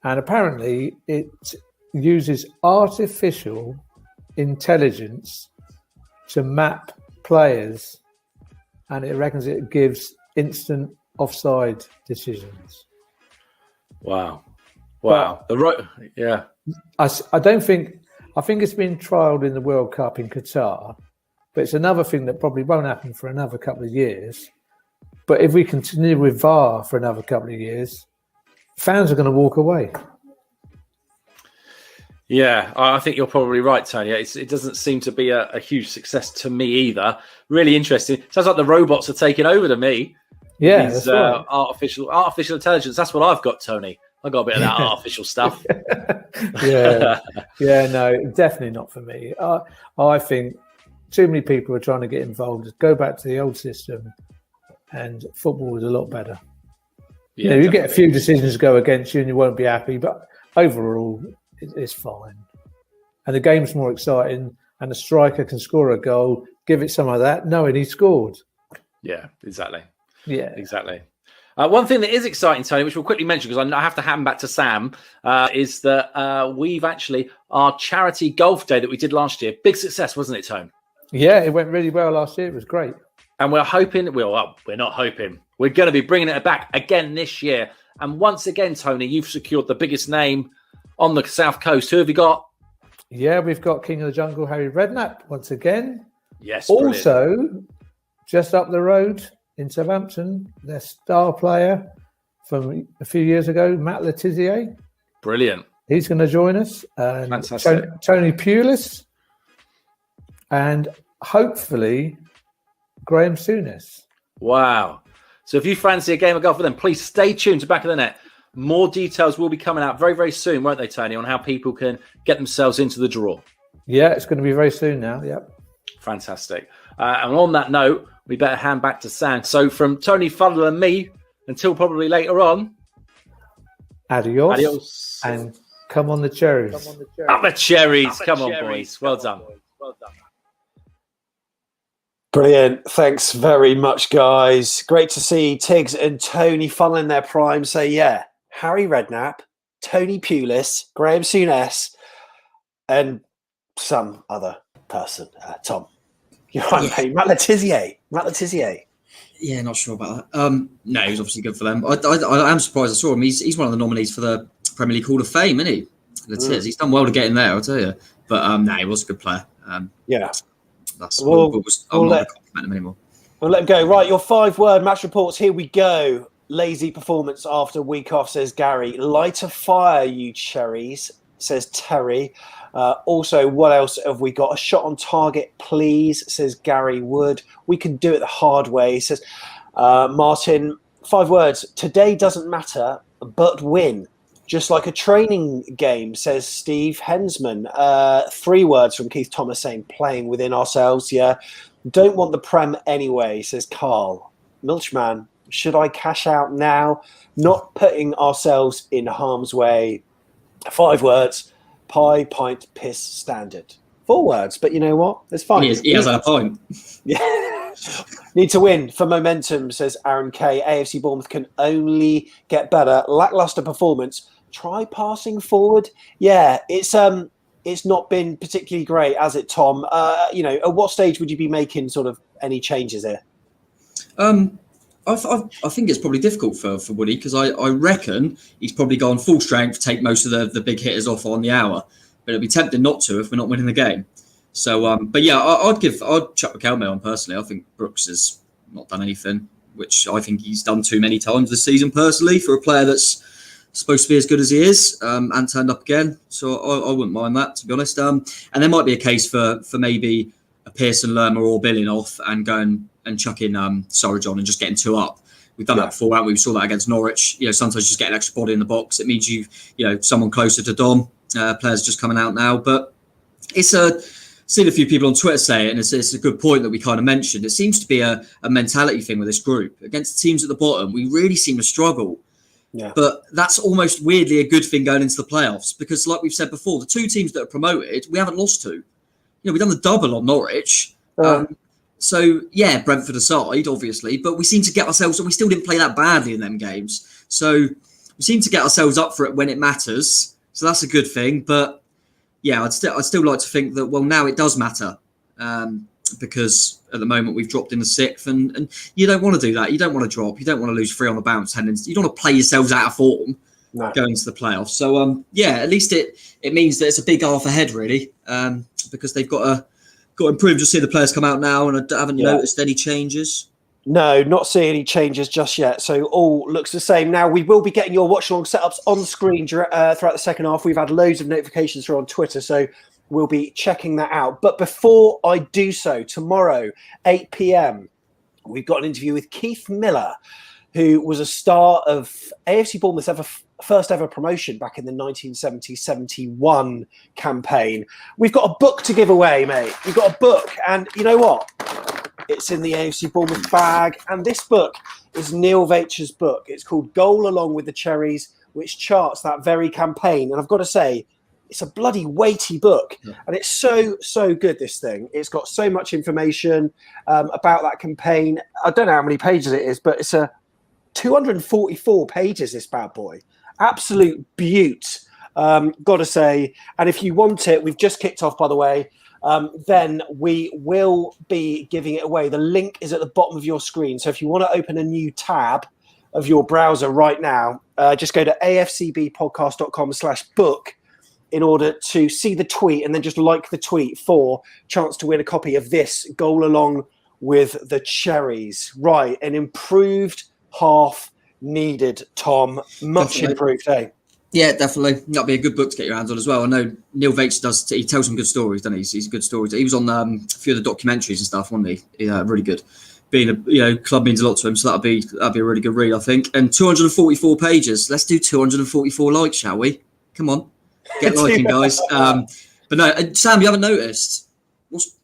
And apparently it uses artificial intelligence to map players, and it reckons it gives instant offside decisions. Wow. Yeah. I think it's been trialled in the World Cup in Qatar, but it's another thing that probably won't happen for another couple of years. But if we continue with VAR for another couple of years, fans are going to walk away. Yeah, I think you're probably right, Tony. It doesn't seem to be a huge success to me either. Really interesting. Sounds like the robots are taking over to me. Yeah, that's right. Artificial intelligence. That's what I've got, Tony. I got a bit of that artificial stuff. No, definitely not for me. I think too many people are trying to get involved. Go back to the old system, and football was a lot better. Yeah, you get a few decisions go against you and you won't be happy, but overall, it's fine. And the game's more exciting, and the striker can score a goal, give it some of that, knowing he scored. Yeah, exactly. Yeah, exactly. One thing that is exciting, Tony, which we'll quickly mention because I have to hand back to Sam, is that we've actually, our charity golf day that we did last year, big success, wasn't it, Tone? Yeah, it went really well last year. It was great. And we're hoping, well, we're not hoping, we're going to be bringing it back again this year. And once again, Tony, you've secured the biggest name on the South Coast. Who have you got? Yeah, we've got King of the Jungle, Harry Redknapp, once again. Yes. Also, just up the road in Southampton, their star player from a few years ago, Matt Letizia. Brilliant. He's going to join us. And fantastic. Tony Pulis. And hopefully, Graham Souness. Wow. So if you fancy a game of golf with them, please stay tuned to Back of the Net. More details will be coming out very, very soon, won't they, Tony, on how people can get themselves into the draw. Yeah, it's going to be very soon now. Yep. Fantastic. And on that note, we better hand back to Sam. So from Tony Fuddle and me, until probably later on. Adios. Adios. And come on the cherries. Up the cherries. Come on, boys. Well done. Brilliant. Thanks very much, guys. Great to see Tiggs and Tony Funnel in their prime. So, yeah, Harry Redknapp, Tony Pulis, Graham Souness, and some other person. Tom. You're right, mate. Matt Letizia. Yeah, not sure about that. No, he was obviously good for them. I am surprised I saw him. He's one of the nominees for the Premier League Hall of Fame, isn't he? He's done well to get in there, I'll tell you. But no, he was a good player. Yeah. I'm not going to compliment him anymore. We'll let him go. Right, your 5-word match reports. Here we go. Lazy performance after a week off, says Gary. Light a fire, you cherries, says Terry. Also, what else have we got? A shot on target, please, says Gary Wood. We can do it the hard way, says Martin. 5 words. Today doesn't matter, but win. Just like a training game, says Steve Hensman. 3 words from Keith Thomas saying playing within ourselves. Yeah. Don't want the Prem anyway, says Carl. Milchman, should I cash out now? Not putting ourselves in harm's way. 5 words. Pie, pint, piss, standard. 4 words, but you know what? It's fine. He has a point. Yeah. Need to win for momentum, says Aaron K. AFC Bournemouth can only get better. Lackluster performance. Try passing forward. Yeah, it's not been particularly great, has it, Tom? At what stage would you be making sort of any changes here? I think it's probably difficult for Woody because I reckon he's probably gone full strength, take most of the big hitters off on the hour, but it'd be tempting not to if we're not winning the game. So, but yeah, I'd chuck McElmay on personally. I think Brooks has not done anything, which I think he's done too many times this season personally for a player that's supposed to be as good as he is and turned up again. So I wouldn't mind that, to be honest. And there might be a case for maybe a Pearson, Lerma or Billing off and going and chucking Surridge on and just getting 2 up. We've done that before, haven't we? We saw that against Norwich. Sometimes just get an extra body in the box. It means someone closer to Dom. Players just coming out now. But seen a few people on Twitter say it, and it's a good point that we kind of mentioned. It seems to be a mentality thing with this group. Against the teams at the bottom, we really seem to struggle. Yeah. But that's almost weirdly a good thing going into the playoffs because, like we've said before, the 2 teams that are promoted, we haven't lost to. We've done the double on Norwich. So, yeah, Brentford aside, obviously, but we seem to get ourselves, and we still didn't play that badly in them games. So we seem to get ourselves up for it when it matters. So that's a good thing. But, yeah, I'd still like to think that, well, now it does matter because at the moment we've dropped in the 6th and you don't want to do that. You don't want to drop. You don't want to lose 3 on the bounce. You don't want to play yourselves out of form going to the playoffs. So, at least it means that it's a big half ahead, really, because they've got to improve. Just see the players come out now and I haven't noticed any changes. No, not seeing any changes just yet. So all looks the same. Now, we will be getting your watch-along setups on the screen throughout the second half. We've had loads of notifications through on Twitter, so we'll be checking that out. But before I do so, tomorrow, 8 p.m, we've got an interview with Keith Miller, who was a star of AFC Bournemouth's first ever promotion back in the 1970-71 campaign. We've got a book to give away, mate. We've got a book. And you know what? It's in the AFC Bournemouth bag. And this book is Neil Vacher's book. It's called Goal Along with the Cherries, which charts that very campaign. And I've got to say, it's a bloody weighty book. Yeah. And it's so good, this thing. It's got so much information about that campaign. I don't know how many pages it is, but it's 244 pages, this bad boy. Absolute beaut, got to say. And if you want it, we've just kicked off, by the way, then we will be giving it away. The link is at the bottom of your screen. So if you want to open a new tab of your browser right now, just go to afcbpodcast.com/book in order to see the tweet, and then just like the tweet for chance to win a copy of this Goal Along with the Cherries. Right, an improved half needed, Tom. Much definitely improved, eh? Yeah, definitely. That'll be a good book to get your hands on as well. I know Neil Vacher he tells some good stories, doesn't he? He's a good storyteller. He was on a few of the documentaries and stuff, wasn't he? Yeah, really good. Being a club means a lot to him, so that'll be a really good read, I think. And 244 pages. Let's do 244 likes, shall we? Come on. Get liking, guys. But no, Sam, you haven't noticed?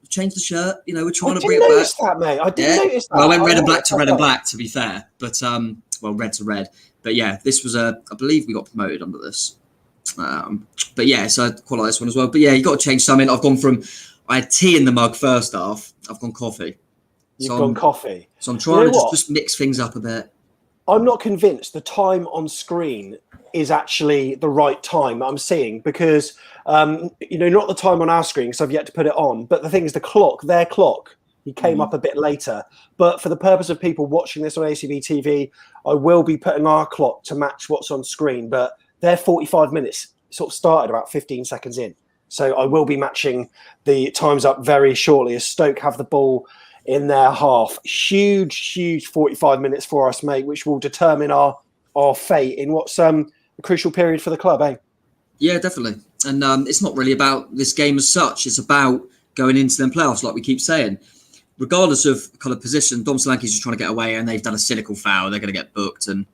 Change the shirt. We're trying to bring it back. That, mate. I didn't notice that. Well, I went red and black to red and black, to be fair. But red to red. But yeah, this was I believe we got promoted under this. But yeah, so I quite like this one as well. But yeah, you got to change something. I had tea in the mug first half. I've gone coffee. You've gone coffee. So I'm trying to just mix things up a bit. I'm not convinced the time on screen is actually the right time I'm seeing, because not the time on our screen, because I've yet to put it on, but the thing is their clock, he came up a bit later. But for the purpose of people watching this on ACB TV, I will be putting our clock to match what's on screen, but their 45 minutes sort of started about 15 seconds in. So I will be matching the times up very shortly as Stoke have the ball in their half. Huge 45 minutes for us, mate, which will determine our fate in what's a crucial period for the club, eh? Yeah, definitely. And it's not really about this game as such. It's about going into them playoffs, like we keep saying. Regardless of kind of position, Dom Solanke's just trying to get away, and they've done a cynical foul. They're going to get booked. And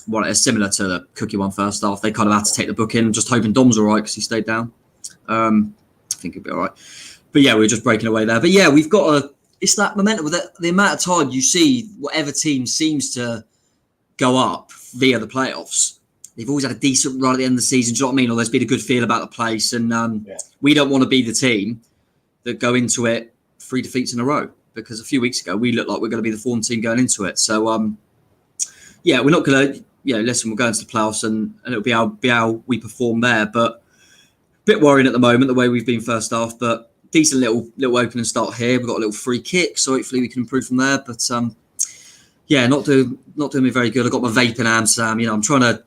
it's similar to the Cookie one first half. They kind of had to take the book in, just hoping Dom's all right because he stayed down. I think he'll be all right. But yeah, we were just breaking away there. But yeah, we've got it's that momentum with the amount of time you see whatever team seems to go up via the playoffs. They've always had a decent run at the end of the season. Do you know what I mean? Or there's been a good feel about the place. And we don't want to be the team that go into it 3 defeats in a row, because a few weeks ago we looked like we're going to be the form team going into it. So, we're not going to, listen, we'll go into the playoffs and it'll be how we perform there. But a bit worrying at the moment, the way we've been first half, but decent little opening start here. We've got a little free kick, so hopefully we can improve from there. But not doing me very good. I got my vape in hand, Sam. I'm trying to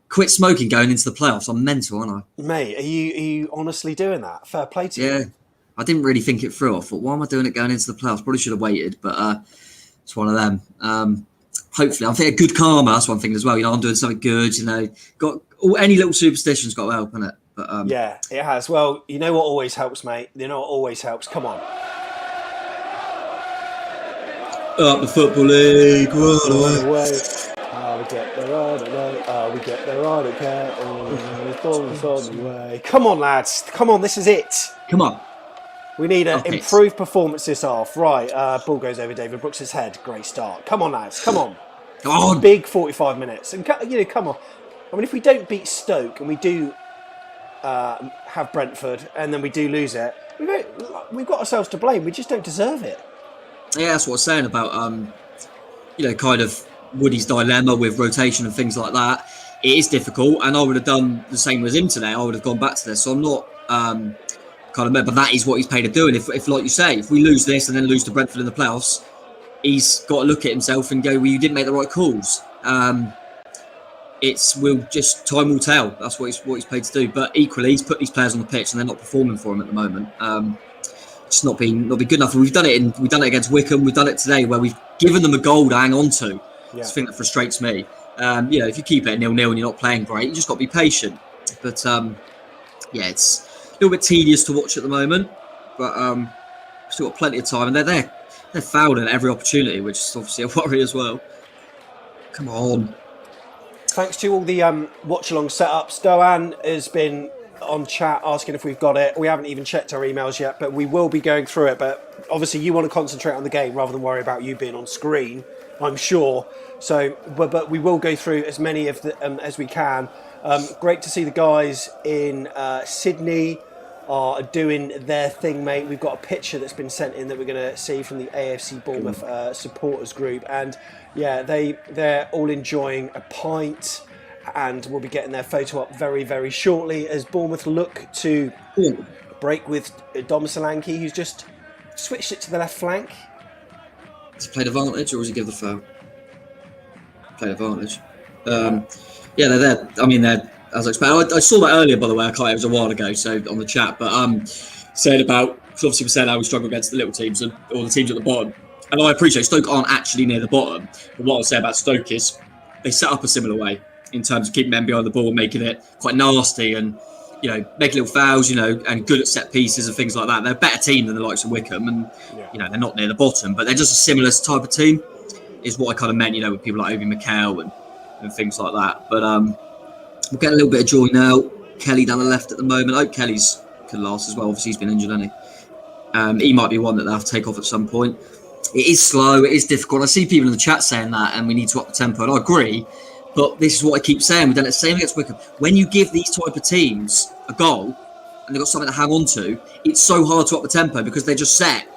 quit smoking going into the playoffs. I'm mental, aren't I? Mate, are you honestly doing that? Fair play to you. Yeah, I didn't really think it through. I thought, why am I doing it going into the playoffs? Probably should have waited, but it's one of them. Hopefully, I think a good karma. That's one thing as well. I'm doing something good. Got any little superstition's got to help, isn't it? But, yeah, it has. Well, you know what always helps, mate? You know what always helps? Come on. Up the Football League. Run away. We get there, I don't know. We get there, I don't care. It's on the way. Come on, lads. Come on, this is it. Come on. We need an improved performance this half. Right, ball goes over David Brooks' head. Great start. Come on, lads. Come on. Come on. Big 45 minutes. And, come on. I mean, if we don't beat Stoke and we do have Brentford and then we do lose it, we've got ourselves to blame. We just don't deserve it. Yeah, that's what I was saying about, kind of Woody's dilemma with rotation and things like that. It is difficult, and I would have done the same as him today. I would have gone back to this. So I'm not but that is what he's paid to do. And if like you say, if we lose this and then lose to Brentford in the playoffs, he's got to look at himself and go, well, you didn't make the right calls. Time will tell. That's what he's paid to do. But equally, he's put these players on the pitch and they're not performing for him at the moment. It's not been good enough. We've done it against Wickham. We've done it today where we've given them a goal to hang on to. Yeah. It's the thing that frustrates me. If you keep it 0-0 and you're not playing great, you just got to be patient. But it's a little bit tedious to watch at the moment. But we've still got plenty of time, and they're fouled at every opportunity, which is obviously a worry as well. Come on. Thanks to all the Watchalong setups, Doan has been on chat asking if we've got it. We haven't even checked our emails yet, but we will be going through it. But obviously, you want to concentrate on the game rather than worry about you being on screen, I'm sure. So, but we will go through as many of the as we can. Great to see the guys in Sydney are doing their thing, mate. We've got a picture that's been sent in that we're going to see from the AFC Bournemouth supporters group, and yeah, they're all enjoying a pint, and we'll be getting their photo up very, very shortly as Bournemouth look to break with Dom Solanke, who's just switched it to the left flank. Has he played advantage, or does he give the foul? Played advantage. Yeah, they're there. I mean, they're as expected. I saw that earlier, by the way. It was a while ago, so on the chat. But said about, because obviously we said how we struggle against the little teams and all the teams at the bottom. And I appreciate Stoke aren't actually near the bottom. But what I'll say about Stoke is they set up a similar way in terms of keeping men behind the ball and making it quite nasty and, you know, making little fouls, you know, and good at set pieces and things like that. They're a better team than the likes of Wickham, and you know, they're not near the bottom, but they're just a similar type of team. Is what I kind of meant, you know, with people like Obi Mikel and things like that. But we'll get a little bit of joy now. Kelly down the left at the moment. I hope Kelly's can last as well. Obviously, he's been injured, hasn't he? He might be one that they'll have to take off at some point. It is slow. It is difficult. I see people in the chat saying that, and we need to up the tempo, and I agree. But this is what I keep saying. We've done it the same against Wickham. When you give these type of teams a goal and they've got something to hang on to, it's so hard to up the tempo because they're just set.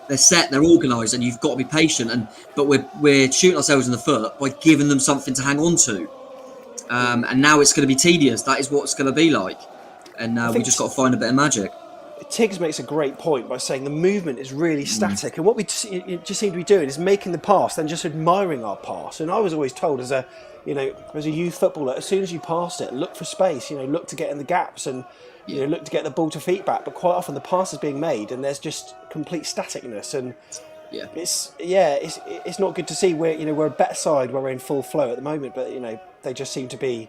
They're set, they're organised, and you've got to be patient. But we're shooting ourselves in the foot by giving them something to hang on to. And now it's going to be tedious. That is what it's going to be like. And we just got to find a bit of magic. Tiggs makes a great point by saying the movement is really static, and what we just seem to be doing is making the pass, then just admiring our pass. And I was always told as a youth footballer, as soon as you passed it, look for space. You know, look to get in the gaps and you know, look to get the ball to feet back. But quite often the pass is being made, and there's just complete staticness. And it's not good to see. We're a better side where we're in full flow at the moment, but you know, they just seem to be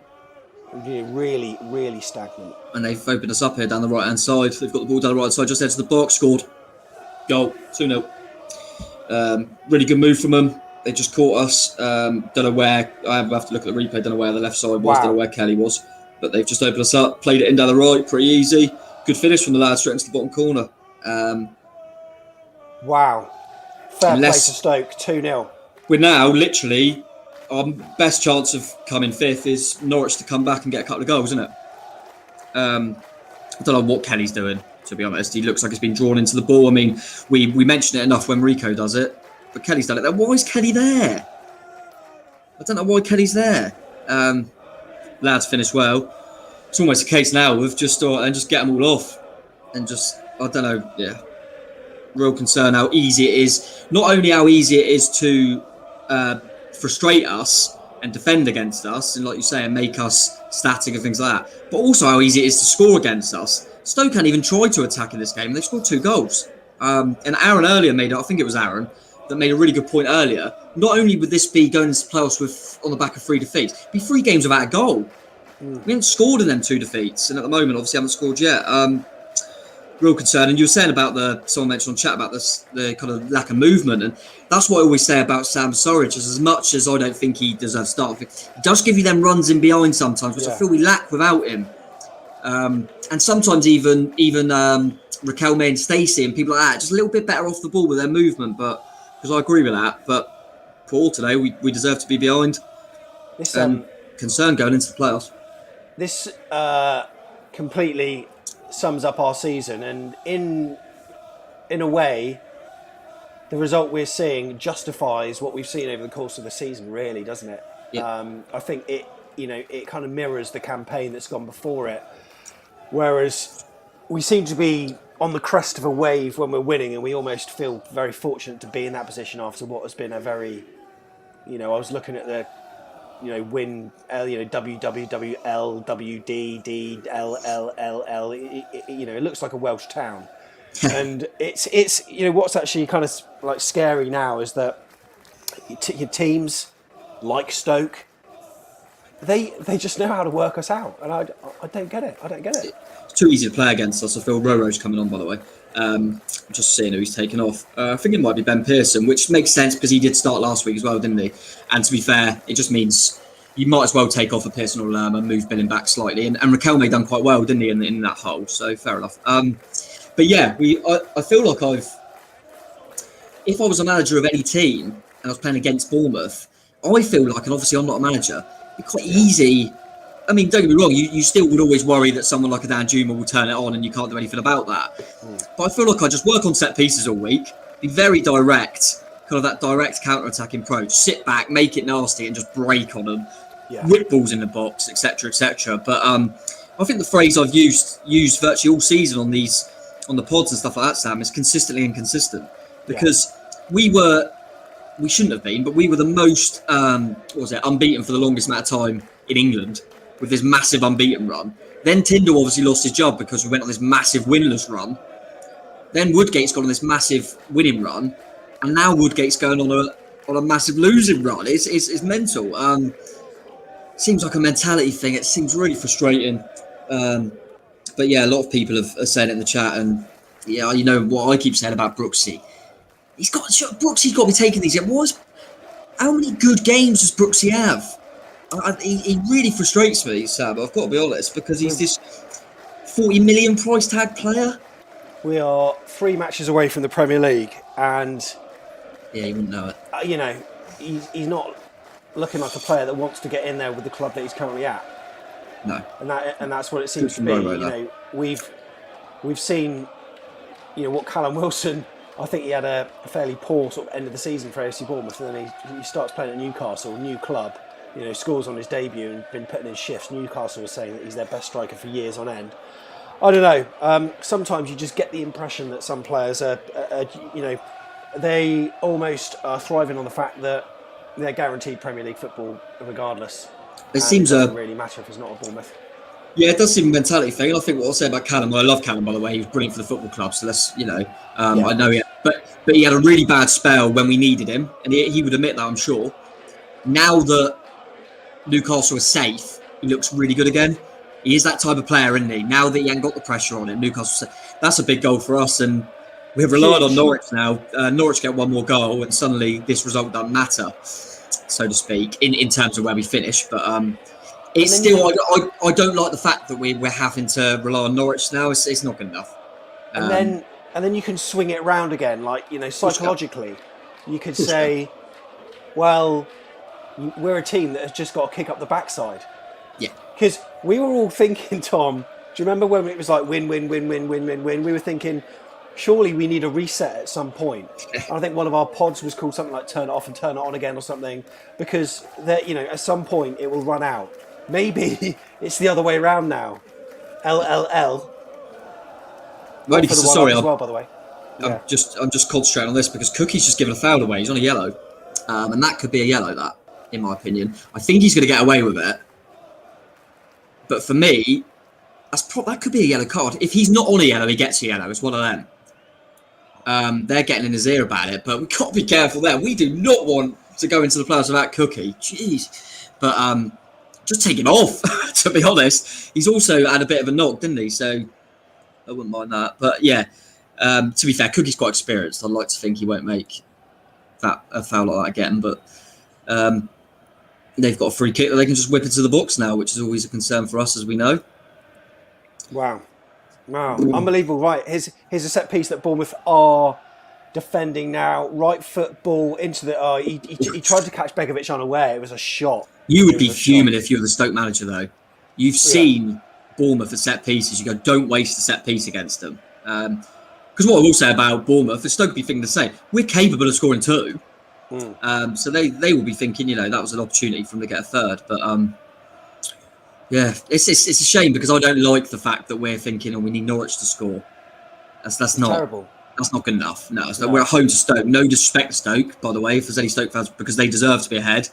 really, really stagnant. And they've opened us up here down the right hand side. They've got the ball down the right side, just into the box, scored. Goal, 2-0. Really good move from them. They just caught us. Don't know where. I have to look at the replay. Don't know where the left side was. Wow. Don't know where Kelly was. But they've just opened us up, played it in down the right, pretty easy. Good finish from the lad straight into the bottom corner. Wow. Fair play to Stoke, 2-0. We're now literally, our best chance of coming fifth is Norwich to come back and get a couple of goals, isn't it? I don't know what Kelly's doing, to be honest. He looks like he's been drawn into the ball. I mean, we mention it enough when Rico does it, but Kelly's done it there. Why is Kelly there? I don't know why Kelly's there. Lads finished well. It's almost a case now of just get them all off. And just, I don't know, yeah. Real concern how easy it is. Not only how easy it is to frustrate us and defend against us, and like you say, and make us static and things like that, but also how easy it is to score against us. Stoke can't even try to attack in this game. They've scored 2 goals. And Aaron earlier I think it was Aaron, that made a really good point earlier. Not only would this be going into playoffs on the back of 3 defeats, it'd be 3 games without a goal. We haven't scored in them 2 defeats, and at the moment, obviously, haven't scored yet. Real concern. And you were saying about someone mentioned on chat about the kind of lack of movement, and that's what I always say about Sam Surridge. As much as I don't think he deserves start, he does give you them runs in behind sometimes, which I feel we lack without him. And sometimes even Raquel and Stacey and people like that, just a little bit better off the ball with their movement. But because I agree with that, but Paul today we deserve to be behind. Concern going into the playoffs. This completely sums up our season, and in a way, the result we're seeing justifies what we've seen over the course of the season, really, doesn't it? Yeah. I think it kind of mirrors the campaign that's gone before it, whereas we seem to be on the crest of a wave when we're winning, and we almost feel very fortunate to be in that position after what has been a very, I was looking at the win, WWWL, WD, DLLLL. It looks like a Welsh town, and it's what's actually kind of like scary now is that your teams like Stoke, they just know how to work us out, and I don't get it. It's too easy to play against us. I feel Roro's coming on, by the way. Just seeing who he's taken off. I think it might be Ben Pearson, which makes sense because he did start last week as well, didn't he? And to be fair, it just means, you might as well take off a Pearson or Lerma and move Billing back slightly. And Riquelme done quite well, didn't he, in that hole? So fair enough. But yeah, I feel like if I was a manager of any team and I was playing against Bournemouth, I feel like, and obviously I'm not a manager, it'd be quite easy. I mean, don't get me wrong, you still would always worry that someone like a Dan Juma will turn it on and you can't do anything about that. But I feel like I just work on set pieces all week, be very direct, kind of that direct counter-attacking approach, sit back, make it nasty and just break on them, whip balls in the box, etc., etc. But I think the phrase I've used virtually all season on the pods and stuff like that, Sam, is consistently inconsistent. Because we shouldn't have been, but we were the most, unbeaten for the longest amount of time in England, with this massive unbeaten run. Then Tyndall obviously lost his job because we went on this massive winless run. Then Woodgate's gone on this massive winning run, and now Woodgate's going on a massive losing run. It's mental. Seems like a mentality thing. It seems really frustrating. But yeah, a lot of people have said it in the chat, and yeah, you know what I keep saying about Brooksy. Brooksy's got to be taking these. How many good games does Brooksy have? He really frustrates me, Sam. I've got to be honest, because he's this 40 million price tag player. We are 3 matches away from the Premier League, and yeah, you wouldn't know it. You know, he's not looking like a player that wants to get in there with the club that he's currently at. No, and that's what it seems to be. You know, we've seen, you know, what Callum Wilson. I think he had a fairly poor sort of end of the season for AFC Bournemouth, and then he starts playing at Newcastle, new club. You know, scores on his debut and been putting in shifts. Newcastle was saying that he's their best striker for years on end. I don't know. Sometimes you just get the impression that some players are, you know, they almost are thriving on the fact that they're guaranteed Premier League football regardless. It doesn't really matter if it's not a Bournemouth. Yeah, it does seem a mentality thing. And I think what I'll say about Callum, I love Callum, by the way. He was brilliant for the football club. So let's, you know, I know he, but he had a really bad spell when we needed him, and he would admit that, I'm sure. Now that Newcastle is safe, he looks really good again. He is that type of player, isn't he? Now that he ain't got the pressure on him, Newcastle, that's a big goal for us. And we've relied on Norwich now. Norwich get one more goal, and suddenly this result doesn't matter, so to speak, in terms of where we finish. But it's still, I don't like the fact that we're having to rely on Norwich now. It's not good enough. And then you can swing it around again, like, you know, psychologically, you could say, well, we're a team that has just got to kick up the backside. Yeah. Because we were all thinking, Tom, do you remember when it was like win, win, win, win, win, win, win? We were thinking, surely we need a reset at some point. I think one of our pods was called something like turn it off and turn it on again or something, because you know, at some point it will run out. Maybe it's the other way around now. LLL. Right, sorry, as well, by the way. I'm just concentrating on this because Cookie's just given a foul away. He's on a yellow, and that could be a yellow. That, in my opinion, I think he's going to get away with it. But for me, that could be a yellow card. If he's not on a yellow, he gets a yellow. It's one of them. They're getting in his ear about it, but we've got to be careful there. We do not want to go into the playoffs without Cookie. Jeez. But just take him off, to be honest. He's also had a bit of a knock, didn't he? So I wouldn't mind that. But yeah, to be fair, Cookie's quite experienced. I'd like to think he won't make a foul like that again. But they've got a free kick that they can just whip into the box now, which is always a concern for us, as we know. Wow. Unbelievable. Right, here's a set piece that Bournemouth are defending now. Right foot ball into the... he tried to catch Begovic unaware. It was a shot. You would be fuming if you were the Stoke manager, though. You've seen Bournemouth at set pieces. You go, don't waste a set piece against them. Because what I will say about Bournemouth, the Stoke will be thinking the same. We're capable of scoring 2. So they will be thinking, you know, that was an opportunity for them to get a third. But yeah, it's a shame because I don't like the fact that we're thinking, oh, we need Norwich to score. That's not terrible. That's not good enough. No, we're at home to Stoke. No disrespect to Stoke, by the way, if there's any Stoke fans, because they deserve to be ahead.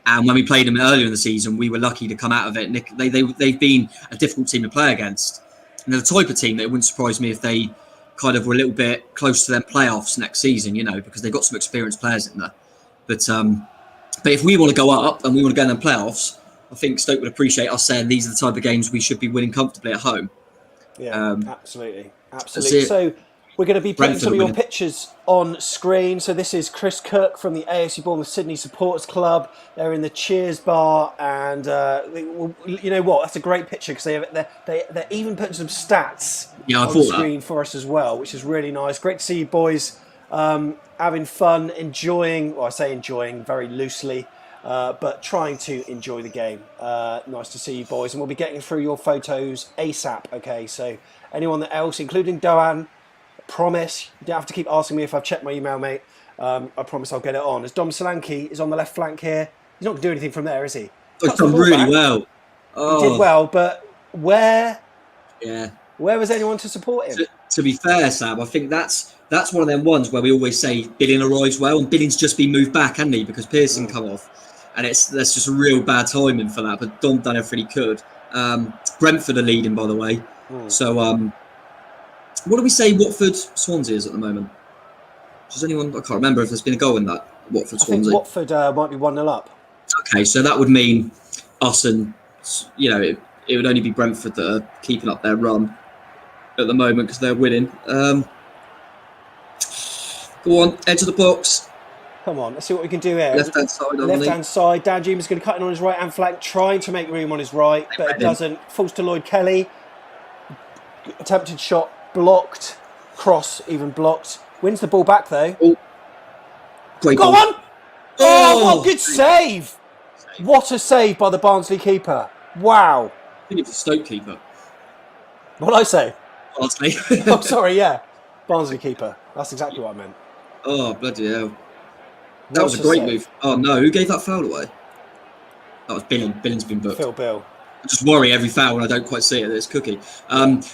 And when we played them earlier in the season, we were lucky to come out of it. They've been a difficult team to play against. And they're the type of team that it wouldn't surprise me if they kind of were a little bit close to them playoffs next season, you know, because they've got some experienced players in there. But if we want to go up and we want to go in the playoffs, I think Stoke would appreciate us saying these are the type of games we should be winning comfortably at home. Yeah, absolutely. So We're going to be putting Brentford some of your winning. pictures on screen. So this is Chris Cook from the AFC Bournemouth Sydney Supporters Club. They're in the Cheers bar, and you know what? That's a great picture because they're even putting some stats on the screen for us as well, which is really nice. Great to see you boys having fun, enjoying. Well, I say enjoying very loosely. But trying to enjoy the game. Nice to see you boys, and we'll be getting through your photos ASAP. Okay, so anyone else, including Doan, promise you don't have to keep asking me if I've checked my email, mate. I promise I'll get it on. As Dom Solanke is on the left flank here, he's not going to do anything from there, is he? He's done really well. He did well, but where Yeah. Where was anyone to support him? To be fair, Sam, I think that's one of them ones where we always say Billing arrives well, and Billing's just been moved back, hasn't he? Because Pearson come off, and that's just a real bad timing for that. But Dom done everything he could. Brentford are leading, by the way. So, what do we say Watford Swansea is at the moment? Does anyone? I can't remember if there's been a goal in that Watford Swansea. I think Watford might be 1-0 up. Okay, so that would mean us and it would only be Brentford that are keeping up their run at the moment because they're winning. Go on, edge of the box. Come on, let's see what we can do here. Left-hand side. Left-hand side. Dan Juma's going to cut in on his right-hand flank, trying to make room on his right, but it doesn't. Falls to Lloyd Kelly. Attempted shot blocked. Cross even blocked. Wins the ball back though. Oh, great Go ball. on! Oh, what a good save! What a save by the Barnsley keeper. Wow. I think it's a Stoke keeper. What did I say? Barnsley. Oh, sorry, yeah. Barnsley keeper. That's exactly what I meant. Oh, bloody hell. That was a great move. Oh, no. Who gave that foul away? That was Billing. Billing's been booked. Phil Bill. I just worry every foul when I don't quite see it. It's Cookie.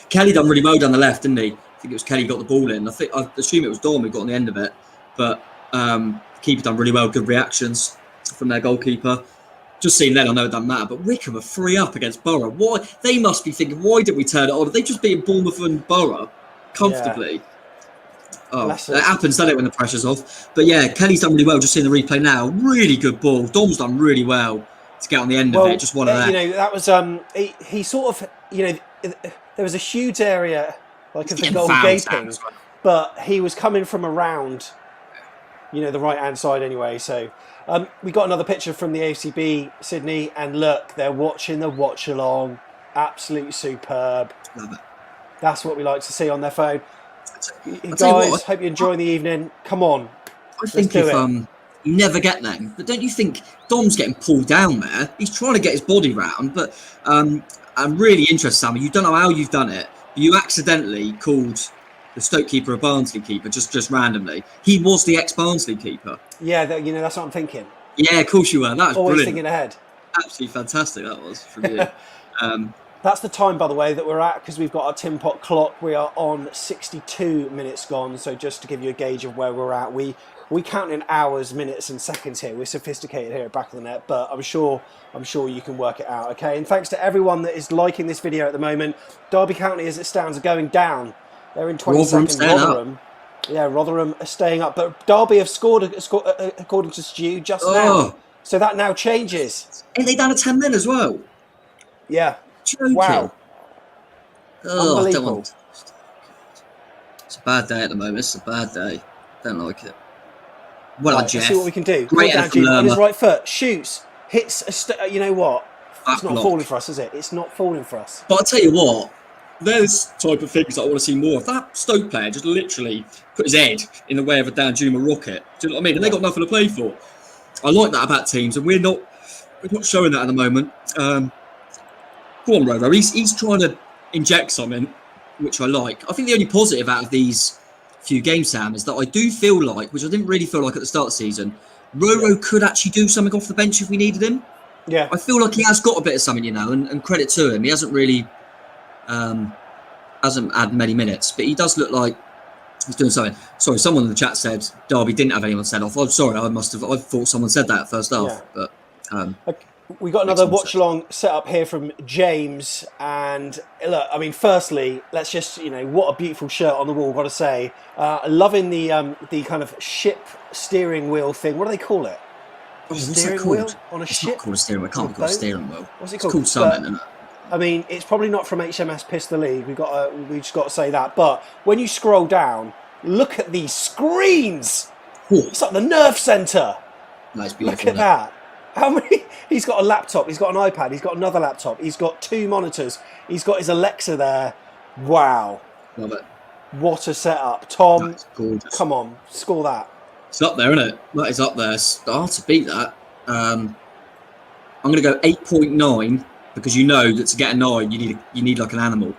Kelly done really well down the left, didn't he? I think it was Kelly got the ball in. I assume it was Dom who got on the end of it. But keeper done really well. Good reactions from their goalkeeper. Just seeing then, I know it doesn't matter. But Wickham are 3-up against Borough. Why? They must be thinking, why did we turn it on? Have they just beaten Bournemouth and Borough comfortably? Yeah. Oh, it happens, doesn't it, when the pressure's off? But yeah, Kelly's done really well. Just seeing the replay now, really good ball. Dom's done really well to get on the end of it. Just one of that. That was he sort of there was a huge area like of the goal gaping, but he was coming from around the right hand side anyway. So we got another picture from the AFCB Sydney, and look, they're watching the watch-along. Absolutely superb. Love it. That's what we like to see on their phone. Guys, hope you're enjoying the evening. Come on. I think if you never get them, but don't you think Dom's getting pulled down there? He's trying to get his body round, but I'm really interested, Sam. You don't know how you've done it. You accidentally called the Stoke keeper a Barnsley keeper just randomly. He was the ex-Barnsley keeper. Yeah, that's what I'm thinking. Yeah, of course you were. That was always brilliant. Thinking ahead. Absolutely fantastic that was from you. That's the time, by the way, that we're at, because we've got our Tin Pot clock. We are on 62 minutes gone. So just to give you a gauge of where we're at, we count in hours, minutes, and seconds here. We're sophisticated here at Back of the Net, but I'm sure you can work it out. Okay, and thanks to everyone that is liking this video at the moment. Derby County, as it stands, are going down. They're in 22nd. Rotherham. Yeah, Rotherham are staying up, but Derby have scored according to Stu just now. So that now changes. Ain't they down to 10 men as well? Yeah. Joking. Wow. Unbelievable. It's a bad day at the moment. It's a bad day. Don't like it. Well, Jeff. Let's see what we can do. Great on his right foot. Shoots. Hits. You know what? It's not block. falling for us, is it? It's not falling for us. But I'll tell you what. There's type of things that I want to see more of. That Stoke player just literally put his head in the way of a Dan Juma rocket. Do you know what I mean? And they got nothing to play for. I like that about teams, and we're not showing that at the moment. Go on, Roro. He's trying to inject something, which I like. I think the only positive out of these few games, Sam, is that I do feel like, which I didn't really feel like at the start of the season, Roro could actually do something off the bench if we needed him. Yeah. I feel like he has got a bit of something, and credit to him. He hasn't really hasn't had many minutes, but he does look like he's doing something. Sorry, someone in the chat said Derby didn't have anyone sent off. I'm sorry, I thought someone said that at first half, but we got another watch-along set up here from James, and look, I mean, firstly, let's just, what a beautiful shirt on the wall, got to say. Loving the kind of ship steering wheel thing. What do they call it? what's steering that called? Wheel on a it's ship? Not called a steering wheel. It can't be called a steering wheel. What's it It's called? called something, isn't it? I mean, it's probably not from HMS Piss the League. We just got to say that. But when you scroll down, look at these screens. Ooh. It's like the nerve centre. That's beautiful. Look at that. How many? He's got a laptop. He's got an iPad. He's got another laptop. He's got 2 monitors. He's got his Alexa there. Wow. Love it. What a setup. Tom, That's gorgeous. come on, score that. It's up there, isn't it? That is up there. It's hard to beat that. I'm going to go 8.9 because you know that to get a 9, you need like an animal.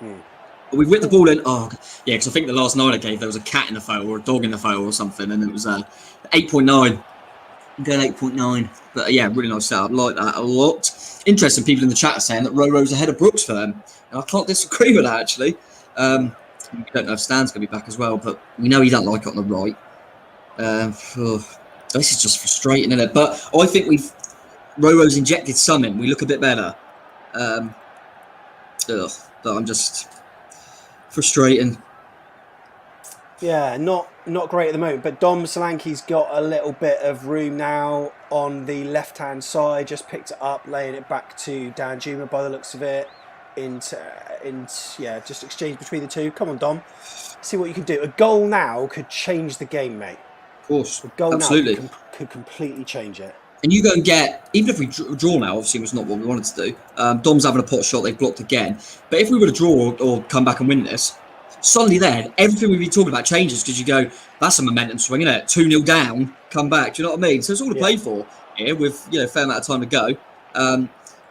But we've whipped the ball in. Oh, yeah, because I think the last 9 I gave, there was a cat in the photo or a dog in the photo or something, and it was 8.9. I'm going 8.9. But yeah, really nice setup. Like that a lot. Interesting people in the chat are saying that Roro's ahead of Brooks for them. And I can't disagree with that, actually. We don't know if Stan's going to be back as well, but we know he don't like it on the right. This is just frustrating, isn't it? But I think Roro's injected some in. We look a bit better. But I'm just frustrating. Yeah, not great at the moment. But Dom Solanke's got a little bit of room now on the left-hand side. Just picked it up, laying it back to Dan Juma by the looks of it. Just exchange between the two. Come on, Dom. See what you can do. A goal now could change the game, mate. Of course. A goal absolutely. now could completely change it. And you go and get, even if we draw now, obviously it was not what we wanted to do. Dom's having a pot shot, they've blocked again. But if we were to draw or come back and win this, suddenly then, everything we've been talking about changes because you go, that's a momentum swing, isn't it? 2-0 down, come back. Do you know what I mean? So it's all to play for here with a fair amount of time to go.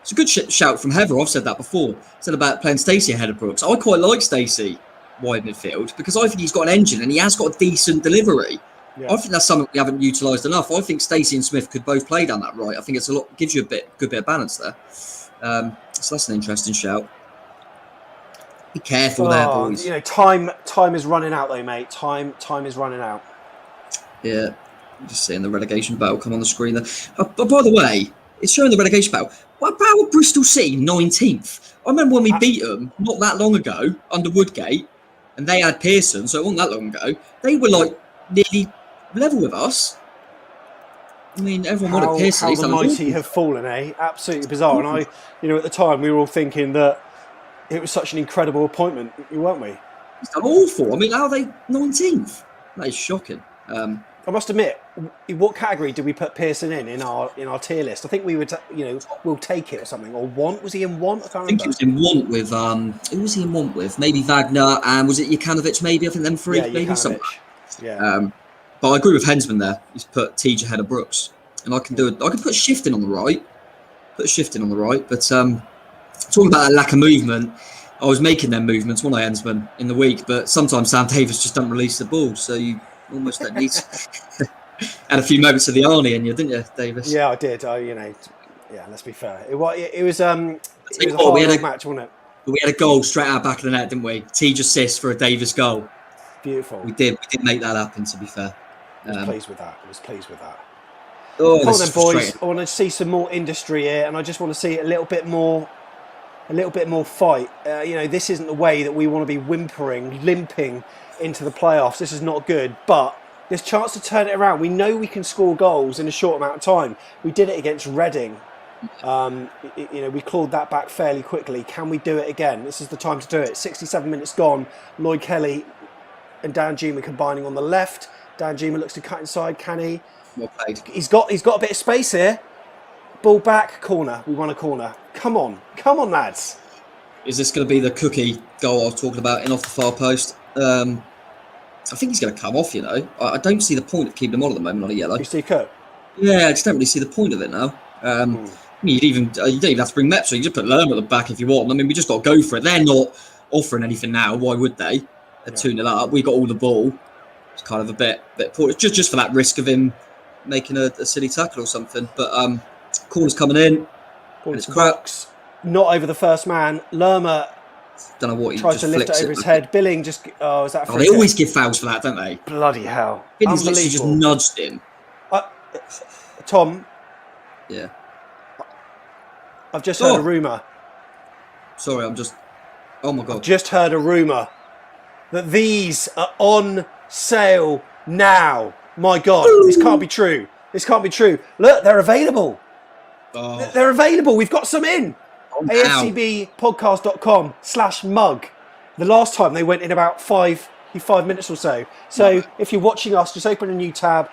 It's a good shout from Heather. I've said that before. Said about playing Stacey ahead of Brooks. I quite like Stacey wide midfield because I think he's got an engine and he has got a decent delivery. Yeah. I think that's something we haven't utilised enough. I think Stacey and Smith could both play down that right. I think it's gives you a good bit of balance there. So that's an interesting shout. Be careful there, boys. Time is running out though, mate. Time is running out. Yeah, I'm just seeing the relegation battle come on the screen there. But by the way, it's showing the relegation battle. What about Bristol City 19th? I remember when we beat them not that long ago under Woodgate, and they had Pearson, so it wasn't that long ago. They were like nearly level with us. I mean, everyone wanted Pearson. How the mighty have fallen, eh? Absolutely bizarre. And at the time, we were all thinking that it was such an incredible appointment, weren't we? It's awful. I mean, how are they 19th? That is shocking. I must admit, what category did we put Pearson in our tier list? I think we would, we'll take it or something. Or want? Was he in want? I can't remember. I think he was in want with who was he in want with? Maybe Wagner and was it Jukanovic? Maybe I think them three. Yeah, maybe something. Yeah. But I agree with Hensman there. He's put Tej ahead of Brooks, and I can put Shifting on the right. But talking about that lack of movement, I was making them movements, wasn't I, Hensman, in the week. But sometimes Sam Davis just don't release the ball, so you almost don't need to. Had a few moments of the Arnie in you, didn't you, Davis? Yeah, I did. Let's be fair. It was a hard match, wasn't it? We had a goal straight out back of the net, didn't we? Tej assist for a Davis goal. Beautiful. We did make that happen, to be fair. I was pleased with that. Oh, come on then, boys. I want to see some more industry here, and I just want to see a little bit more fight. This isn't the way that we want to be limping into the playoffs. This is not good, but there's a chance to turn it around. We know we can score goals in a short amount of time. We did it against Reading. We clawed that back fairly quickly. Can we do it again? This is the time to do it. 67 minutes gone. Lloyd Kelly and Dan Juma combining on the left. Dan Juma looks to cut inside. Can he? Well played. He's got a bit of space here. Ball back, corner. We won a corner. Come on, lads. Is this going to be the cookie goal I was talking about in off the far post? I think he's going to come off. I don't see the point of keeping him on at the moment on a yellow. You Steve Cook? Yeah, I just don't really see the point of it now. You don't even have to bring Mepso. You just put Lerm at the back if you want. I mean, we just got to go for it. They're not offering anything now. Why would they? They're 2-0 up. We got all the ball. It's kind of a bit poor. Just for that risk of him making a silly tackle or something. But corner's coming in. It's cracks. Not over the first man. Lerma don't know what he tried to lift it over his head. Billing just is that? They always give fouls for that, don't they? Bloody hell! Billing's literally just nudged him. Tom. Yeah. I've just heard a rumour. Sorry, oh my God. I've just heard a rumour that these are on sale now. My God, this can't be true. Look, they're available. Oh. They're available. We've got some in. afcbpodcast.com/mug. The last time they went in about five minutes or so. So if you're watching us, just open a new tab,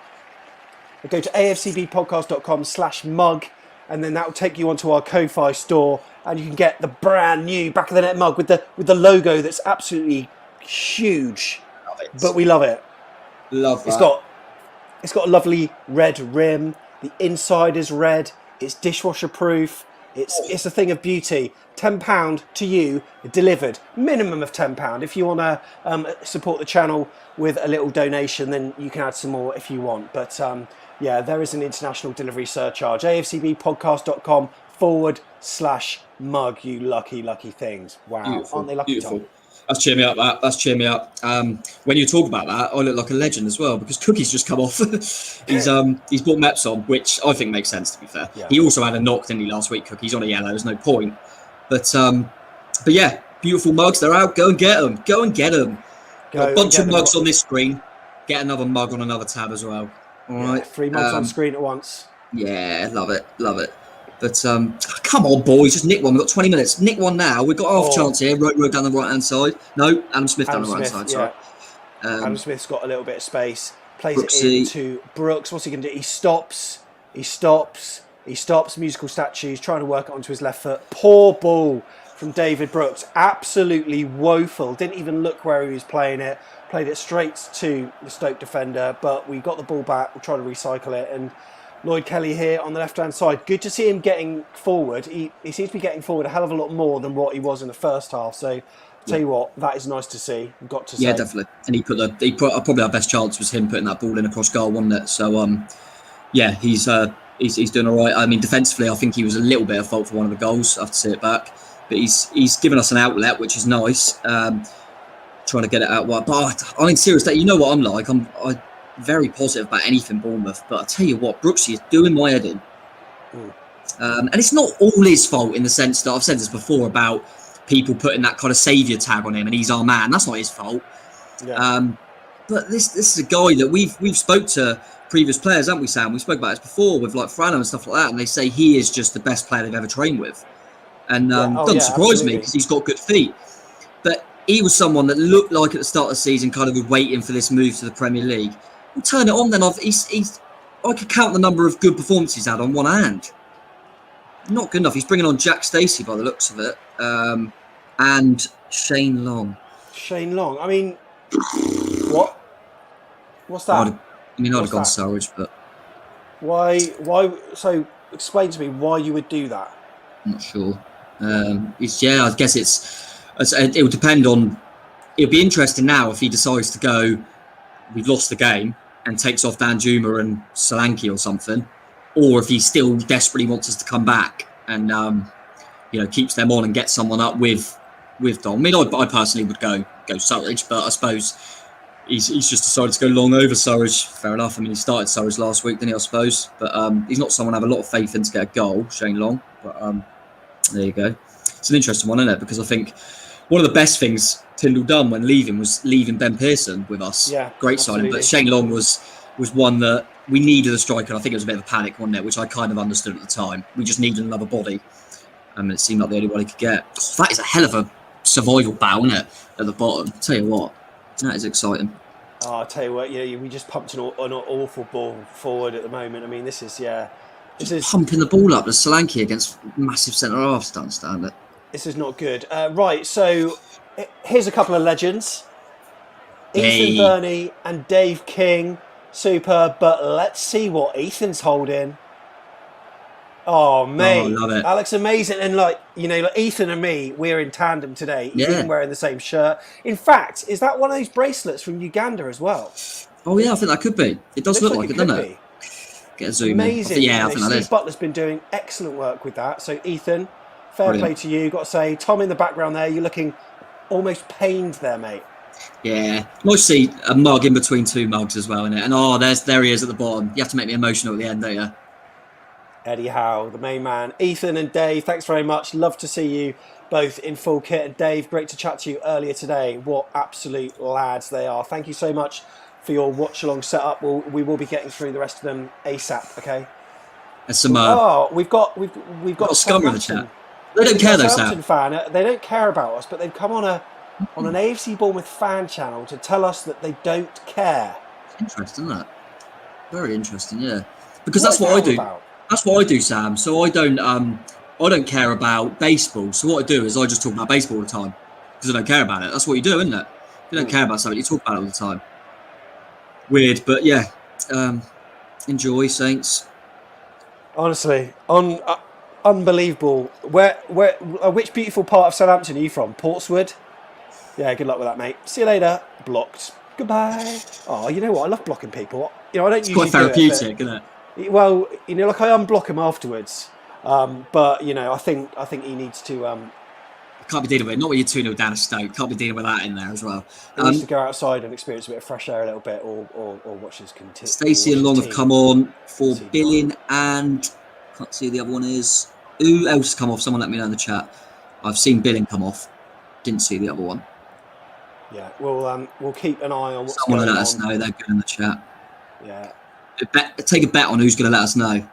go to afcbpodcast.com/mug, and then that will take you onto our Ko-Fi store, and you can get the brand new back of the net mug with the logo that's absolutely huge. But we love it. Love that. It's got a lovely red rim. The inside is red. It's dishwasher proof. It's a thing of beauty. £10 to you, delivered. Minimum of £10. If you want to support the channel with a little donation, then you can add some more if you want. But yeah, there is an international delivery surcharge. afcbpodcast.com/mug. You lucky things. Wow. Beautiful. Aren't they lucky? Beautiful. Tom? That's cheered me up. That's cheered me up. When you talk about that, I look like a legend as well because Cookie's just come off. He's brought Meps on, which I think makes sense. To be fair, Yeah. he also had a knock, didn't he, last week? Cookie's on a yellow. There's no point. But yeah, beautiful mugs. They're out. Go and get them. Go and get them. A bunch of mugs on this screen. Get another mug on another tab as well. All right. 3 mugs on screen at once. Yeah, love it. But come on, boys, just nick one. We've got 20 minutes. Nick one now. We've got half a chance here. Road down the right-hand side. No, Adam Smith down the right-hand side. Sorry. Adam Smith's got a little bit of space. Plays Brooksy. it into Brooks. What's he going to do? He stops. Musical statues. Trying to work it onto his left foot. Poor ball from David Brooks. Absolutely woeful. Didn't even look where he was playing it. Played it straight to the Stoke defender. But we got the ball back. We're trying to recycle it. And Lloyd Kelly here on the left-hand side. Good to see him getting forward. He seems to be getting forward a hell of a lot more than what he was in the first half. So, I'll tell you what, that is nice to see. We've got to say. Yeah, definitely. And he put probably our best chance was him putting that ball in across goal, wasn't it? So, yeah, he's doing all right. I mean, defensively, I think he was a little bit at fault for one of the goals. I have to say it back, but he's given us an outlet, which is nice. Trying to get it out wide. But I mean, seriously, you know what I'm like. I'm very positive about anything Bournemouth, but I tell you what, Brooksy is doing my head in. And it's not all his fault in the sense that I've said this before about people putting that kind of saviour tag on him and he's our man. That's not his fault. Yeah. But this is a guy that we've spoke to previous players, haven't we, Sam? We spoke about this before with like Frano and stuff like that, and they say he is just the best player they've ever trained with. And doesn't surprise me because he's got good feet. But he was someone that looked like at the start of the season kind of was waiting for this move to the Premier League. We'll turn it on then. I could count the number of good performances he's had on one hand. Not good enough. He's bringing on Jack Stacey by the looks of it, and Shane Long. Shane Long. I mean, what? What's that? I'd have gone Surridge, but why? So explain to me why you would do that. I'm not sure. I guess it would depend on. It'll be interesting now if he decides to go. We've lost the game and takes off Danjuma and Solanke or something, or if he still desperately wants us to come back and keeps them on and gets someone up with Dom. I mean, I personally would go Surridge, but I suppose he's just decided to go Long over Surridge. Fair enough. I mean, he started Surridge last week, didn't he? I suppose, but he's not someone I have a lot of faith in to get a goal, Shane Long. But there you go. It's an interesting one, isn't it? Because I think one of the best things Tyndall done when leaving was leaving Ben Pearson with us. Yeah, great signing. But Shane Long was one that we needed a striker. I think it was a bit of a panic, wasn't it? Which I kind of understood at the time. We just needed another body. And it seemed like the only one he could get. That is a hell of a survival battle, isn't it? At the bottom. I'll tell you what, that is exciting. Oh, I'll tell you what, we just pumped an awful ball forward at the moment. I mean, this is pumping the ball up to Solanke against massive centre halves. Don't understand it. This is not good. Right, so here's a couple of legends. Ethan Burney and Dave King. Superb, but let's see what Ethan's holding. Oh, mate. Love it. That looks amazing. And like Ethan and me, we're in tandem today. He's even wearing the same shirt. In fact, is that one of those bracelets from Uganda as well? Oh, yeah, I think that could be. It does look like it, doesn't it? Get a zoom amazing. in. I think that is. Steve Butler's been doing excellent work with that. So, Ethan, fair play to you. Got to say, Tom in the background there, you're looking almost pained there, mate. Yeah, nice to see a mug in between two mugs as well, innit? And there he is at the bottom. You have to make me emotional at the end, don't you? Eddie Howe, the main man. Ethan and Dave, thanks very much. Love to see you both in full kit. And Dave, great to chat to you earlier today. What absolute lads they are. Thank you so much for your watch-along setup. We will be getting through the rest of them ASAP, okay? There's some. we've got Scummer in the chat. They don't care though, Southampton Sam. fan. They don't care about us, but they've come on an AFC Bournemouth fan channel to tell us that they don't care. Interesting, isn't that? Very interesting, yeah. Because that's what I do. That's what I do, Sam. So I don't care about baseball. So what I do is I just talk about baseball all the time because I don't care about it. That's what you do, isn't it? If you don't care about something, you talk about it all the time. Weird, but yeah. Enjoy, Saints. Honestly, unbelievable. Which beautiful part of Southampton are you from? Portswood? Yeah, good luck with that, mate. See you later. Blocked. Goodbye. Oh, you know what? I love blocking people. You know, I don't usually Quite therapeutic, isn't it? Well, you know, like I unblock him afterwards. But you know, I think he needs to. Can't be dealing with it. Not when you're 2-0 down a Stoke. Can't be dealing with that in there as well. He needs to go outside and experience a bit of fresh air a little bit, or watch his continue. Stacey and Long have come on for Billing, and can't see who the other one is. Who else has come off? Someone let me know in the chat. I've seen Billing come off. Didn't see the other one. Yeah, we'll keep an eye on what's Someone going on. will let us know. They're good in the chat. Yeah. Take a bet on who's going to let us know.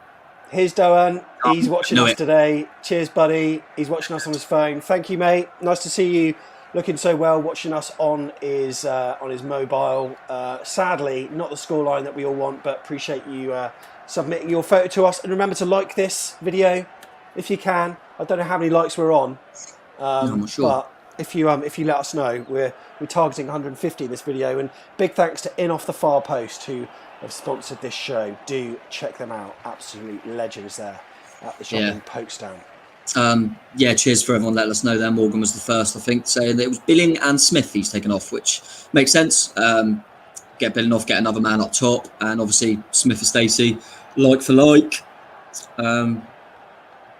Here's Doan. He's watching us today. Cheers, buddy. He's watching us on his phone. Thank you, mate. Nice to see you looking so well, watching us on his mobile. Sadly, not the scoreline that we all want, but appreciate you submitting your photo to us. And remember to like this video if you can. I don't know how many likes we're on, I'm not sure. but if you let us know, we're targeting 150 in this video. And big thanks to In Off the Far Post, who have sponsored this show. Do check them out. Absolute legends there at the shopping poke stand. Cheers for everyone letting us know there. Morgan was the first, I think, saying that it was Billing and Smith he's taken off, which makes sense. Get Billing off, get another man up top, and obviously Smith and Stacey, like for like.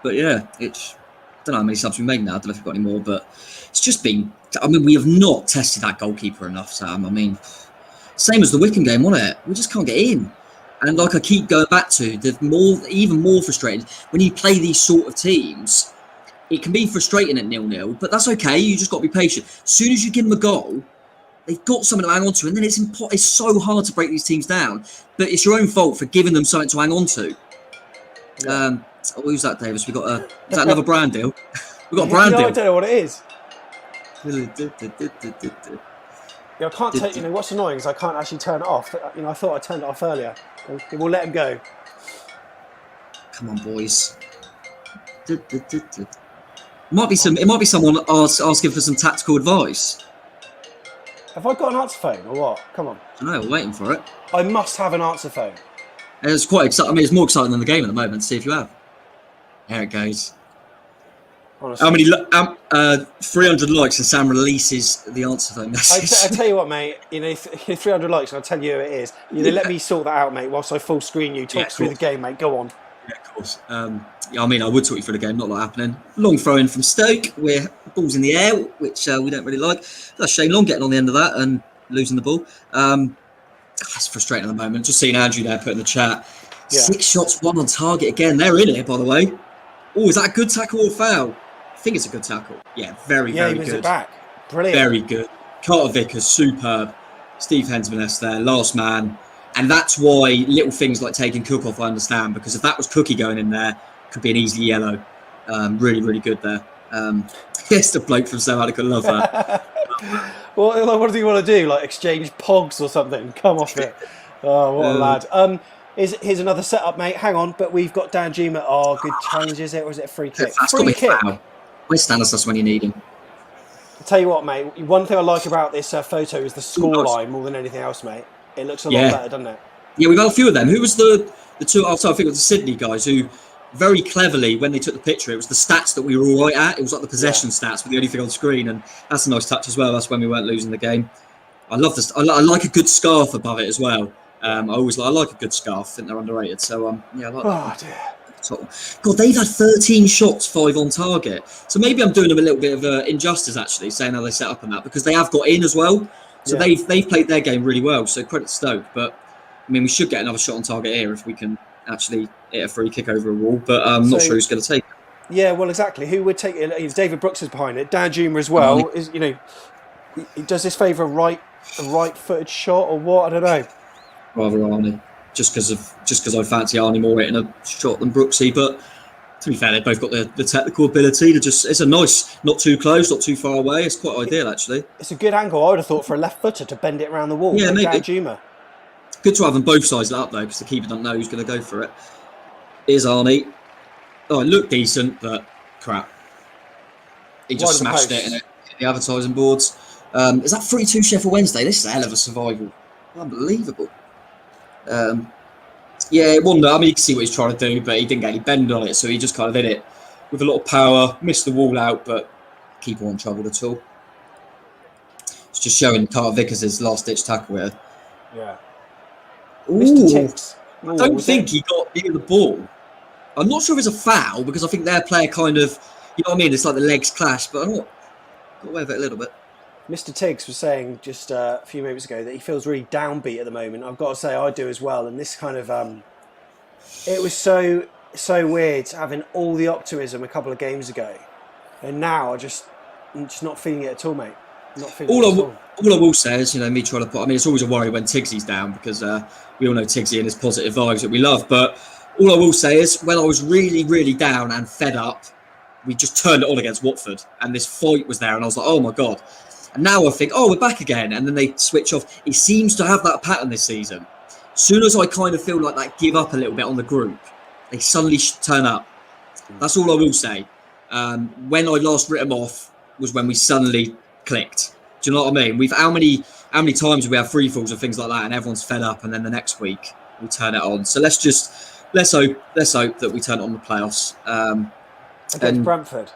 But yeah, it's, I don't know how many subs we made now. I don't know if we've got any more, but it's just been, I mean, we have not tested that goalkeeper enough, Sam. I mean, same as the Wickham game, wasn't it? We just can't get in. And like I keep going back to, even more frustrating when you play these sort of teams. It can be frustrating at 0-0, but that's okay. You just got to be patient. As soon as you give them a goal, they've got something to hang on to, and then it's so hard to break these teams down. But it's your own fault for giving them something to hang on to. Yeah. Who's that, Davis? Is that another brand deal? We've got a brand deal. I don't know what it is. Yeah, I can't take. You know what's annoying is I can't actually turn it off. You know, I thought I turned it off earlier. We'll let him go. Come on, boys. It might be someone asking for some tactical advice. Have I got an answer phone or what? Come on. I don't know. We're waiting for it. I must have an answer phone. It's quite exciting. I mean, it's more exciting than the game at the moment. See if you have. There it goes. Honestly. How many? 300 likes and Sam releases the answer phone message. I tell you what, mate. You know, 300 likes. I'll tell you who it is. You know, let me sort that out, mate. Whilst I full screen you, talk through the game, mate. Go on. Yeah, of course. I mean, I would talk you through the game. Not a lot happening. Long throw in from Stoke, where balls in the air, which we don't really like. That's Shane Long getting on the end of that and losing the ball. That's frustrating at the moment. Just seeing Andrew there put in the chat. Yeah. 6 shots, 1 on target again. They're in it, by the way. Oh, is that a good tackle or foul? I think it's a good tackle. Yeah, very good. Yeah, he wins it back. Brilliant. Very good. Carter Vickers, superb. Steve Hensman there, last man. And that's why little things like taking Cook off, I understand, because if that was Cookie going in there, it could be an easy yellow. Really, really good there. Yes, the bloke from South Africa, love that. Well, what do you want to do? Like exchange pogs or something? Come off it. Oh, what a lad. Here's another setup, mate. Hang on, but we've got Dan Juma. Oh, good challenge, is it? Or is it a free kick? Free kick. Where's Stanislas when you need him? I'll tell you what, mate. One thing I like about this photo is the scoreline more than anything else, mate. It looks a lot better, doesn't it? Yeah, we've got a few of them. Who was the two? I think it was the Sydney guys who very cleverly, when they took the picture, it was the stats that we were all right at. It was like the possession stats with the only thing on screen, and that's a nice touch as well. That's when we weren't losing the game. I love this. I like a good scarf above it as well. I like a good scarf. I think they're underrated. So I like that. Dear. God, they've had 13 shots, 5 on target. So maybe I'm doing them a little bit of injustice, actually, saying how they set up on that, because they have got in as well. So they've played their game really well. So credit to Stoke. But I mean, we should get another shot on target here if we can actually hit a free kick over a wall. But I'm not sure who's going to take it. Yeah, well, exactly. Who would take it? David Brooks is behind it. Dan Juma as well. Is does this favour a right-footed shot or what? I don't know. Rather Arnie. Just because I fancy Arnie more hitting a shot than Brooksy, but To be fair, they've both got the technical ability to just. It's a nice, not too close, not too far away. It's quite ideal, actually. It's a good angle. I would have thought for a left footer to bend it around the wall. Yeah, maybe. Juma. Good to have them both sides up though, because the keeper doesn't know who's going to go for it. Here's Arnie. Oh, it looked decent, but crap. He just smashed it in the advertising boards. Is that 3-2 Sheffield Wednesday? This is a hell of a survival. Unbelievable. Yeah, wonder. I mean, you can see what he's trying to do, but he didn't get any bend on it, so he just kind of hit it with a lot of power, missed the wall out, but keeper wasn't troubled at all. It's just showing Carter Vickers' last-ditch tackle here. Yeah. Ooh, Mr. Ticks. I don't think he got near the ball. I'm not sure if it's a foul, because I think their player kind of, you know what I mean? It's like the legs clash, but I got away with it a little bit. Mr. Tiggs was saying just a few moments ago that he feels really downbeat at the moment. I've got to say I do as well. And this kind of, it was so weird having all the optimism a couple of games ago. And now I'm just not feeling it at all, mate. Not feeling it at all. All I will say is, me trying to put, I mean, it's always a worry when Tiggsy's down because we all know Tiggsy and his positive vibes that we love. But all I will say is when I was really, really down and fed up, we just turned it on against Watford and this fight was there and I was like, oh my God. And now I think, oh, we're back again. And then they switch off. It seems to have that pattern this season. As soon as I kind of feel like that give up a little bit on the group, they suddenly turn up. That's all I will say. When I last writ them off was when we suddenly clicked. Do you know what I mean? How many times have we had free falls and things like that and everyone's fed up and then the next week we turn it on. So let's hope that we turn it on the playoffs. Against Brentford.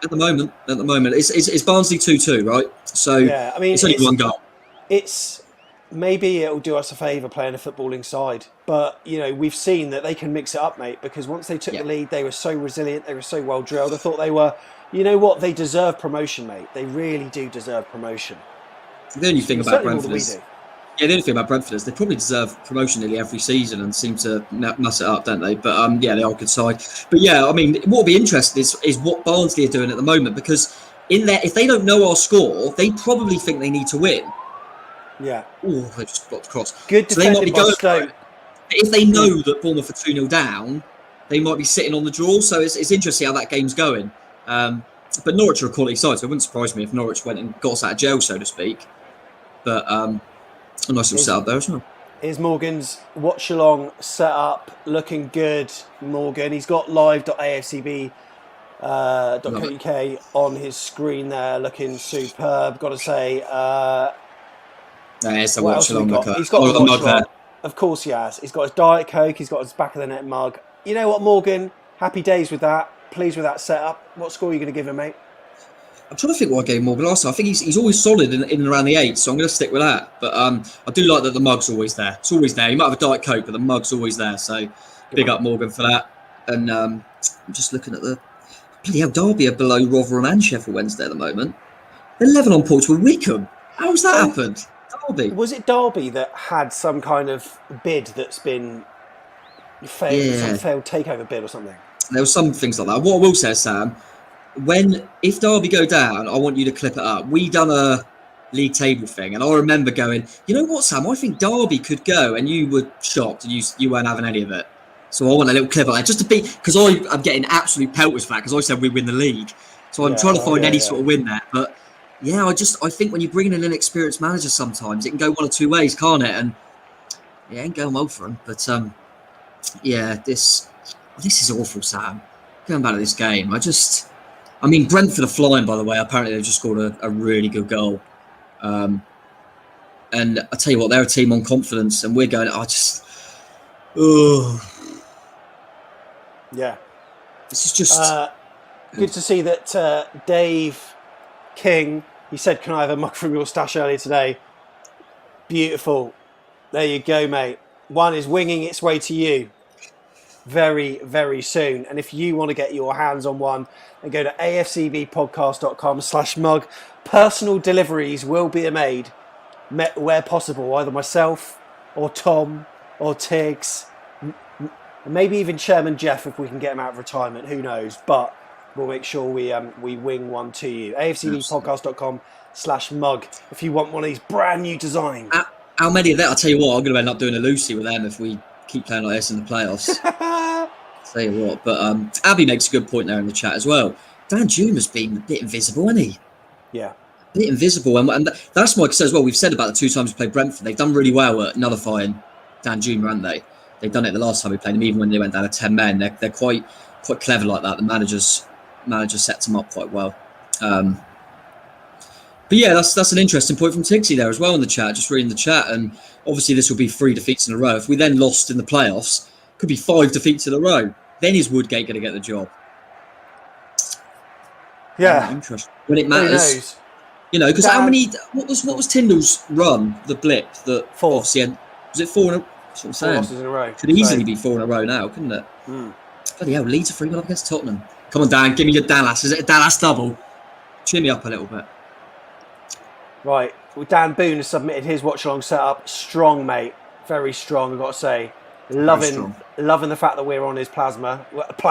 At the moment, it's Barnsley 2-2, right? So yeah, I mean, it's only one goal. Maybe it'll do us a favour playing a footballing side, but we've seen that they can mix it up, mate. Because once they took the lead, they were so resilient, they were so well drilled. I thought they were. You know what? They deserve promotion, mate. They really do deserve promotion. The only thing about Brentford is, the only thing about Brentford is they probably deserve promotion nearly every season and seem to mess it up, don't they? But they are a good side. But yeah, I mean, what will be interesting is what Barnsley are doing at the moment, because if they don't know our score, they probably think they need to win. Yeah. Oh, they just got the cross. Good defending by Stoke. If they know that Bournemouth are 2-0 down, they might be sitting on the draw. So it's interesting how that game's going. But Norwich are a quality side, so it wouldn't surprise me if Norwich went and got us out of jail, so to speak. But a nice little setup there as well. Here's Morgan's Watchalong set up, looking good. Morgan, he's got live.afcb .co.uk on his screen there, looking superb. Got to say, it's the Watchalong. He's got the mug there. Of course he has. He's got his Diet Coke. He's got his back of the net mug. You know what, Morgan? Happy days with that. Pleased with that setup. What score are you going to give him, mate? I'm trying to think what I gave Morgan last time. I think he's always solid in and around the 8, so I'm going to stick with that. But I do like that the mug's always there. It's always there. You might have a Diet Coke, but the mug's always there. So big up Morgan for that. And I'm just looking at the... Bloody hell, Derby are below Rotherham and Sheffield Wednesday at the moment. They're 11 on points with Wickham. How's that happened? Derby. Was it Derby that had some kind of bid that's been failed, some failed takeover bid or something? There were some things like that. What I will say, Sam, if Derby go down, I want you to clip it up. We done a league table thing, and I remember going, you know what, Sam, I think Derby could go, and you were shocked, and you weren't having any of it. So I want a little clip of that, just to be, because I'm getting absolute pelters for that, because I said we win the league. So I'm trying to find any sort of win there. But yeah, I think when you bring in an inexperienced manager, sometimes it can go one or two ways, can't it? And it ain't going well for him. But this is awful, Sam. Going back to this game, Brentford are flying, by the way. Apparently, they've just scored a really good goal. And I tell you what, they're a team on confidence, and we're going, Yeah. This is just... good to see that Dave King, he said, can I have a mug from your stash earlier today? Beautiful. There you go, mate. One is winging its way to you very, very soon. And if you want to get your hands on one, then go to afcbpodcast.com/mug. Personal deliveries will be made where possible, either myself or Tom or Tiggs, maybe even Chairman Jeff if we can get him out of retirement. Who knows? But we'll make sure we wing one to you. afcbpodcast.com/mug if you want one of these brand new designs. How many of that? I'll tell you what, I'm going to end up doing a Lucy with them if we keep playing like this in the playoffs. Tell you what, but Abby makes a good point there in the chat as well. Dan Juma's been a bit invisible, hasn't he? Yeah. A bit invisible. And that's my concern as well. We've said about the 2 times we played Brentford. They've done really well at nullifying Dan Juma, haven't they? They've done it the last time we played them, even when they went down to 10 men. They're quite clever like that. The manager sets them up quite well. But yeah, that's an interesting point from Tixie there as well in the chat, just reading the chat. And obviously this will be 3 defeats in a row. If we then lost in the playoffs, could be 5 defeats in a row. Then is Woodgate going to get the job? Yeah. Interesting. When it matters. You know, because how many... What was Tyndall's run, the blip? That 4. Obviously had, was it 4 in a... That's what I'm 4 saying. losses in a row. Could easily be 4 in a row now, couldn't it? Bloody hell, Leeds are 3-1 up against Tottenham. Come on, Dan, give me your Dallas. Is it a Dallas double? Cheer me up a little bit. Right. Well, Dan Boone has submitted his watch-along setup. Strong, mate. Very strong, I've got to say. Loving the fact that we're on his plasma. What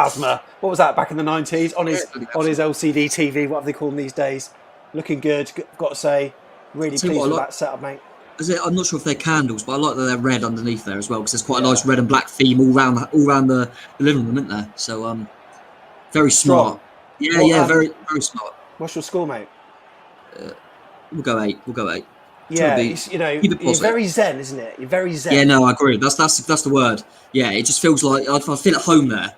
was that back in the 90s? On his LCD TV, what have they called them these days? Looking good, got to say. Really pleased with that setup, mate. I'm not sure if they're candles, but I like that they're red underneath there as well, because there's quite a nice red and black theme all around the living room, isn't there? So very smart. Yeah, very very smart. What's your score, mate? We'll go 8. Yeah, you're very zen, isn't it? You're very zen. Yeah, no, I agree. That's the word. Yeah, it just feels like I feel at home there.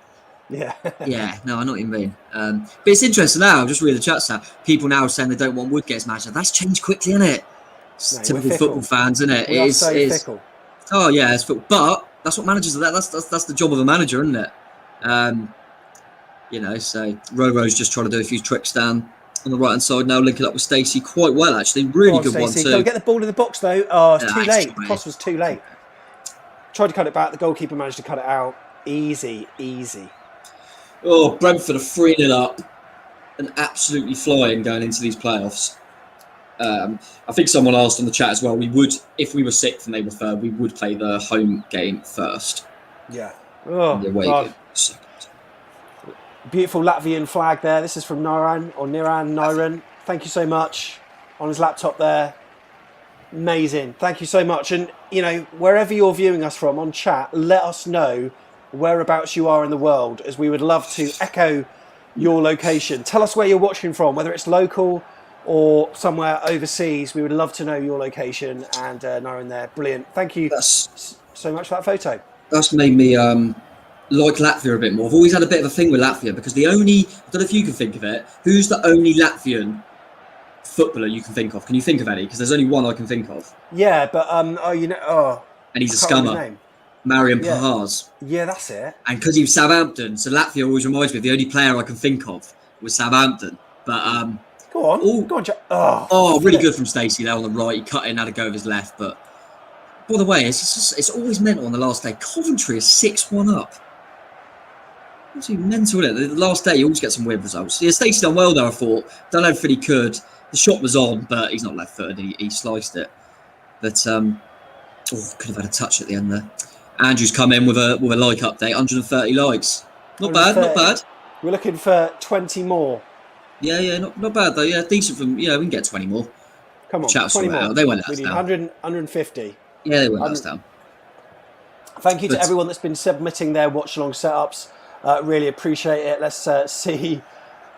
Yeah. Yeah, no, I know what you mean. But it's interesting now. Just read the chat now. People now are saying they don't want Woodgate as manager. That's changed quickly, isn't it? It's typical football fans, isn't it? It is fickle. Oh yeah, it's football. But that's what managers are. That's the job of a manager, isn't it? So Roro's just trying to do a few tricks down on the right hand side now, linking up with Stacey quite well actually. Really good one too. Go get the ball in the box though. Oh, it's too late. The cross was too late. Tried to cut it back. The goalkeeper managed to cut it out. Easy. Oh, Brentford are 3-0 up and absolutely flying going into these playoffs. I think someone asked on the chat as well. We would, if we were 6th and they were 3rd, we would play the home game first. Yeah. Oh, the away God. game second. Beautiful Latvian flag there. This is from Niran. Thank you so much. On his laptop there. Amazing. Thank you so much. And, wherever you're viewing us from on chat, let us know whereabouts you are in the world, as we would love to echo your location. Tell us where you're watching from, whether it's local or somewhere overseas. We would love to know your location. And Niran there. Brilliant. Thank you so much for that photo. That's made me... like Latvia a bit more. I've always had a bit of a thing with Latvia because I don't know if you can think of it, who's the only Latvian footballer you can think of? Can you think of any? Because there's only one I can think of. Yeah, but and he's a scummer. Marian Pahars. Yeah, that's it. And because he was Southampton, so Latvia always reminds me of the only player I can think of was Southampton. But go on, Jack. Really good from Stacey there on the right. He cut in, had a go of his left, but by the way, it's always mental on the last day. Coventry is 6-1 up. It's mental, isn't it? The last day, you always get some weird results. Yeah, Stacey done well there, I thought. Done everything he could. The shot was on, but he's not left-footed. He sliced it. But, could have had a touch at the end there. Andrew's come in with a like update. 130 likes. Not bad. We're looking for 20 more. Yeah, not bad, though. Yeah, decent from, we can get 20 more. Come on, Chat 20 more. They won't let us We need down. 150. Yeah, they won't let us down. Thank you to everyone that's been submitting their watch-along setups. Really appreciate it. Let's see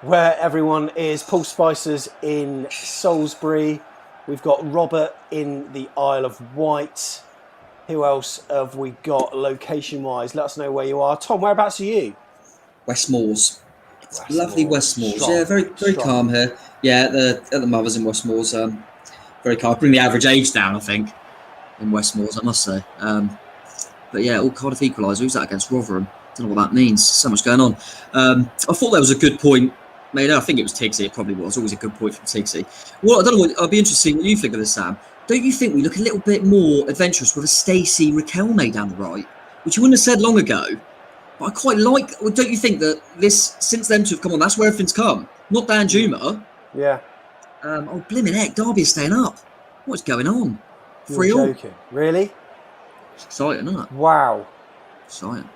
where everyone is. Paul Spicer's in Salisbury. We've got Robert in the Isle of Wight. Who else have we got location-wise? Let us know where you are. Tom, whereabouts are you? Westmoors. Lovely Westmoors. Yeah, very calm here. Yeah, at the Mothers in Westmoors. Very calm. Bring the average age down, I think, in Westmoors, I must say. But yeah, all Cardiff equaliser. Who's that against Rotherham? Don't know what that means. So much going on. I thought that was a good point made. I think it was Tigsy. It probably was. Always a good point from Tigsy. Well, I don't know. I'd be interested in what you think of this, Sam. Don't you think we look a little bit more adventurous with a Stacey Riquelme down the right, which you wouldn't have said long ago? But I quite like. Well, don't you think that this, since them two have come on, that's where everything's come? Not Dan Juma. Yeah. Blimmin' heck, Derby is staying up. What's going on? You're joking. Really? It's exciting, isn't it? Wow. Exciting.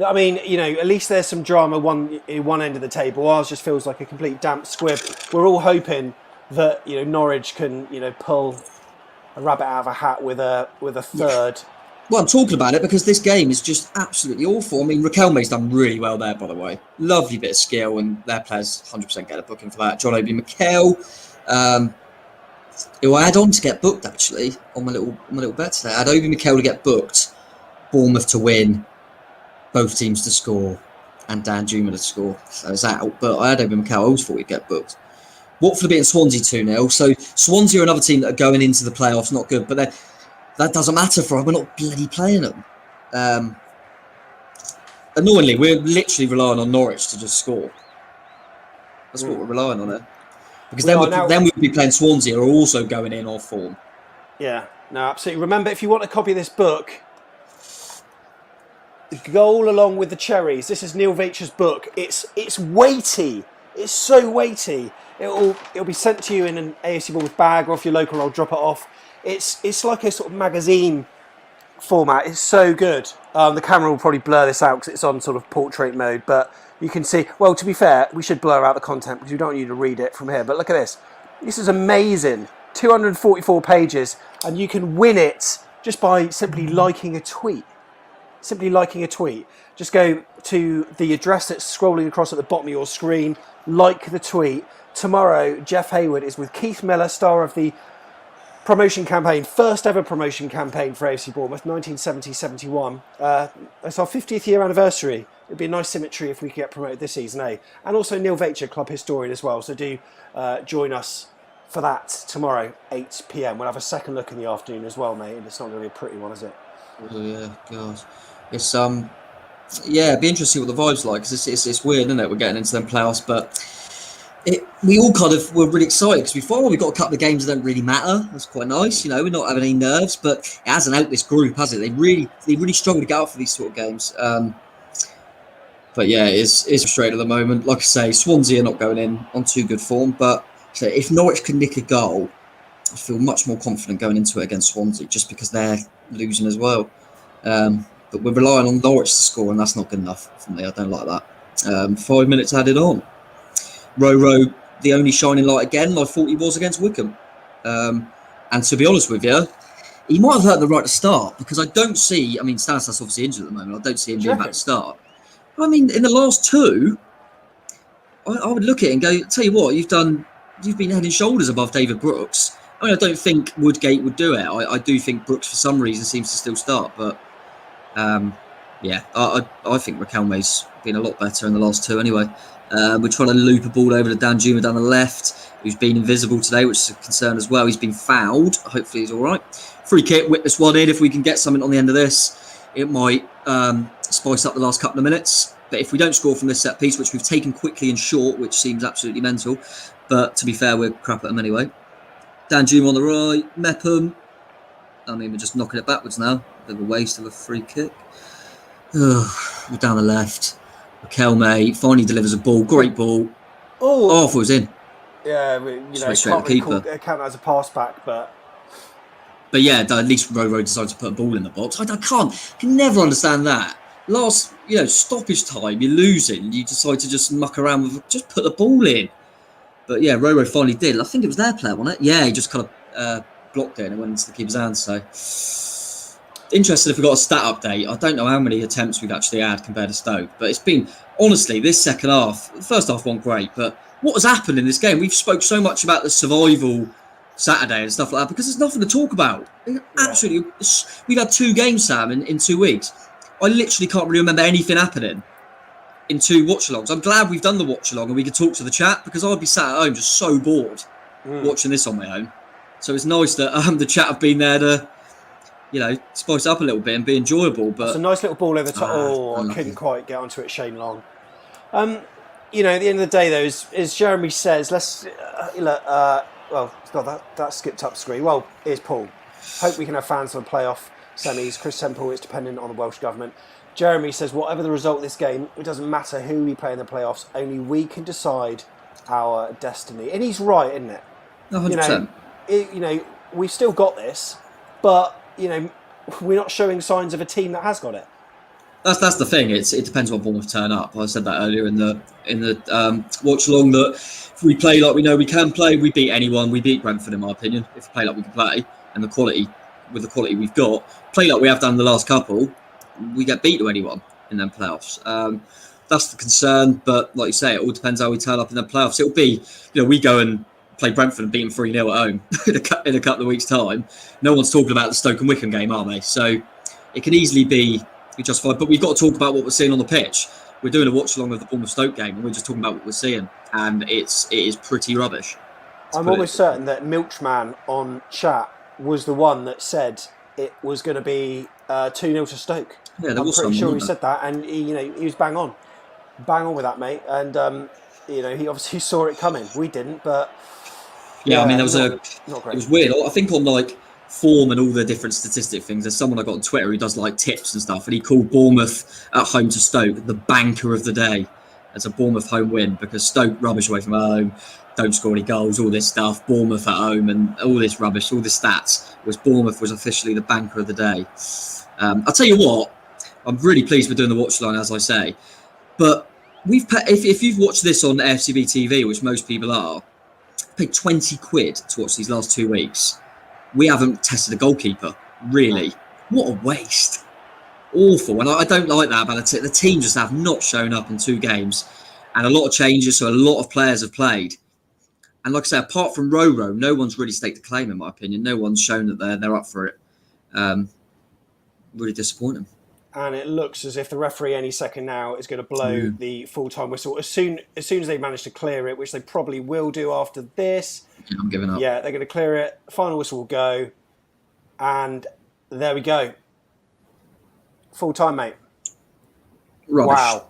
I mean, at least there's some drama one end of the table. Ours just feels like a complete damp squib. We're all hoping that Norwich can pull a rabbit out of a hat with a third Well, I'm talking about it because this game is just absolutely awful. I mean, Riquelme's done really well there, by the way. Lovely bit of skill, and their players 100% get a booking for that. John Obi Mikel, who I had on to get booked, actually, on my little bet today. I had Obi Mikel to get booked, Bournemouth to win, both teams to score, and Dan Juma to score. So it's out, but I had Obi Mikel. I always thought he'd get booked. Watford beating Swansea 2-0. So Swansea are another team that are going into the playoffs, not good, but that doesn't matter for us. We're not bloody playing them. Annoyingly, we're literally relying on Norwich to just score. That's what we're relying on there. Because then we'd be playing Swansea, who are also going in off form. Yeah, no, absolutely. Remember, if you want a copy of this book, go along with the cherries. This is Neil Veitch's book. It's weighty. It's so weighty. It'll be sent to you in an AFC Bournemouth bag, or if you're local, I'll drop it off. It's like a sort of magazine format. It's so good. The camera will probably blur this out because it's on sort of portrait mode, but you can see. Well, to be fair, we should blur out the content because we don't want you to read it from here. But look at this. This is amazing. 244 pages, and you can win it just by simply liking a tweet. Simply liking a tweet. Just go to the address that's scrolling across at the bottom of your screen, like the tweet. Tomorrow, Jeff Hayward is with Keith Miller, star of the promotion campaign, first ever promotion campaign for AFC Bournemouth, 1970-71. It's our 50th year anniversary. It'd be a nice symmetry if we could get promoted this season, eh? And also Neil Veitcher, club historian as well. So do join us for that tomorrow, 8 p.m. We'll have a second look in the afternoon as well, mate. And it's not going to be a pretty one, is it? Oh yeah, God. It's it'd be interesting what the vibe's like because it's weird, isn't it? We're getting into them playoffs, but we all kind of were really excited because we thought we've got a couple of games that don't really matter. That's quite nice, you know. We're not having any nerves, but it hasn't helped this group, has it? They really struggle to get out for these sort of games. But yeah, it's frustrating at the moment. Like I say, Swansea are not going in on too good form, but so if Norwich can nick a goal, I feel much more confident going into it against Swansea just because they're losing as well. But we're relying on Norwich to score, and that's not good enough for me. I don't like that. 5 minutes added on. Roro, the only shining light again, I thought he was against Wickham. And to be honest with you, he might have hurt the right to start because I don't see, I mean, Stanislas obviously injured at the moment. I don't see him being back to start. I mean, in the last two, I would look at it and go, tell you what, you've been head and shoulders above David Brooks. I mean, I don't think Woodgate would do it. I do think Brooks, for some reason, seems to still start. But, yeah, I think Riquelme's been a lot better in the last two anyway. We're trying to loop a ball over to Dan Juma down the left, who's been invisible today, which is a concern as well. He's been fouled. Hopefully he's all right. Free kick, whip this one in. If we can get something on the end of this, it might spice up the last couple of minutes. But if we don't score from this set piece, which we've taken quickly and short, which seems absolutely mental, but to be fair, we're crap at them anyway. Dan Juma on the right, Mepham. I mean, we're just knocking it backwards now. Bit of a waste of a free kick. We're down the left. Riquelme finally delivers a ball. Great ball. Oh, I thought it was in. Yeah, straight at the keeper. Count that as a pass back, but yeah, at least Roro decided to put a ball in the box. I can never understand that. Last, stoppage time, you're losing. You decide to just muck around with, just put the ball in. But yeah, Roro finally did. I think it was their player, wasn't it? Yeah, he just kind of blocked it and it went into the keeper's hands. So interested if we got a stat update. I don't know how many attempts we've actually had compared to Stoke, but it's been, honestly, this second half, the first half wasn't great, but what has happened in this game? We've spoke so much about the survival Saturday and stuff like that because there's nothing to talk about. Absolutely, we've had 2 games, Sam, in 2 weeks. I literally can't really remember anything happening in 2 watch-alongs. I'm glad we've done the watch-along and we could talk to the chat because I'd be sat at home just so bored watching this on my own. So it's nice that the chat have been there to, spice up a little bit and be enjoyable. But it's a nice little ball over the top. I couldn't quite get onto it. Shane Long. At the end of the day, though, as Jeremy says, let's well, God, that skipped up screen. Well, here's Paul. Hope we can have fans for the playoff semis. Chris Temple is dependent on the Welsh Government. Jeremy says, whatever the result of this game, it doesn't matter who we play in the playoffs. Only we can decide our destiny. And he's right, isn't it? 100%. We've still got this, but, we're not showing signs of a team that has got it. That's the thing. It depends what Bournemouth turn up. I said that earlier in the watch along that if we play like we know we can play, we beat anyone. We beat Brentford, in my opinion. If we play like we can play, and the quality with the quality we've got, play like we have done the last couple, we get beat to anyone in them playoffs. That's the concern. But like you say, it all depends how we turn up in the playoffs. It'll be, we go and play Brentford and beat them 3-0 at home in a couple of weeks' time. No one's talking about the Stoke and Wickham game, are they? So it can easily be justified. But we've got to talk about what we're seeing on the pitch. We're doing a watch along of the Bournemouth Stoke game, and we're just talking about what we're seeing, and it is pretty rubbish. I'm almost certain that Milchman on chat was the one that said it was going to be 2-0 to Stoke. Yeah, I'm pretty sure he said that, and he was bang on with that, mate. And he obviously saw it coming. We didn't, but yeah, I mean, there was not great. It was weird. I think on like form and all the different statistic things, there's someone I got on Twitter who does like tips and stuff, and he called Bournemouth at home to Stoke the banker of the day as a Bournemouth home win, because Stoke rubbish away from home, don't score any goals, all this stuff. Bournemouth at home and all this rubbish, all the stats, was Bournemouth was officially the banker of the day. I'll tell you what, I'm really pleased we're doing the watch line, as I say, but if you've watched this on AFCB TV, which most people are, paid 20 quid to watch these last 2 weeks. We haven't tested a goalkeeper, really. What a waste. Awful. And I don't like that about the team just have not shown up in 2 games. And a lot of changes, so a lot of players have played. And like I say, apart from Roro, no one's really staked a claim, in my opinion. No one's shown that they're up for it. Really disappointing. And it looks as if the referee any second now is going to blow the full-time whistle as soon as they manage to clear it, which they probably will do after this. Yeah, I'm giving up. Yeah, they're going to clear it. Final whistle will go. And there we go. Full-time, mate. Rubbish.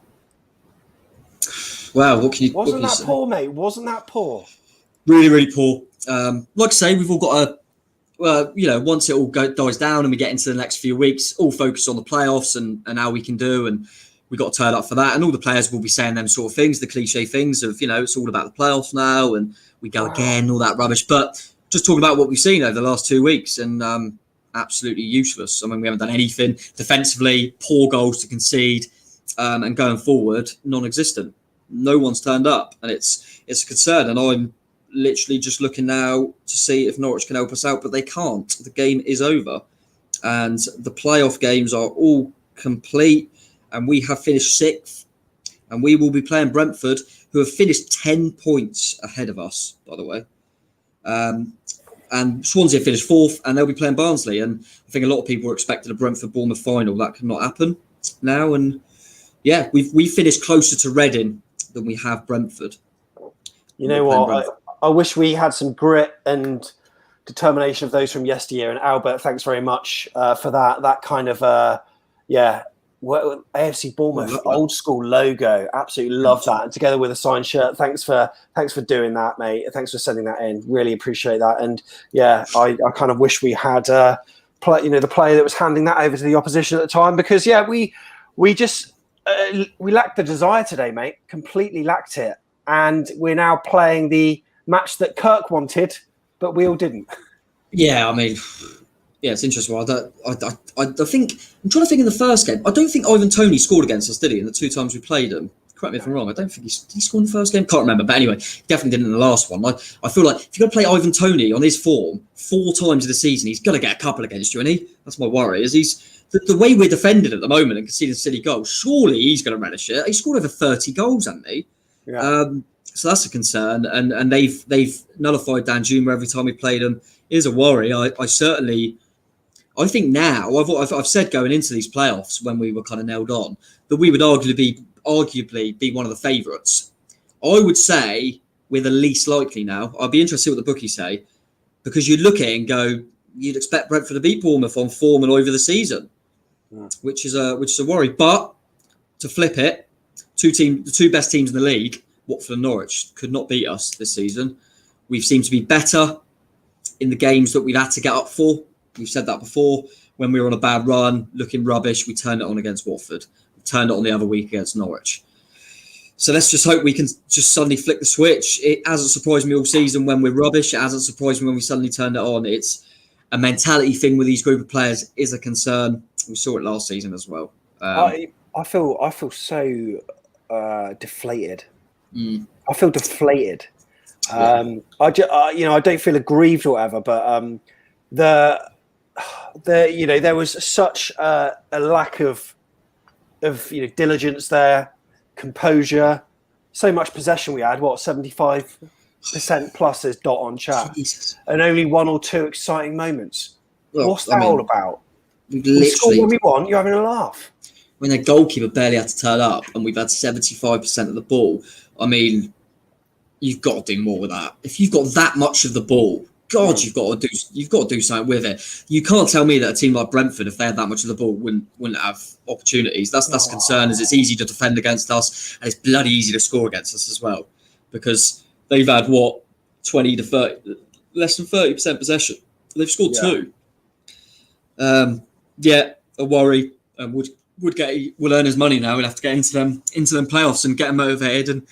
Wow, what can you... Wasn't that poor, mate? Wasn't that poor? Really, really poor. Like I say, we've all got a... once it all dies down and we get into the next few weeks, all focus on the playoffs and how we can do, and we've got to turn up for that. And all the players will be saying them sort of things, the cliche things of, it's all about the playoffs now and we go again, all that rubbish. But just talking about what we've seen over the last 2 weeks, and absolutely useless. I mean, we haven't done anything defensively, poor goals to concede, and going forward, non-existent. No one's turned up, and it's a concern. And I'm literally just looking now to see if Norwich can help us out, but they can't. The game is over, and the playoff games are all complete, and we have finished 6th, and we will be playing Brentford, who have finished 10 points ahead of us, by the way. And Swansea finished 4th, and they'll be playing Barnsley. And I think a lot of people were expecting a Brentford-Bournemouth final. That cannot happen now. And yeah, we finished closer to Reading than we have Brentford. You know what? I wish we had some grit and determination of those from yesteryear. And Albert, thanks very much for that. That kind of, AFC Bournemouth old school logo. Absolutely love that. And together with a signed shirt. Thanks for doing that, mate. Thanks for sending that in. Really appreciate that. And yeah, I kind of wish we had the player that was handing that over to the opposition at the time, because we just we lacked the desire today, mate. Completely lacked it. And we're now playing the match that Kirk wanted, but we all didn't. Yeah, I mean, yeah, it's interesting. I think I'm trying to think in the first game. I don't think Ivan Toney scored against us, did he? In the 2 times we played him. Correct me if I'm wrong. I don't think did he score in the first game? Can't remember. But anyway, definitely didn't in the last one. I feel like if you're going to play Ivan Toney on his form 4 times of the season, he's going to get a couple against you, isn't he? That's my worry. Is the way we're defended at the moment and conceding silly goals? Surely he's going to relish it. He scored over 30 goals, hasn't he? Yeah. So that's a concern, and they've nullified Danjuma every time we played them. It is a worry. I think now I've said going into these playoffs when we were kind of nailed on that we would arguably be one of the favourites. I would say we're the least likely now. I'd be interested what the bookies say, because you'd look at it and go, you'd expect Brentford to beat Bournemouth on form and over the season, which is a worry. But to flip it, the 2 best teams in the league, Watford and Norwich, could not beat us this season. We've seemed to be better in the games that we've had to get up for. We've said that before. When we were on a bad run, looking rubbish, we turned it on against Watford. We turned it on the other week against Norwich. So let's just hope we can just suddenly flick the switch. It hasn't surprised me all season when we're rubbish. It hasn't surprised me when we suddenly turned it on. It's a mentality thing with these group of players is a concern. We saw it last season as well. I feel so deflated. I feel deflated. I don't feel aggrieved or whatever, but there was such a lack of diligence there, composure, so much possession we had. 75% plus as Dot on chat, Jesus. and only one or two exciting moments. Well, What's that all about? We score when we want. You're having a laugh. When their goalkeeper barely had to turn up, and we've had 75% of the ball. I mean, you've got to do more with that. If you've got that much of the ball, God, you've got to do something with it. You can't tell me that a team like Brentford, if they had that much of the ball, wouldn't have opportunities. That's concern. Is it's easy to defend against us, and it's bloody easy to score against us as well, because they've had 20 to 30, less than 30% possession. They've scored 2. A worry. Would earn his money now. We'll have to get into them playoffs and get them motivated and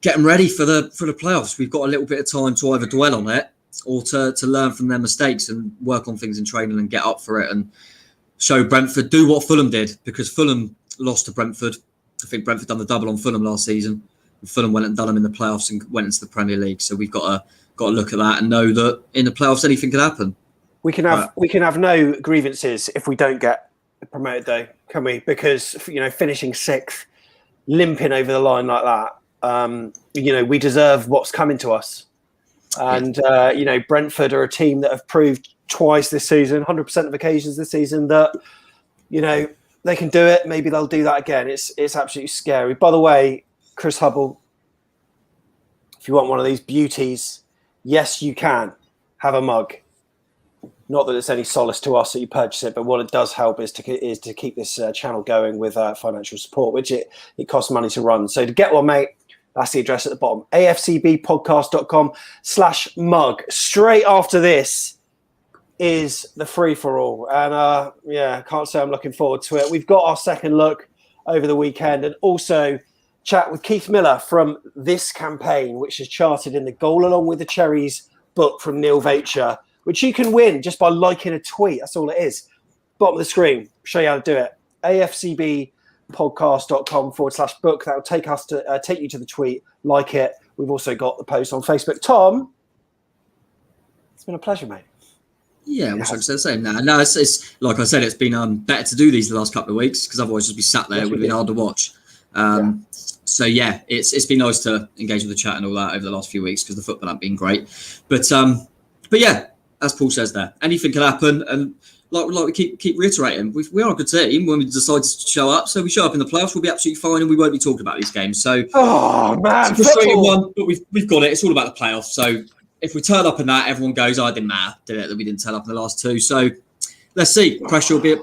get them ready for the playoffs. We've got a little bit of time to either dwell on it or to learn from their mistakes and work on things in training and get up for it and show Brentford, do what Fulham did, because Fulham lost to Brentford. I think Brentford done the double on Fulham last season. And Fulham went and done them in the playoffs and went into the Premier League. So we've got to look at that and know that in the playoffs anything could happen. We can have no grievances if we don't get promoted, though, can we? Because finishing 6th, limping over the line like that, we deserve what's coming to us. And Brentford are a team that have proved twice this season, 100% of occasions this season, that they can do it. Maybe they'll do that again. It's absolutely scary. By the way, Chris Hubble, if you want one of these beauties, yes, you can have a mug. Not that it's any solace to us that you purchase it, but what it does help is to keep this channel going with financial support, which it costs money to run. So to get one, mate, that's the address at the bottom, afcbpodcast.com/mug. Straight after this is the free-for-all. And can't say I'm looking forward to it. We've got our second look over the weekend and also chat with Keith Miller from this campaign, which is charted in the Goal Along with the Cherries book from Neil Vacher, which you can win just by liking a tweet. That's all it is. Bottom of the screen, show you how to do it. afcbpodcast.com/book. That will take you to the tweet. Like it. We've also got the post on Facebook. Tom, it's been a pleasure, mate. Yeah, I wish I could say the same now. No, it's like I said, it's been better to do these the last couple of weeks, because otherwise just be sat there. It would have been hard to watch. So yeah, it's been nice to engage with the chat and all that over the last few weeks, because the football hasn't been great. But yeah, as Paul says there, anything can happen, and like we keep reiterating, we are a good team when we decide to show up. So we show up in the playoffs, we'll be absolutely fine, and we won't be talking about these games. So man, it's a frustrating one, but we've got it. It's all about the playoffs. So if we turn up in that, everyone goes, "I didn't matter, did it, that we didn't turn up in the last 2." So let's see. Pressure will be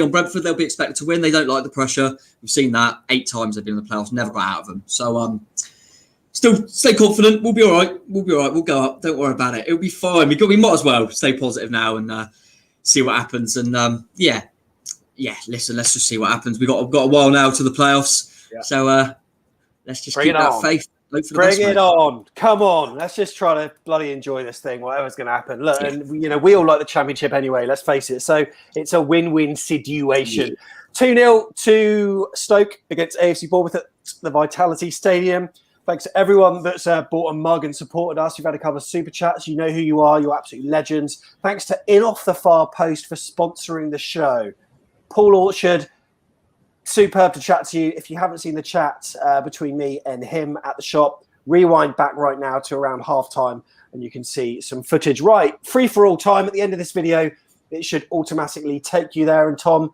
on Brentford. They'll be expected to win. They don't like the pressure. We've seen that 8 times they've been in the playoffs, never got out of them. So still stay confident. We'll be all right. We'll go up. Don't worry about it. It'll be fine. We might as well stay positive now and see what happens. And listen, let's just see what happens. We've got a while now to the playoffs. Yeah. So let's just keep that faith. Bring it on. Come on. Let's just try to bloody enjoy this thing, whatever's going to happen. Look, and we all like the championship anyway, let's face it. So it's a win-win situation. 2-0 to Stoke against AFC Bournemouth at the Vitality Stadium. Thanks to everyone that's bought a mug and supported us. You've had a couple of super chats. You know who you are. You're absolute legends. Thanks to In Off the Far Post for sponsoring the show. Paul Orchard, superb to chat to you. If you haven't seen the chat between me and him at the shop, rewind back right now to around halftime and you can see some footage. Right, free for all time at the end of this video. It should automatically take you there. And Tom,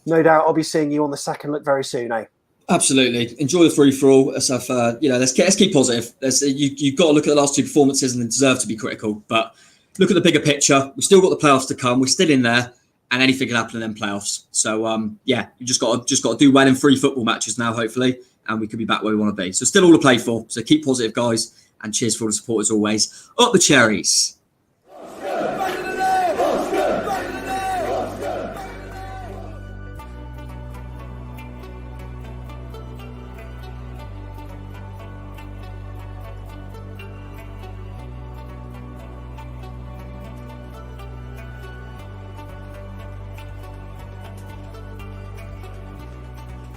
no doubt I'll be seeing you on the second look very soon, eh? Absolutely. Enjoy the free-for-all. Let's keep positive. You've got to look at the last 2 performances and they deserve to be critical. But look at the bigger picture. We've still got the playoffs to come. We're still in there, and anything can happen in them playoffs. So, you just got to do well in 3 football matches now, hopefully, and we could be back where we want to be. So still all to play for. So keep positive, guys, and cheers for all the support as always. Up the Cherries.